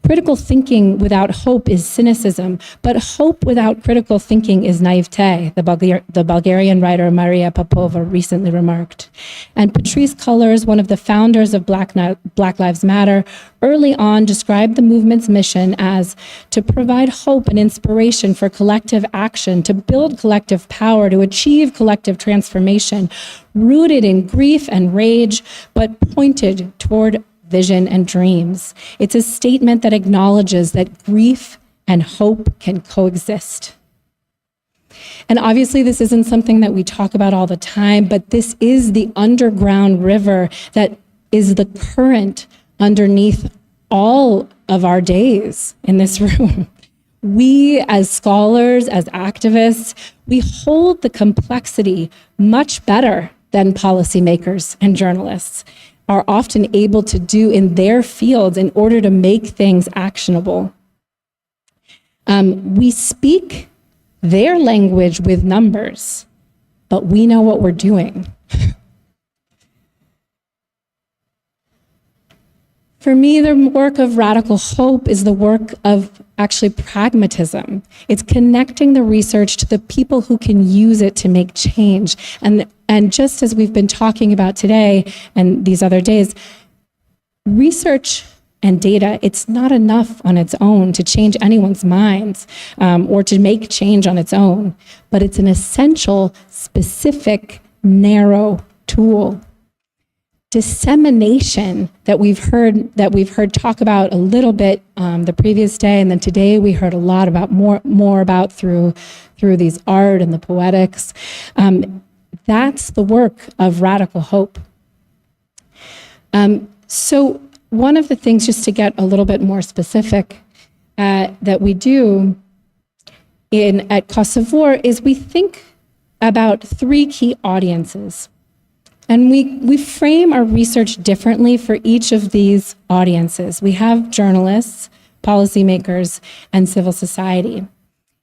Critical thinking without hope is cynicism, but hope without critical thinking is naivete, the Bulgarian writer Maria Popova recently remarked. And Patrisse Cullors, one of the founders of Black Lives Matter, early on described the movement's mission as to provide hope and inspiration for collective action, to build collective power, to achieve collective transformation, rooted in grief and rage, but pointed toward vision and dreams. It's a statement that acknowledges that grief and hope can coexist. And obviously this isn't something that we talk about all the time, but this is the underground river that is the current underneath all of our days in this room. We as scholars, as activists, we hold the complexity much better than policymakers and journalists are often able to do in their fields in order to make things actionable. We speak their language with numbers, but we know what we're doing. For me, the work of radical hope is the work of actually pragmatism. It's connecting the research to the people who can use it to make change. And just as we've been talking about today and these other days, research and data, it's not enough on its own to change anyone's minds or to make change on its own, but it's an essential, specific, narrow tool. Dissemination that we've heard talk about a little bit the previous day, and then today we heard a lot about more about through these art and the poetics. That's the work of radical hope. So one of the things, just to get a little bit more specific, that we do at Kosovo is we think about 3 key audiences. And we frame our research differently for each of these audiences. We have journalists, policymakers, and civil society.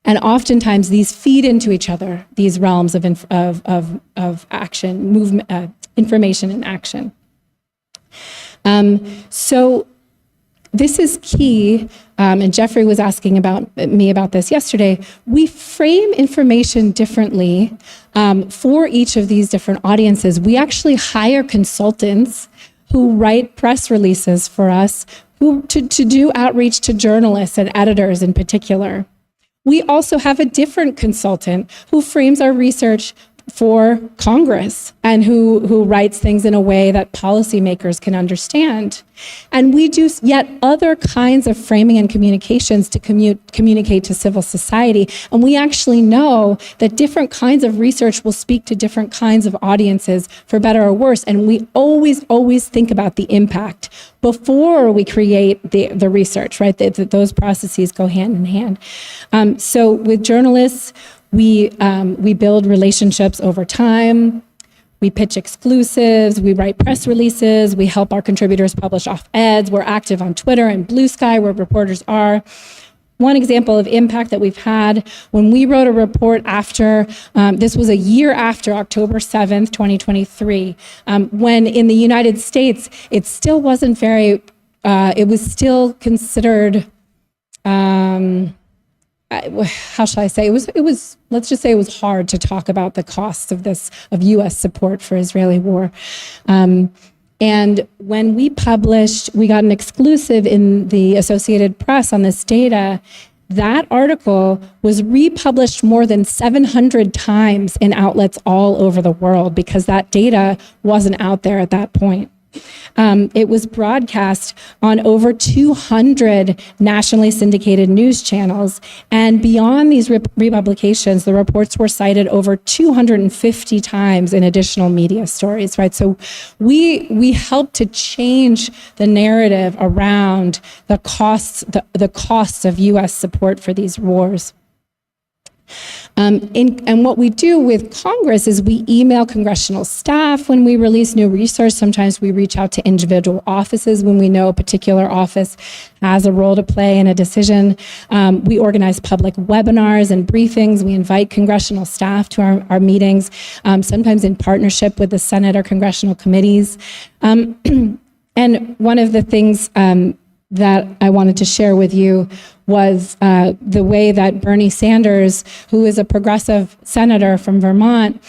And oftentimes these feed into each other, these realms of action, movement, information and action. So this is key, and Jeffrey was asking me about this yesterday. We frame information differently for each of these different audiences. We actually hire consultants who write press releases for us to do outreach to journalists and editors in particular. We also have a different consultant who frames our research for Congress and who writes things in a way that policymakers can understand. And we do yet other kinds of framing and communications to communicate to civil society. And we actually know that different kinds of research will speak to different kinds of audiences, for better or worse. And we always think about the impact before we create the research, right? Those processes go hand in hand. So with journalists, we build relationships over time. We pitch exclusives, we write press releases, we help our contributors publish op-eds, we're active on Twitter and Blue Sky where reporters are. One example of impact that we've had, when we wrote a report after, this was a year after October 7th, 2023, when in the United States, it still wasn't very, it was still considered, how shall I say? It was. Let's just say it was hard to talk about the costs of U.S. support for Israeli war. And when we published, we got an exclusive in the Associated Press on this data. That article was republished more than 700 times in outlets all over the world because that data wasn't out there at that point. It was broadcast on over 200 nationally syndicated news channels, and beyond these republications, the reports were cited over 250 times in additional media stories, right? So we helped to change the narrative around the costs of U.S. support for these wars. And what we do with Congress is we email congressional staff when we release new research. Sometimes we reach out to individual offices when we know a particular office has a role to play in a decision. We organize public webinars and briefings. We invite congressional staff to our meetings, sometimes in partnership with the Senate or congressional committees. And one of the things that I wanted to share with you was the way that Bernie Sanders, who is a progressive senator from Vermont,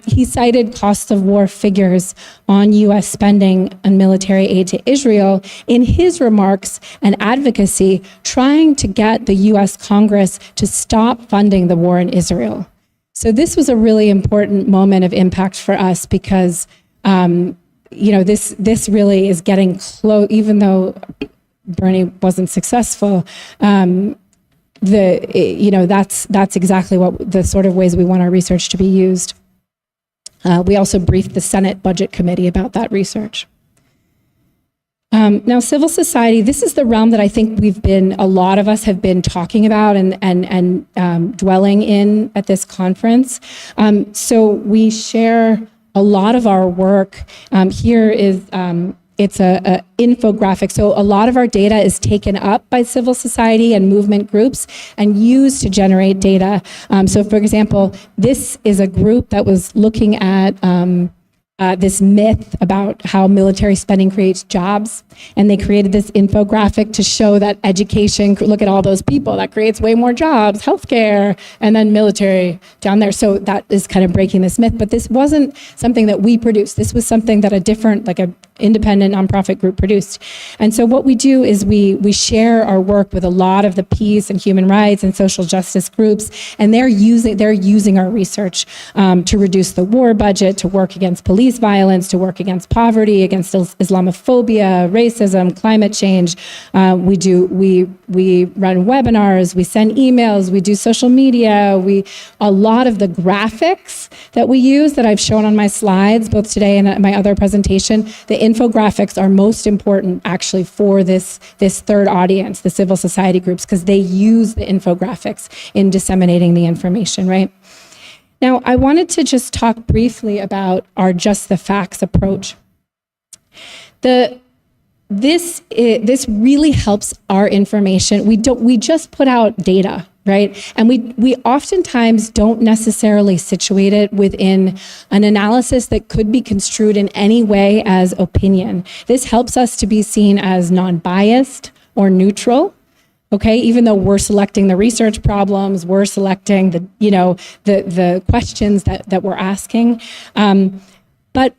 he cited cost of war figures on U.S. spending on military aid to Israel in his remarks and advocacy, trying to get the U.S. Congress to stop funding the war in Israel. So this was a really important moment of impact for us because, this really is getting close, even though Bernie wasn't successful. That's exactly what the sort of ways we want our research to be used. We also briefed the Senate Budget Committee about that research. Now, civil society, this is the realm that I think a lot of us have been talking about and dwelling in at this conference. So we share a lot of our work. Here is, it's a infographic. So a lot of our data is taken up by civil society and movement groups and used to generate data. So for example, this is a group that was looking at this myth about how military spending creates jobs. And they created this infographic to show that education, look at all those people, that creates way more jobs, healthcare, and then military down there. So that is kind of breaking this myth. But this wasn't something that we produced. This was something that an independent nonprofit group produced. And so what we do is we share our work with a lot of the peace and human rights and social justice groups, and they're using our research to reduce the war budget, to work against police violence, to work against poverty, against Islamophobia, racism, climate change. We run webinars, we send emails, we do social media. A lot of the graphics that we use that I've shown on my slides, both today and at my other presentation, the infographics are most important actually for this third audience, the civil society groups, because they use the infographics in disseminating the information, right? Now, I wanted to just talk briefly about our just the facts approach. This really helps our information. We just put out data, right? And we oftentimes don't necessarily situate it within an analysis that could be construed in any way as opinion. This helps us to be seen as non-biased or neutral. Okay, even though we're selecting the research problems, we're selecting the questions that we're asking, but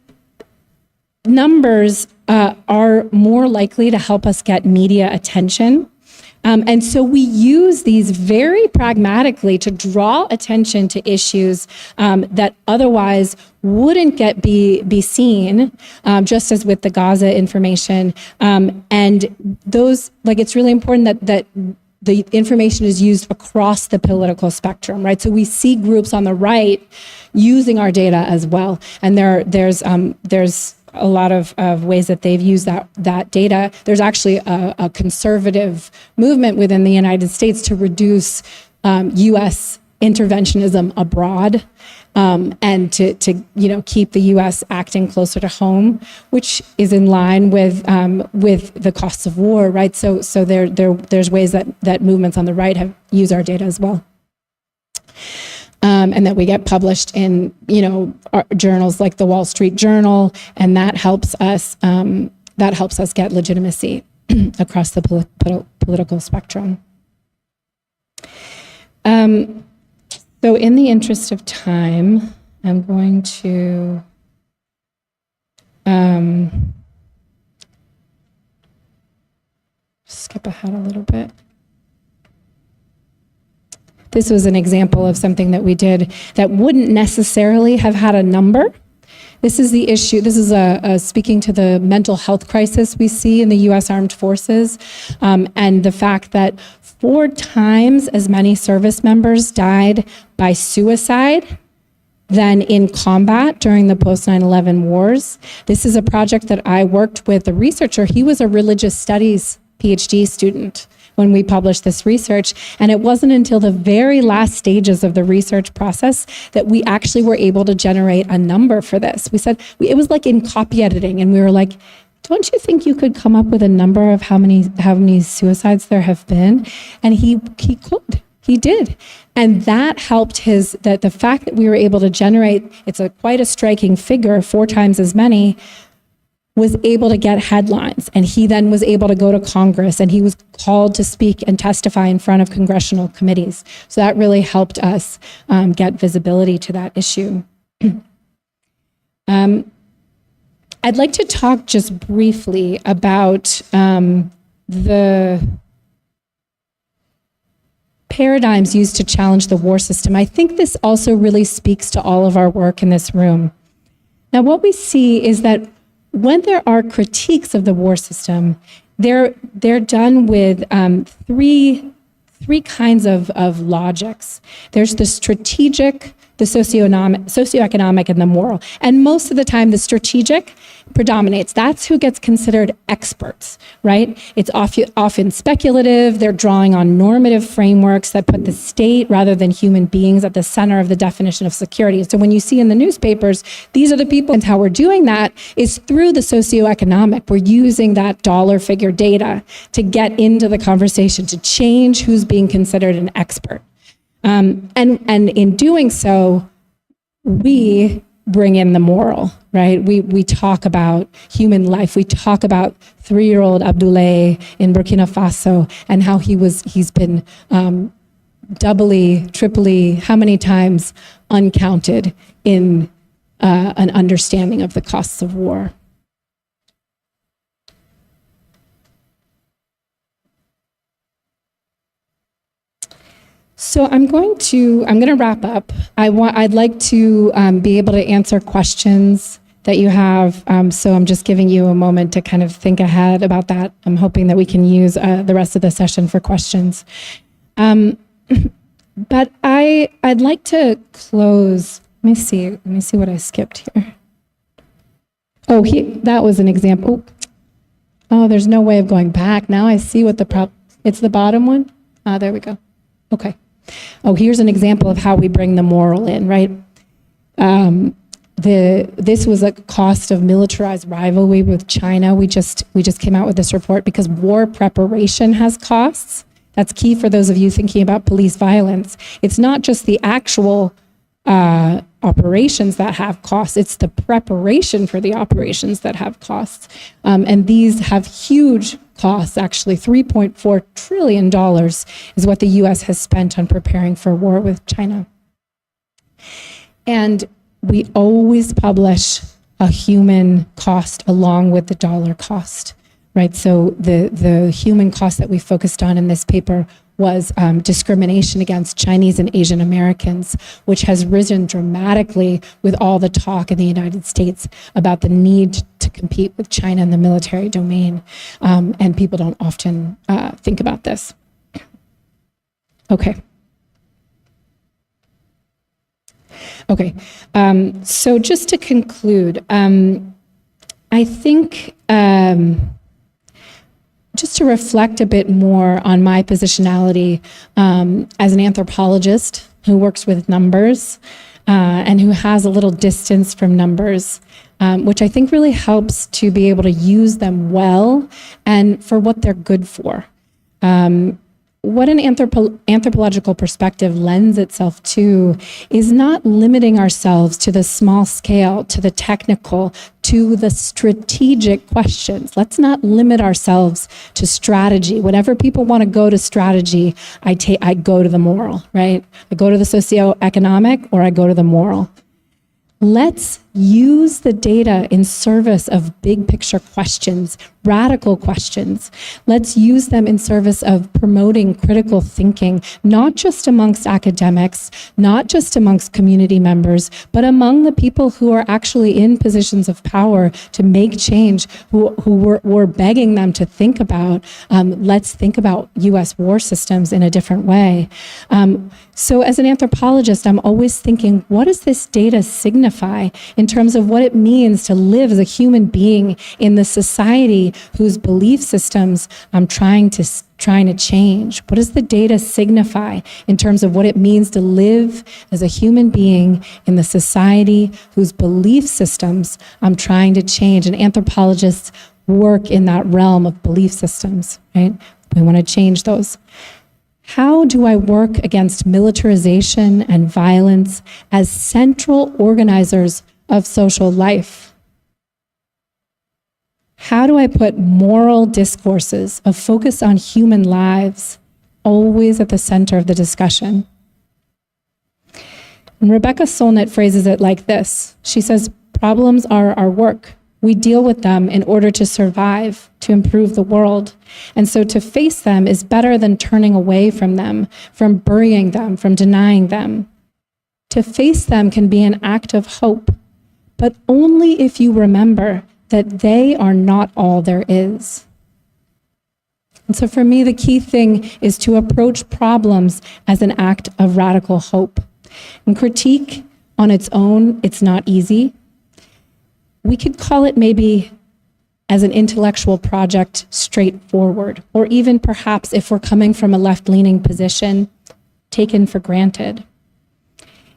numbers are more likely to help us get media attention. And so we use these very pragmatically to draw attention to issues that otherwise wouldn't be seen, just as with the Gaza information. And those, it's really important that the information is used across the political spectrum, right? So we see groups on the right using our data as well. And there's a lot of ways that they've used that data. There's actually a conservative movement within the United States to reduce U.S. interventionism abroad, and to keep the U.S. acting closer to home, which is in line with the costs of war, right? So there's ways that movements on the right have used our data as well. And that we get published in, journals like the Wall Street Journal, and that helps us get legitimacy across the political spectrum. So in the interest of time, I'm going to skip ahead a little bit. This was an example of something that we did that wouldn't necessarily have had a number. This is the issue. This is speaking to the mental health crisis we see in the U.S. Armed Forces, and the fact that 4 times as many service members died by suicide than in combat during the post 9/11 wars. This is a project that I worked with a researcher. He was a religious studies PhD student when we published this research. And it wasn't until the very last stages of the research process that we actually were able to generate a number for this. We said, it was like in copy editing, and we were like, don't you think you could come up with a number of how many suicides there have been? And he could. He did. And that helped the fact that we were able to generate, it's quite a striking figure, 4 times as many, was able to get headlines. And he then was able to go to Congress, and he was called to speak and testify in front of congressional committees. So that really helped us get visibility to that issue. I'd like to talk just briefly about the paradigms used to challenge the war system. I think this also really speaks to all of our work in this room. Now, what we see is that when there are critiques of the war system, they're done with three kinds of logics. There's the strategic, the socioeconomic, and the moral. And most of the time, the strategic predominates. That's who gets considered experts, right? It's often speculative. They're drawing on normative frameworks that put the state rather than human beings at the center of the definition of security. So when you see in the newspapers, these are the people, and how we're doing that is through the socioeconomic. We're using that dollar figure data to get into the conversation, to change who's being considered an expert. And in doing so, we bring in the moral, right? We talk about human life. We talk about 3-year-old Abdoulaye in Burkina Faso and how he's been doubly, triply, how many times uncounted in an understanding of the costs of war. So I'm going to wrap up. I'd like to be able to answer questions that you have. So I'm just giving you a moment to kind of think ahead about that. I'm hoping that we can use the rest of the session for questions. But I'd like to close. Let me see what I skipped here. Oh, that was an example. Oh, there's no way of going back. Now I see what the problem. It's the bottom one. There we go. Okay. Oh, here's an example of how we bring the moral in, right? This was a cost of militarized rivalry with China. We just came out with this report because war preparation has costs. That's key for those of you thinking about police violence. It's not just the actual operations that have costs, it's the preparation for the operations that have costs. And these have huge costs, actually. $3.4 trillion is what the US has spent on preparing for war with China. And we always publish a human cost along with the dollar cost, right? So the human cost that we focused on in this paper was discrimination against Chinese and Asian Americans, which has risen dramatically with all the talk in the United States about the need to compete with China in the military domain. And people don't often think about this. Okay. Okay, so just to conclude, I think just to reflect a bit more on my positionality as an anthropologist who works with numbers and who has a little distance from numbers, which I think really helps to be able to use them well and for what they're good for. What an anthropological perspective lends itself to is not limiting ourselves to the small scale, to the technical, to the strategic questions. Let's not limit ourselves to strategy. Whenever people want to go to strategy, I go to the moral, right? I go to the socioeconomic or I go to the moral. Let's use the data in service of big picture questions, radical questions. Let's use them in service of promoting critical thinking, not just amongst academics, not just amongst community members, but among the people who are actually in positions of power to make change, who we're begging them to think about, let's think about US war systems in a different way. So as an anthropologist, I'm always thinking, what does this data signify in in terms of what it means to live as a human being in the society whose belief systems I'm trying to change? What does the data signify in terms of what it means to live as a human being in the society whose belief systems I'm trying to change? And anthropologists work in that realm of belief systems, right? We want to change those. How do I work against militarization and violence as central organizers of social life? How do I put moral discourses of focus on human lives always at the center of the discussion? And Rebecca Solnit phrases it like this. She says, problems are our work. We deal with them in order to survive, to improve the world. And so to face them is better than turning away from them, from burying them, from denying them. To face them can be an act of hope, but only if you remember that they are not all there is. And so for me, the key thing is to approach problems as an act of radical hope. And critique on its own, it's not easy. We could call it maybe as an intellectual project straightforward, or even perhaps if we're coming from a left-leaning position, taken for granted.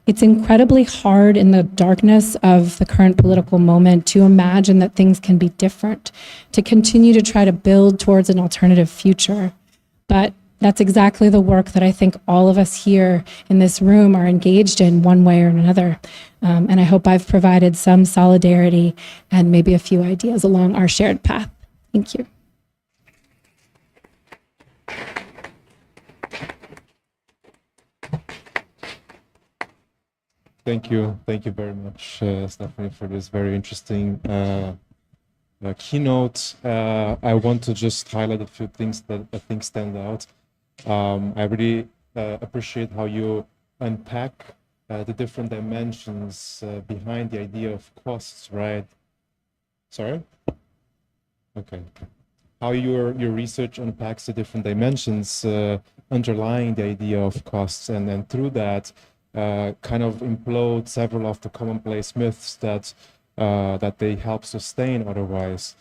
It's incredibly hard in the darkness of the current political moment to imagine that things can be different, to continue to try to build towards an alternative future. But that's exactly the work that I think all of us here in this room are engaged in one way or another. And I hope I've provided some solidarity and maybe a few ideas along our shared path. Thank you. Thank you. Thank you very much, Stephanie, for this very interesting keynote. I want to just highlight a few things that I think stand out. I really appreciate how you unpack the different dimensions behind the idea of costs, right? Sorry? Okay. How your research unpacks the different dimensions underlying the idea of costs, and then through that kind of implode several of the commonplace myths that that they help sustain otherwise.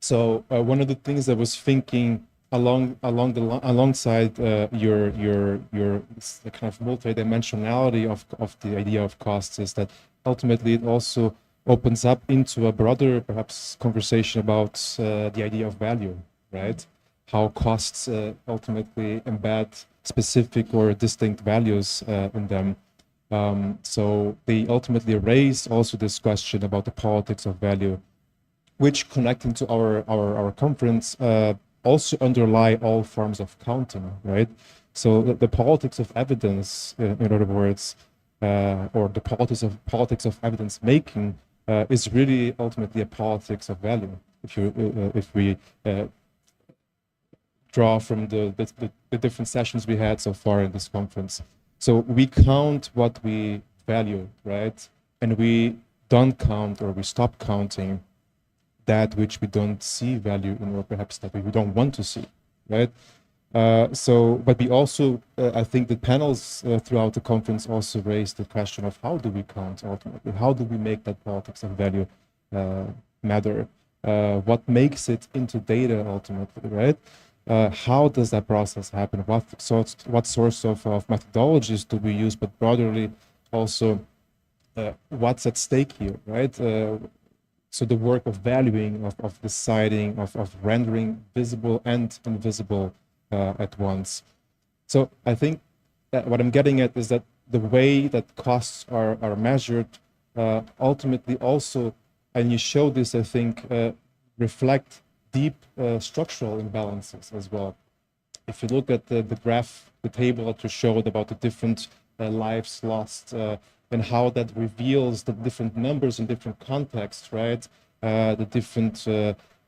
So one of the things I was thinking alongside your kind of multidimensionality of the idea of costs is that ultimately it also opens up into a broader perhaps conversation about the idea of value, right? How costs ultimately embed specific or distinct values in them. So they ultimately raise also this question about the politics of value, which, connecting to our conference, also underlie all forms of counting, right? So the politics of evidence, in other words, or the politics of evidence making is really ultimately a politics of value. If we draw from the different sessions we had so far in this conference. So we count what we value, right? And we don't count, or we stop counting that which we don't see value in, or perhaps that we don't want to see, right? But we also, I think the panels throughout the conference also raised the question of how do we count ultimately? How do we make that politics of value matter? What makes it into data ultimately, right? How does that process happen? What sorts of methodologies do we use? But broadly, also, what's at stake here, right? So the work of valuing, of deciding, of rendering visible and invisible at once. So I think that what I'm getting at is that the way that costs are measured ultimately also, and you show this, I think, reflect deep structural imbalances as well. If you look at the graph, the table that you showed about the different lives lost, and how that reveals the different numbers in different contexts, right? The different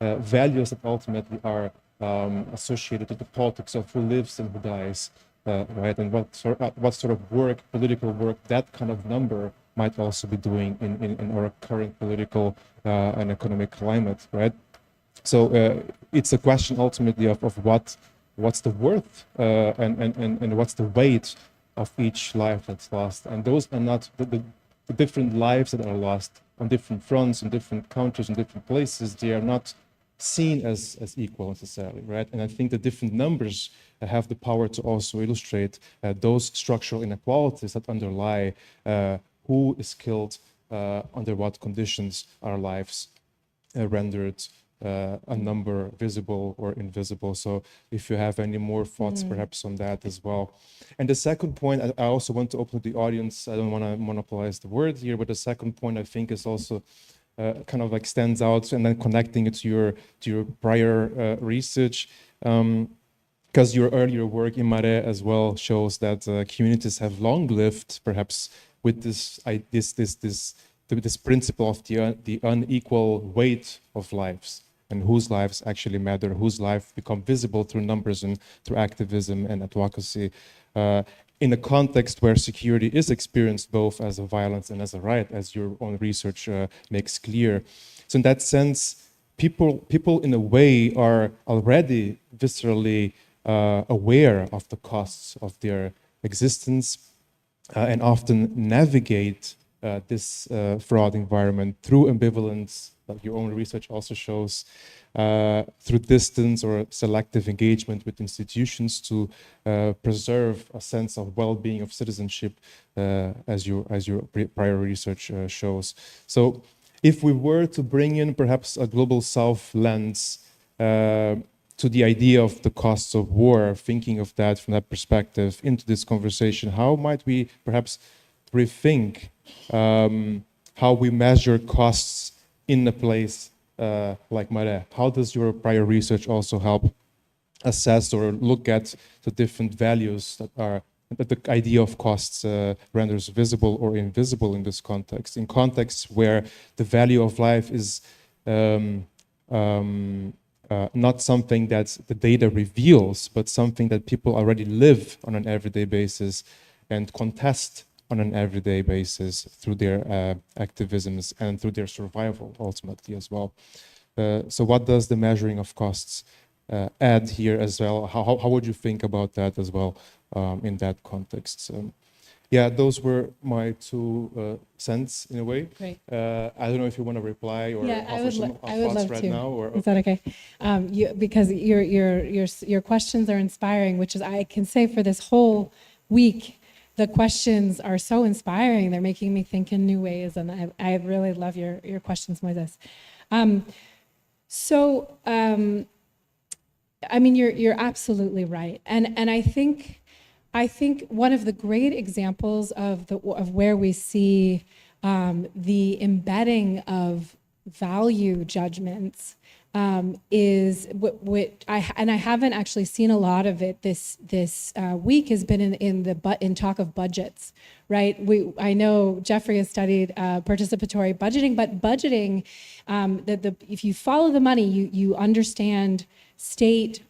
values that ultimately are associated with the politics of who lives and who dies, right? And what sort of work, political work, that kind of number might also be doing in our current political and economic climate, right? So it's a question ultimately of what's the worth and what's the weight of each life that's lost, and those are not the different lives that are lost on different fronts, in different countries, in different places, they are not seen as equal necessarily, right? And I think the different numbers have the power to also illustrate those structural inequalities that underlie who is killed, under what conditions our lives rendered a number visible or invisible. So if you have any more thoughts perhaps on that as well. And the second point, I also want to open to the audience. I don't want to monopolize the word here, but the second point I think is also kind of like stands out, and then connecting it to your prior research. Because your earlier work in Maré as well shows that communities have long lived, perhaps with this principle of the unequal weight of lives, and whose lives actually matter, whose life become visible through numbers and through activism and advocacy, in a context where security is experienced both as a violence and as a right, as your own research makes clear. So in that sense, people in a way are already viscerally aware of the costs of their existence, and often navigate this fraud environment through ambivalence, like your own research also shows, through distance or selective engagement with institutions to preserve a sense of well-being of citizenship, as your prior research shows. So if we were to bring in perhaps a global south lens to the idea of the costs of war, thinking of that from that perspective into this conversation, how might we perhaps rethink how we measure costs in a place like Maré? How does your prior research also help assess or look at the different values that the idea of costs renders visible or invisible in this context, in contexts where the value of life is not something that the data reveals, but something that people already live on an everyday basis and contest on an everyday basis through their activisms and through their survival ultimately as well. So what does the measuring of costs add here as well? How would you think about that as well in that context? Yeah, those were my 2 cents in a way. Great. I don't know if you want to reply or offer some I would thoughts love right to. now. Or, Is that okay? Because your questions are inspiring, which is, I can say for this whole week, the questions are so inspiring. They're making me think in new ways, and I really love your questions, Moises. I mean, you're absolutely right, and I think one of the great examples of where we see the embedding of value judgments is I haven't actually seen a lot of it this week, has been in talk of budgets, right? I know Jeffrey has studied participatory budgeting, but budgeting, if you follow the money, you understand state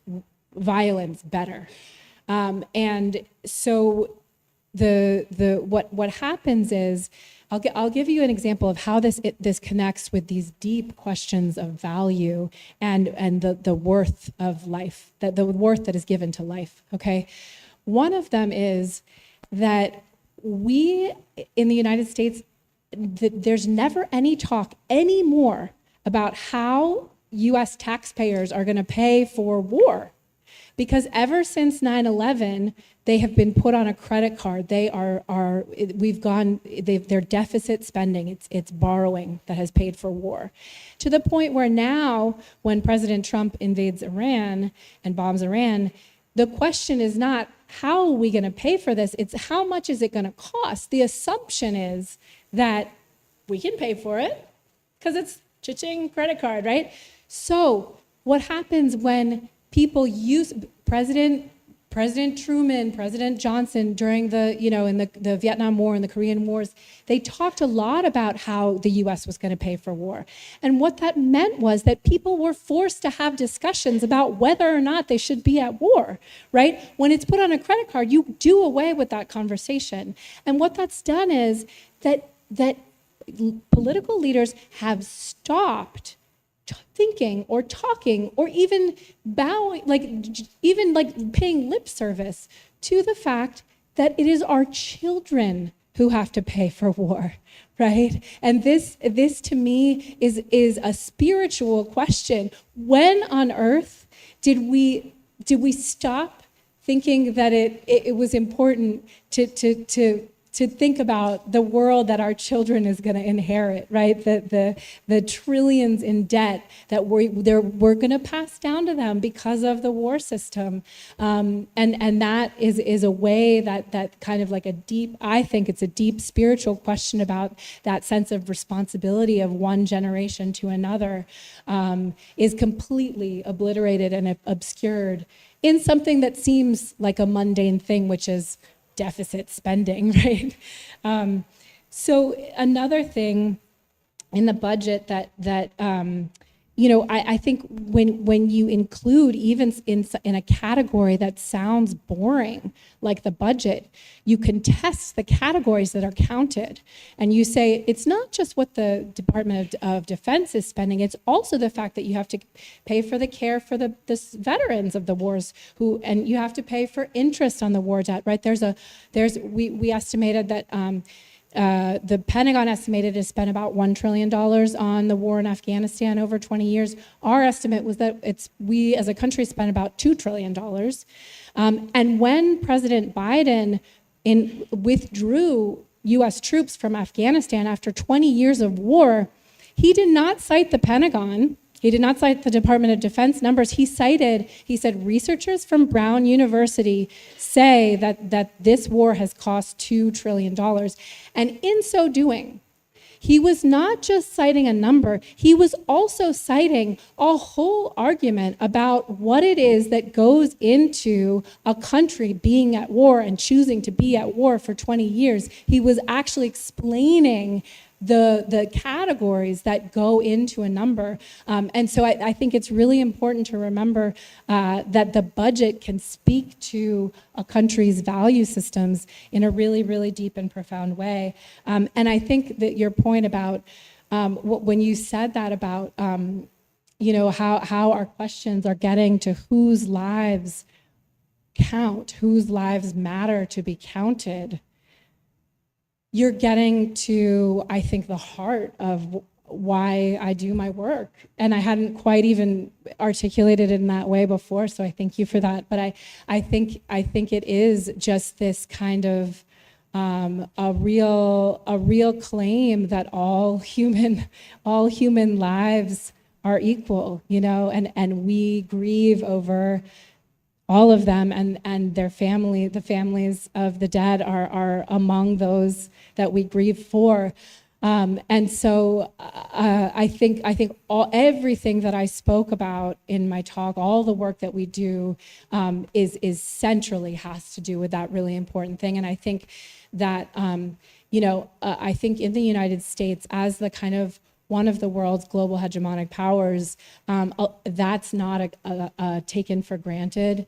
violence better. And so what happens is, I'll give you an example of how this connects with these deep questions of value and the worth of life, the worth that is given to life. Okay, one of them is that we in the United States, there's never any talk anymore about how U.S. taxpayers are going to pay for war. Because ever since 9/11, they have been put on a credit card. They're deficit spending. It's borrowing that has paid for war, to the point where now, when President Trump invades Iran and bombs Iran, the question is not how are we going to pay for this. It's how much is it going to cost. The assumption is that we can pay for it because it's cha-ching credit card, right? So what happens when people use President Truman, President Johnson during in the Vietnam War and the Korean Wars, they talked a lot about how the US was going to pay for war. And what that meant was that people were forced to have discussions about whether or not they should be at war, right? When it's put on a credit card, you do away with that conversation. And what that's done is that political leaders have stopped thinking or talking or even bowing, even paying lip service to the fact that it is our children who have to pay for war, right? And this to me is a spiritual question. When on earth did we stop thinking that it was important to think about the world that our children is going to inherit, right? The trillions in debt that we're going to pass down to them because of the war system, and that is a way that kind of like I think it's a deep spiritual question about that sense of responsibility of one generation to another, is completely obliterated and obscured in something that seems like a mundane thing, which is deficit spending, right? So another thing in the budget that I think when you include even in a category that sounds boring, like the budget, you can test the categories that are counted, and you say it's not just what the Department of Defense is spending; it's also the fact that you have to pay for the care for the veterans of the wars, and you have to pay for interest on the war debt. Right? We estimated that. The Pentagon estimated to spend about $1 trillion on the war in Afghanistan over 20 years. Our estimate was that we as a country spent about $2 trillion. And when President Biden withdrew US troops from Afghanistan after 20 years of war, he did not cite the Pentagon. He did not cite the Department of Defense numbers. He said researchers from Brown University say that this war has cost $2 trillion. And in so doing, he was not just citing a number, he was also citing a whole argument about what it is that goes into a country being at war and choosing to be at war for 20 years. He was actually explaining the categories that go into a number. And so I think it's really important to remember that the budget can speak to a country's value systems in a really, really deep and profound way. And I think that your point about when you said that about how our questions are getting to whose lives count, whose lives matter to be counted, you're getting to, I think, the heart of why I do my work. And I hadn't quite even articulated it in that way before, so I thank you for that. But I think it is just this kind of a real claim that all human lives are equal, and we grieve over all of them, and their the families of the dead are among those that we grieve for. And so I think everything that I spoke about in my talk, all the work that we do, is centrally has to do with that really important thing. And I think that I think in the United States, as the kind of one of the world's global hegemonic powers, that's not taken for granted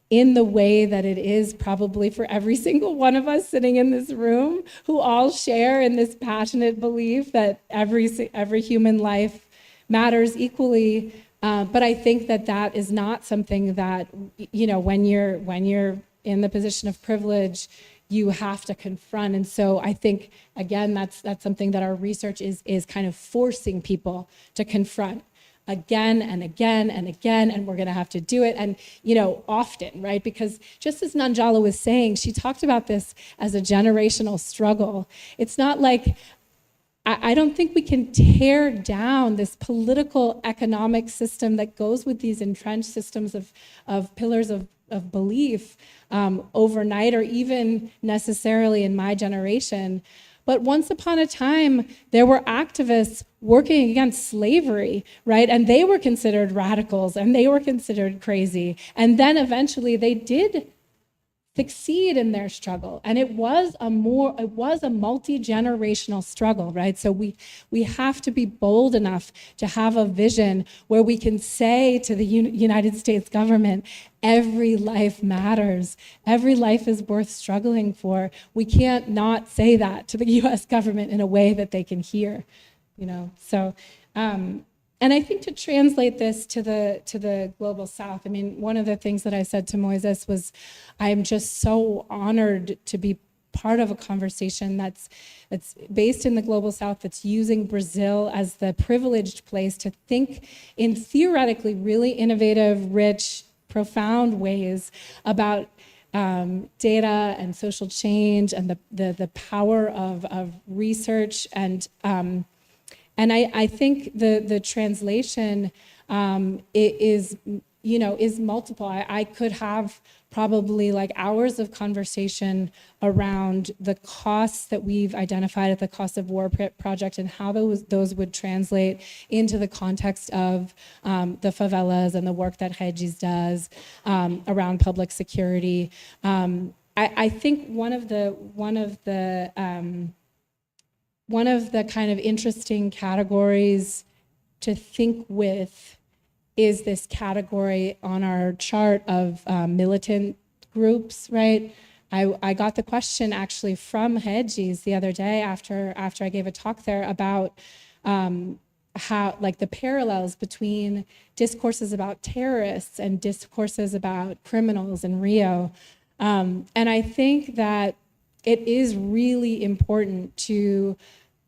in the way that it is probably for every single one of us sitting in this room, who all share in this passionate belief that every human life matters equally. But I think that is not something that, when you're in the position of privilege, you have to confront. And so I think, again, that's something that our research is kind of forcing people to confront again and again and again, and we're going to have to do it, and often, right? Because just as Nanjala was saying, she talked about this as a generational struggle. It's not like, I don't think we can tear down this political economic system that goes with these entrenched systems of pillars of belief overnight, or even necessarily in my generation. But once upon a time, there were activists working against slavery, right? And they were considered radicals, and they were considered crazy. And then eventually they did succeed in their struggle. And it was a multi-generational struggle, right? So we have to be bold enough to have a vision where we can say to the United States government, every life matters. Every life is worth struggling for. We can't not say that to the US government in a way that they can hear, So, and I think to translate this to the global South, one of the things that I said to Moises was, I am just so honored to be part of a conversation that's based in the Global South, that's using Brazil as the privileged place to think in theoretically really innovative, rich, profound ways about data and social change and the power of research. And I think the translation is multiple. I could have probably like hours of conversation around the costs that we've identified at the Cost of War project and how those would translate into the context of the favelas and the work that Regis does around public security. I think one of the kind of interesting categories to think with is this category on our chart of militant groups, right? I got the question actually from Regis the other day after I gave a talk there about how, like, the parallels between discourses about terrorists and discourses about criminals in Rio. And I think that it is really important to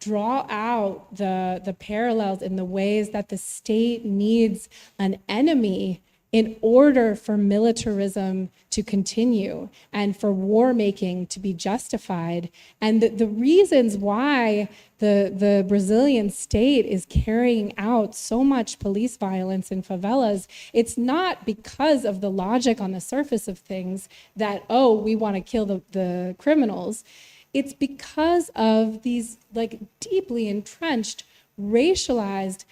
draw out the parallels in the ways that the state needs an enemy in order for militarism to continue and for war making to be justified. And the reasons why the Brazilian state is carrying out so much police violence in favelas, it's not because of the logic on the surface of things that, oh, we want to kill the criminals. It's because of these like deeply entrenched, racialized,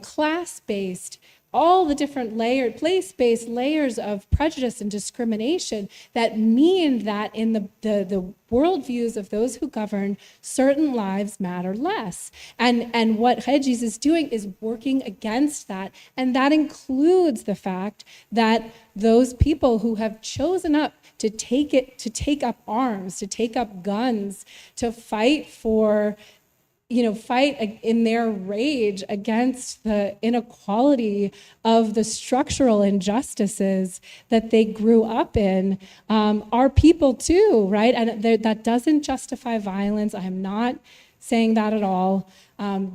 class-based, all the different place-based layers of prejudice and discrimination that mean that in the worldviews of those who govern, certain lives matter less. And what Regis is doing is working against that. And that includes the fact that those people who have chosen up to take up arms, to take up guns, to fight for, fight in their rage against the inequality of the structural injustices that they grew up in, are people too, right? And that doesn't justify violence. I am not saying that at all. I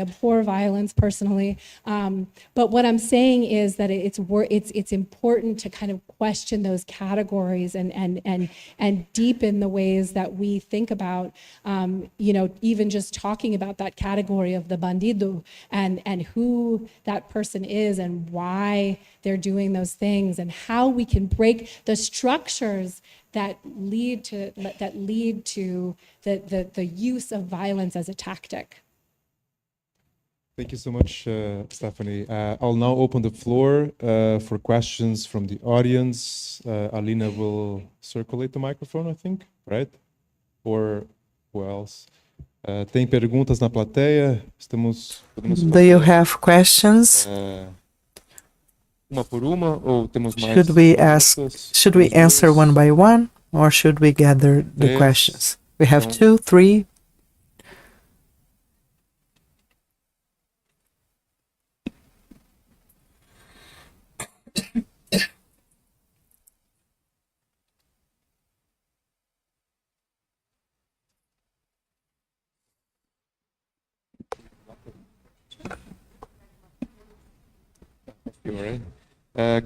abhor violence personally, but what I'm saying is that it's important to kind of question those categories and deepen the ways that we think about, even just talking about that category of the bandido and who that person is and why they're doing those things and how we can break the structures that lead to the use of violence as a tactic. Thank you so much, Stephanie. I'll now open the floor for questions from the audience. Alina will circulate the microphone, I think, right? Or who else? Tem perguntas na plateia? Do you have questions? Uma por uma, ou temos mais? Should we answer one by one, or should we gather the questions? We have 2, 3.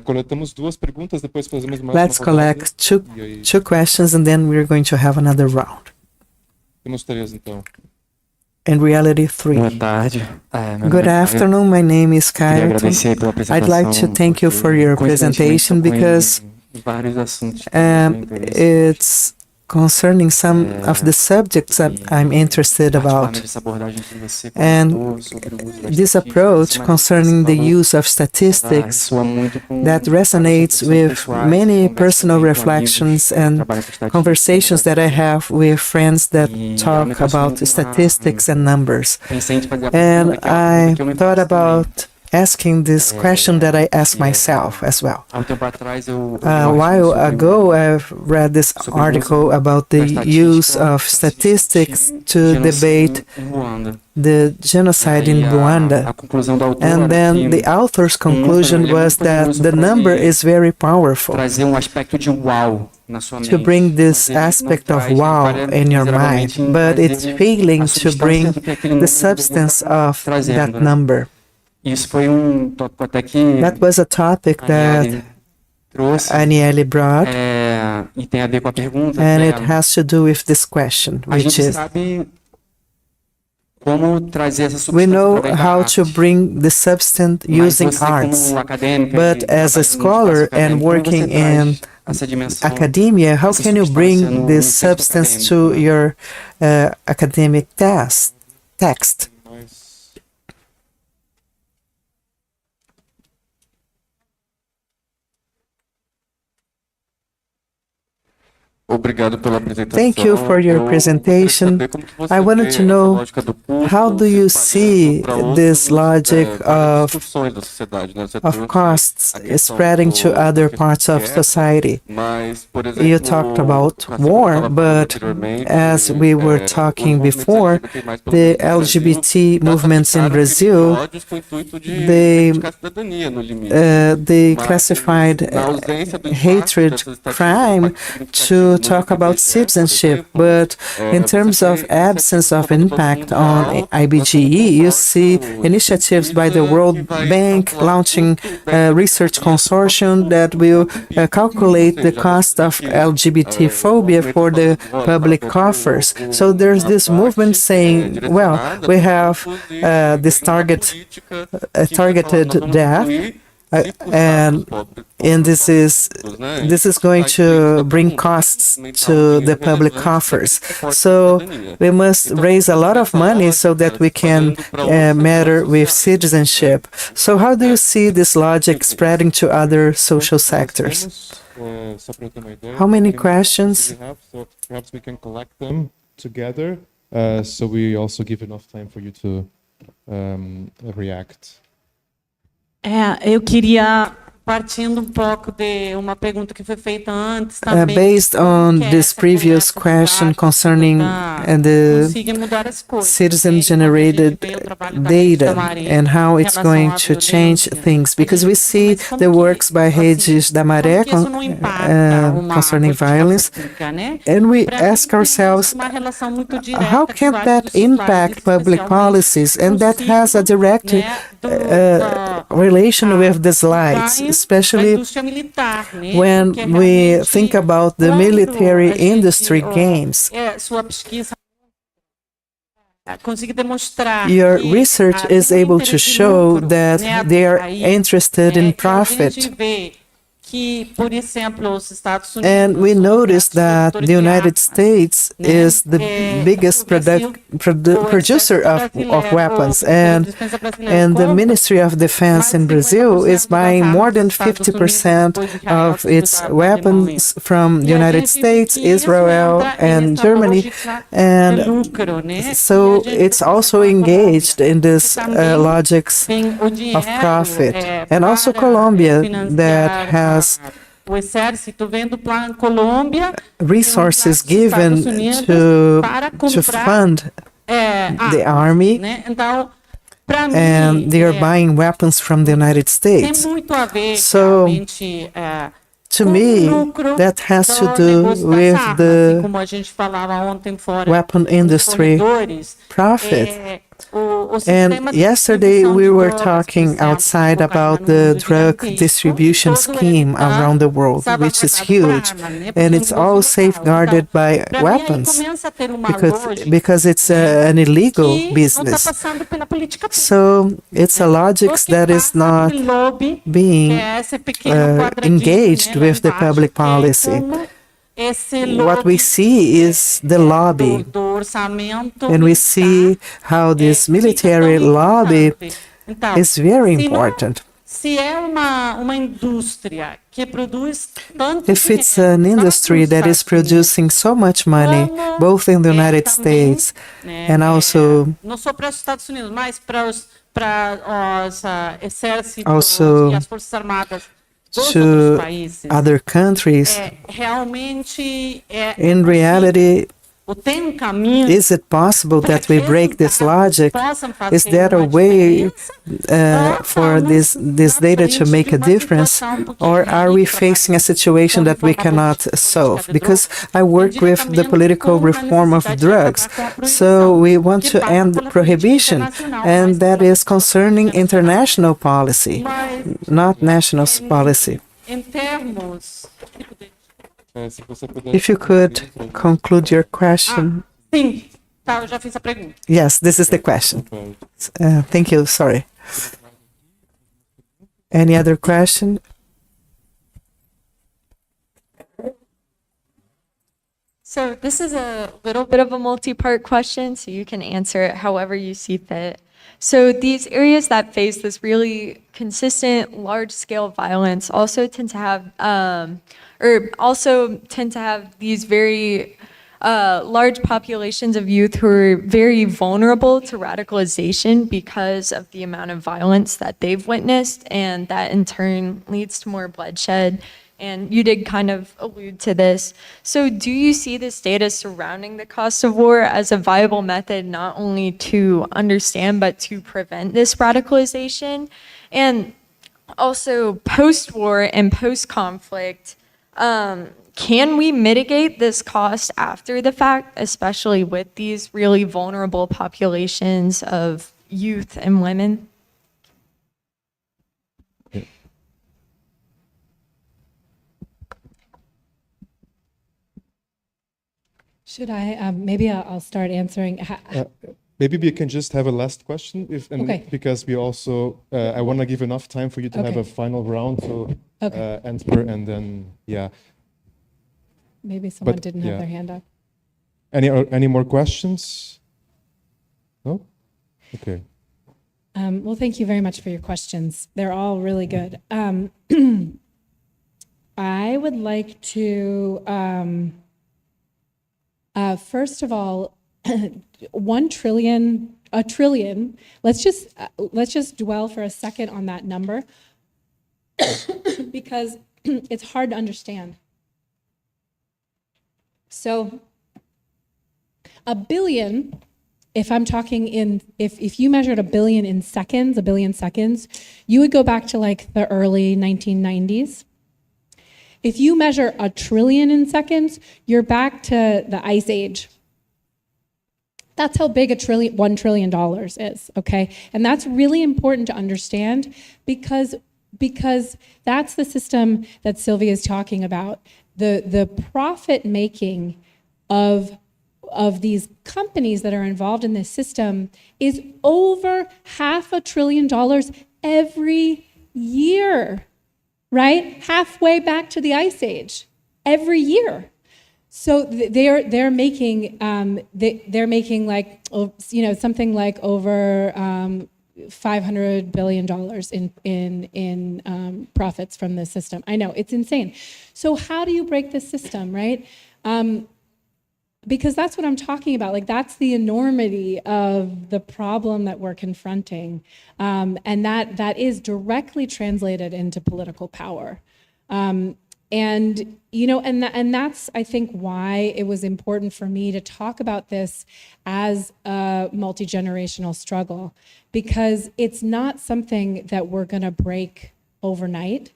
Coletamos duas perguntas, depois fazemos mais Let's collect two questions and then we're going to have another round. Temos três, então. In reality, 3. Boa tarde. Good afternoon, my name is Caio. I'd like to thank you for your presentation because it's concerning some of the subjects that I'm interested about. And this approach concerning the use of statistics that resonates with many personal reflections and conversations that I have with friends that talk about statistics and numbers. And I thought about asking this question that I ask myself as well. Há tempo atrás eu A while ago, I've read this article about the use of statistics to debate the genocide in Rwanda. And then the author's conclusion was that the number is very powerful to bring this aspect of wow in your mind, but it's failing to bring the substance of that number. That was a topic that Aniele brought, and it has to do with this question, which is, we know how to bring the substance using arts, but as a scholar and working in academia, how can you bring this substance to your academic text? Thank you for your presentation. I wanted to know, how do you see this logic of costs spreading to other parts of society? You talked about war, but as we were talking before, the LGBT movements in Brazil, they classified hatred crime to talk about citizenship, but in terms of absence of impact on IBGE, you see initiatives by the World Bank launching a research consortium that will calculate the cost of LGBT phobia for the public coffers. So there's this movement saying, well, we have this targeted death, and this is going to bring costs to the public coffers. So we must raise a lot of money so that we can matter with citizenship. So how do you see this logic spreading to other social sectors? How many questions? So perhaps we can collect them together, so we also give enough time for you to react. Eu queria, partindo pouco de uma pergunta que foi feita antes também. Based on this previous question concerning the citizen-generated data and how it's going to change things, because we see the works by Redes da Maré concerning violence, and we ask ourselves, how can that impact public policies? And that has a direct relation with the slides, especially when we think about the military industry games. Your research is able to show that they are interested in profit. And we noticed that the United States is the biggest producer of weapons, and the Ministry of Defense in Brazil is buying more than 50% of its weapons from the United States, Israel, and Germany, and so it's also engaged in this logics of profit. And also Colombia, that has resources given to fund the army, and they are buying weapons from the United States. So, to me, that has to do with the weapon industry profit. And yesterday we were talking outside about the drug distribution scheme around the world, which is huge, and it's all safeguarded by weapons because it's an illegal business. So it's a logic that is not being engaged with the public policy. What we see is the lobby, and we see how this military lobby is very important. If it's an industry that is producing so much money, both in the United States and also para os exércitos Also e as forças armadas dos to outros países. other countries. Realmente In reality, tem caminho is it possible that we break this logic? Is there a way for this data to make a difference? Or are we facing a situation that we cannot solve? Because I work with the political reform of drugs. So we want to end prohibition, and that is concerning international policy, not national policy. em termos If you could conclude your question. sim, tá, eu já fiz a pergunta. Yes, this is the question. Thank you. Sorry. Any other question? So this is a little bit of a multi-part question, so you can answer it however you see fit. So these areas that face this really consistent large-scale violence also tend to have, these very large populations of youth who are very vulnerable to radicalization because of the amount of violence that they've witnessed, and that in turn leads to more bloodshed. And you did kind of allude to this. So do you see this data surrounding the cost of war as a viable method not only to understand but to prevent this radicalization? And also post-war and post-conflict, can we mitigate this cost after the fact, especially with these really vulnerable populations of youth and women? Should I, maybe I'll start answering. Maybe we can just have a last question, because we also, I want to give enough time for you to have a final round to answer, and then, Maybe someone didn't have their hand up. Any more questions? No? Okay. Well, thank you very much for your questions. They're all really good. I would like to, first of all, a trillion, let's just dwell for a second on that number because it's hard to understand. So a billion, if I'm talking if you measured a billion seconds, you would go back to like the early 1990s. If you measure a trillion in seconds, you're back to the Ice Age. That's how big $1 trillion is, okay? And that's really important to understand because that's the system that Sylvia is talking about. The profit making of these companies that are involved in this system is over $500 billion every year. Right? Halfway back to the Ice Age, every year. So they're making like, something like over $500 billion in profits from this system. I know, it's insane. So how do you break this system, right? Because that's what I'm talking about. Like, that's the enormity of the problem that we're confronting. And that is directly translated into political power. And that's, I think, why it was important for me to talk about this as a multi-generational struggle, because it's not something that we're gonna break overnight.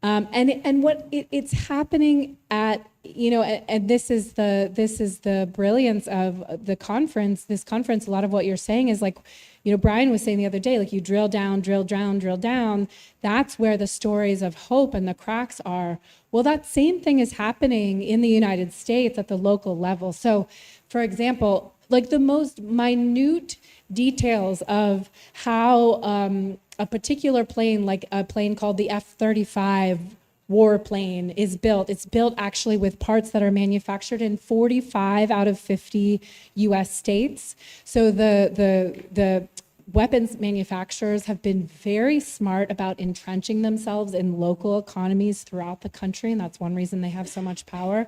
And what it's happening at, and this is the brilliance of the conference. This conference, a lot of what you're saying is like, Brian was saying the other day, like you drill down. That's where the stories of hope and the cracks are. Well, that same thing is happening in the United States at the local level. So, for example, like the most minute details of how a particular plane, like a plane called the F-35 warplane is built. It's built actually with parts that are manufactured in 45 out of 50 US states. So the weapons manufacturers have been very smart about entrenching themselves in local economies throughout the country, and that's one reason they have so much power.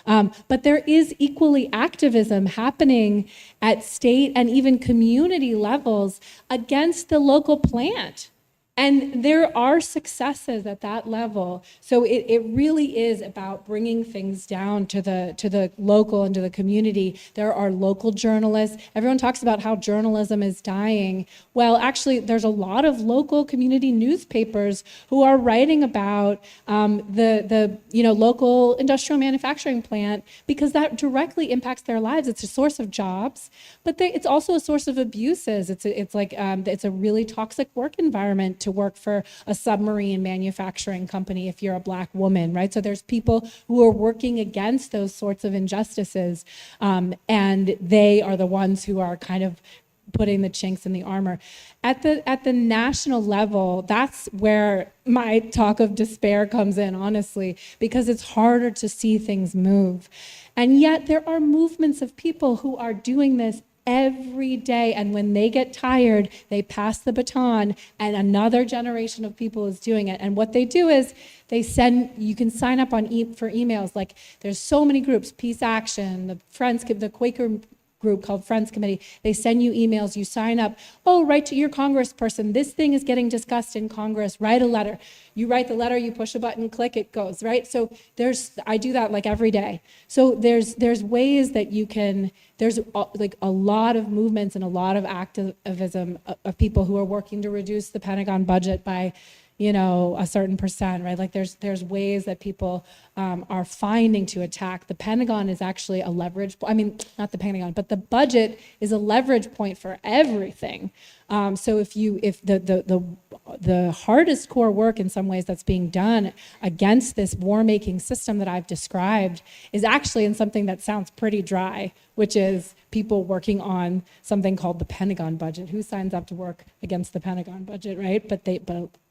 But there is equally activism happening at state and even community levels against the local plant. And there are successes at that level. So it really is about bringing things down to the local and to the community. There are local journalists. Everyone talks about how journalism is dying. Well, actually, there's a lot of local community newspapers who are writing about the local industrial manufacturing plant, because that directly impacts their lives. It's a source of jobs, but it's also a source of abuses. It's a really toxic work environment to work for a submarine manufacturing company if you're a Black woman, right? So there's people who are working against those sorts of injustices, and they are the ones who are kind of putting the chinks in the armor. At the national level, that's where my talk of despair comes in, honestly, because it's harder to see things move. And yet there are movements of people who are doing this every day, and when they get tired, they pass the baton, and another generation of people is doing it. And what they do is you can sign up on for emails. Like, there's so many groups, Peace Action, the Quaker group called Friends Committee. They send you emails, you sign up. Oh, write to your congressperson. This thing is getting discussed in Congress. Write a letter. You write the letter, you push a button, click, it goes, right? So I do that like every day. So there's ways that you can, there's like a lot of movements and a lot of activism of people who are working to reduce the Pentagon budget by a certain percent, right? Like there's ways that people are finding to attack. The Pentagon is actually a leverage, not the Pentagon, but the budget is a leverage point for everything. So if the hardest core work in some ways that's being done against this war-making system that I've described is actually in something that sounds pretty dry, which is people working on something called the Pentagon budget. Who signs up to work against the Pentagon budget, right? But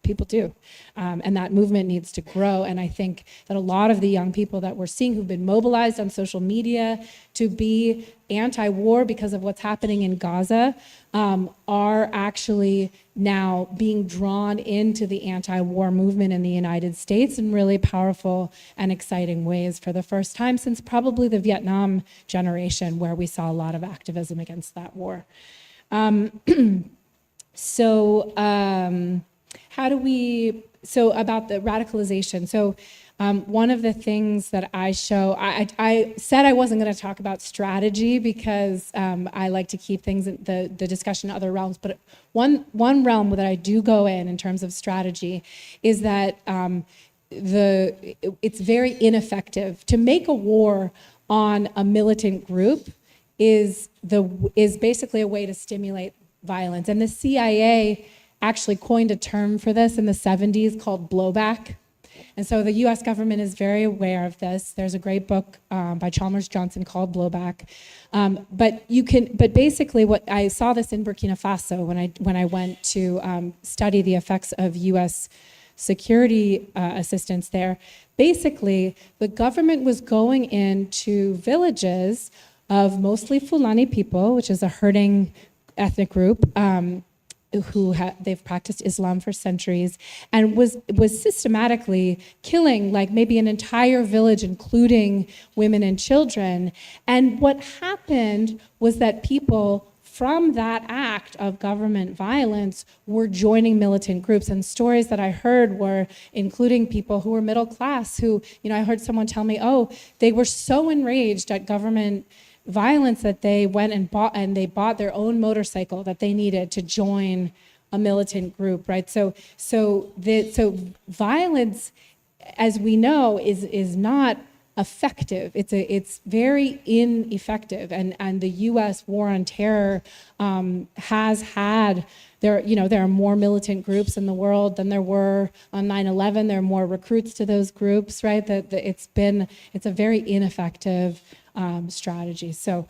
people do. And that movement needs to grow. And I think that a lot of the young people that we're seeing who've been mobilized on social media to be anti-war because of what's happening in Gaza are actually now being drawn into the anti-war movement in the United States in really powerful and exciting ways for the first time since probably the Vietnam generation, where we saw a lot of activism against that war. So about the radicalization. So one of the things that I show, I said I wasn't going to talk about strategy because I like to keep things in the discussion in other realms, but one realm that I do go in terms of strategy is that it's very ineffective. To make a war on a militant group is basically a way to stimulate violence. And the CIA actually coined a term for this in the 70s called blowback. And so the US government is very aware of this. There's a great book by Chalmers Johnson called Blowback. But basically what I saw this in Burkina Faso when I went to study the effects of US security assistance there. Basically, the government was going into villages of mostly Fulani people, which is a herding ethnic group, they've practiced Islam for centuries, and was systematically killing like maybe an entire village, including women and children. And what happened was that people from that act of government violence were joining militant groups. And stories that I heard were including people who were middle class who, I heard someone tell me, they were so enraged at government violence that they went and bought their own motorcycle that they needed to join a militant group, right? So violence, as we know, is not effective. It's very ineffective, and the U.S. war on terror has had there are more militant groups in the world than there were on 9/11. There are more recruits to those groups, right? It's a very ineffective strategy. So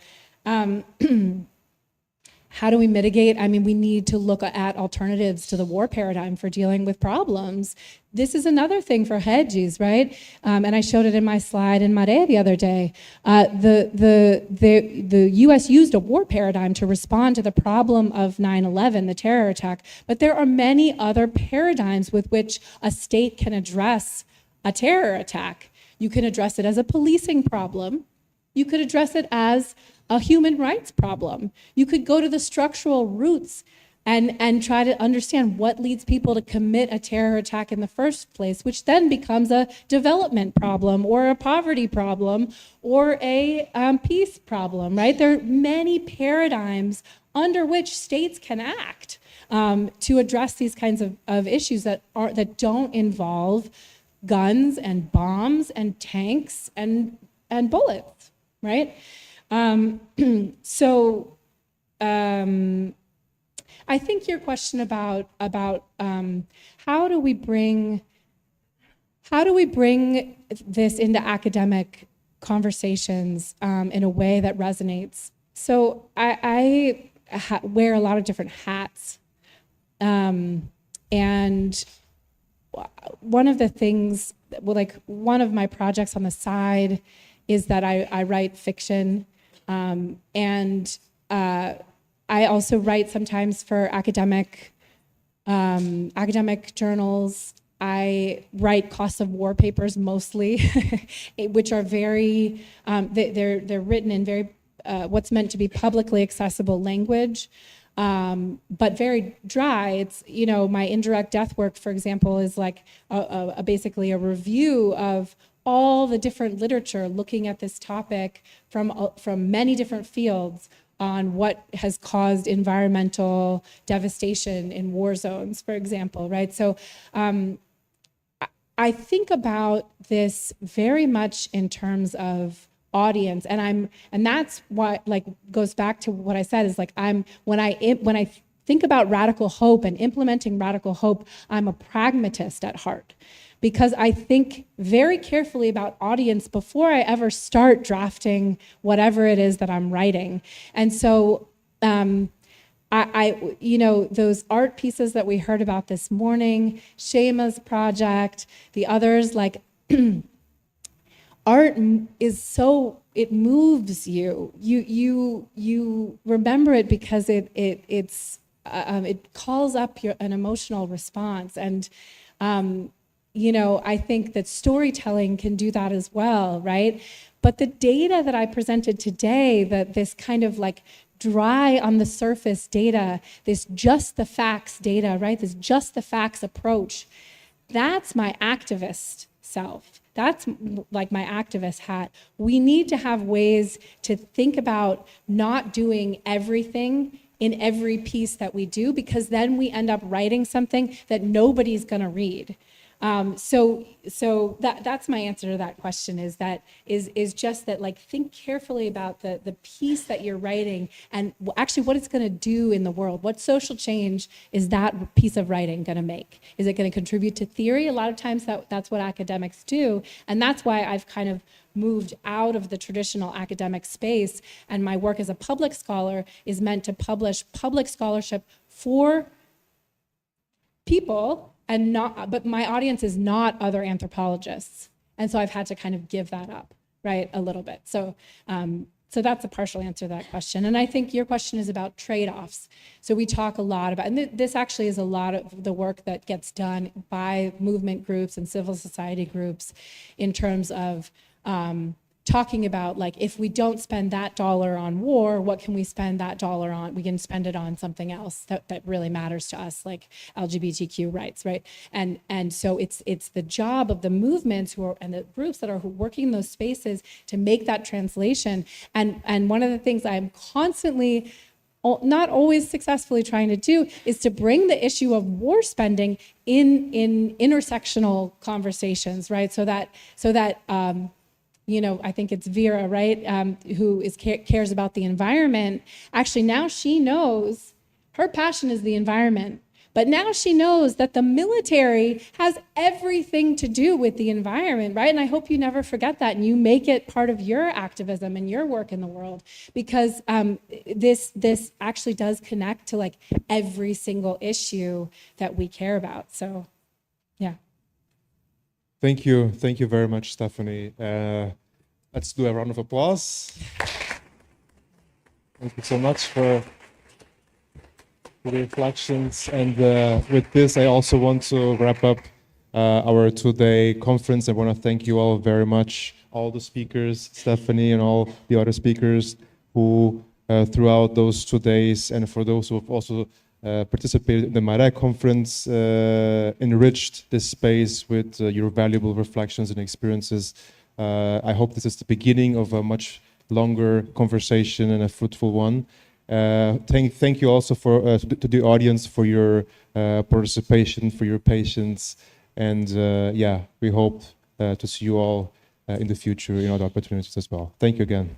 How do we mitigate? I mean, we need to look at alternatives to the war paradigm for dealing with problems. This is another thing for hedges, right? And I showed it in my slide in Maré the other day. The U.S. used a war paradigm to respond to the problem of 9/11, the terror attack, but there are many other paradigms with which a state can address a terror attack. You can address it as a policing problem. You could address it as a human rights problem. You could go to the structural roots and try to understand what leads people to commit a terror attack in the first place, which then becomes a development problem or a poverty problem or a peace problem, right? There are many paradigms under which states can act to address these kinds of issues that don't involve guns and bombs and tanks and bullets, right? I think your question about how do we bring this into academic conversations in a way that resonates. So I wear a lot of different hats, and one of the things, one of my projects on the side is that I write fiction, and I also write sometimes for academic journals. I write cost of war papers mostly, which are very, they're written in very, what's meant to be publicly accessible language, but very dry. It's, my indirect death work, for example, is like basically a review of all the different literature looking at this topic from many different fields on what has caused environmental devastation in war zones, for example, right? So I think about this very much in terms of audience, and that's what goes back to what I said is when I think about radical hope and implementing radical hope, I'm a pragmatist at heart, because I think very carefully about audience before I ever start drafting whatever it is that I'm writing. And so those art pieces that we heard about this morning, Shema's project, the others, art is so, it moves you. You remember it because it calls up an emotional response. And I think that storytelling can do that as well, right? But the data that I presented today, this kind of dry on the surface data, this just the facts data, right? This just the facts approach, that's my activist self. That's my activist hat. We need to have ways to think about not doing everything in every piece that we do, because then we end up writing something that nobody's gonna read. So that's my answer to that question, is just that think carefully about the piece that you're writing and actually what it's going to do in the world. What social change is that piece of writing going to make? Is it going to contribute to theory? A lot of times that's what academics do, and that's why I've kind of moved out of the traditional academic space, and my work as a public scholar is meant to publish public scholarship for people, but my audience is not other anthropologists. And so I've had to kind of give that up, right, a little bit. So that's a partial answer to that question. And I think your question is about trade-offs. So we talk a lot about, and this actually is a lot of the work that gets done by movement groups and civil society groups in terms of talking about if we don't spend that dollar on war, what can we spend that dollar on? We can spend it on something else that really matters to us, like LGBTQ rights, right? And so it's the job of the movements and the groups that are working in those spaces to make that translation. And one of the things I'm constantly, not always successfully trying to do, is to bring the issue of war spending in intersectional conversations, right? So that I think it's Vera, right, who cares about the environment. Actually, now she knows her passion is the environment, But now she knows that the military has everything to do with the environment, right? And I hope you never forget that and you make it part of your activism and your work in the world, because this actually does connect to like every single issue that we care about. So, yeah. Thank you very much, Stephanie. Let's do a round of applause. Thank you so much for the reflections. And with this, I also want to wrap up our two-day conference. I want to thank you all very much, all the speakers, Stephanie and all the other speakers who throughout those 2 days, and for those who have also participated in the Maré conference, enriched this space with your valuable reflections and experiences. I hope this is the beginning of a much longer conversation and a fruitful one. Thank you also for to the audience for your participation, for your patience, and yeah, we hope to see you all in the future in other opportunities as well. Thank you again.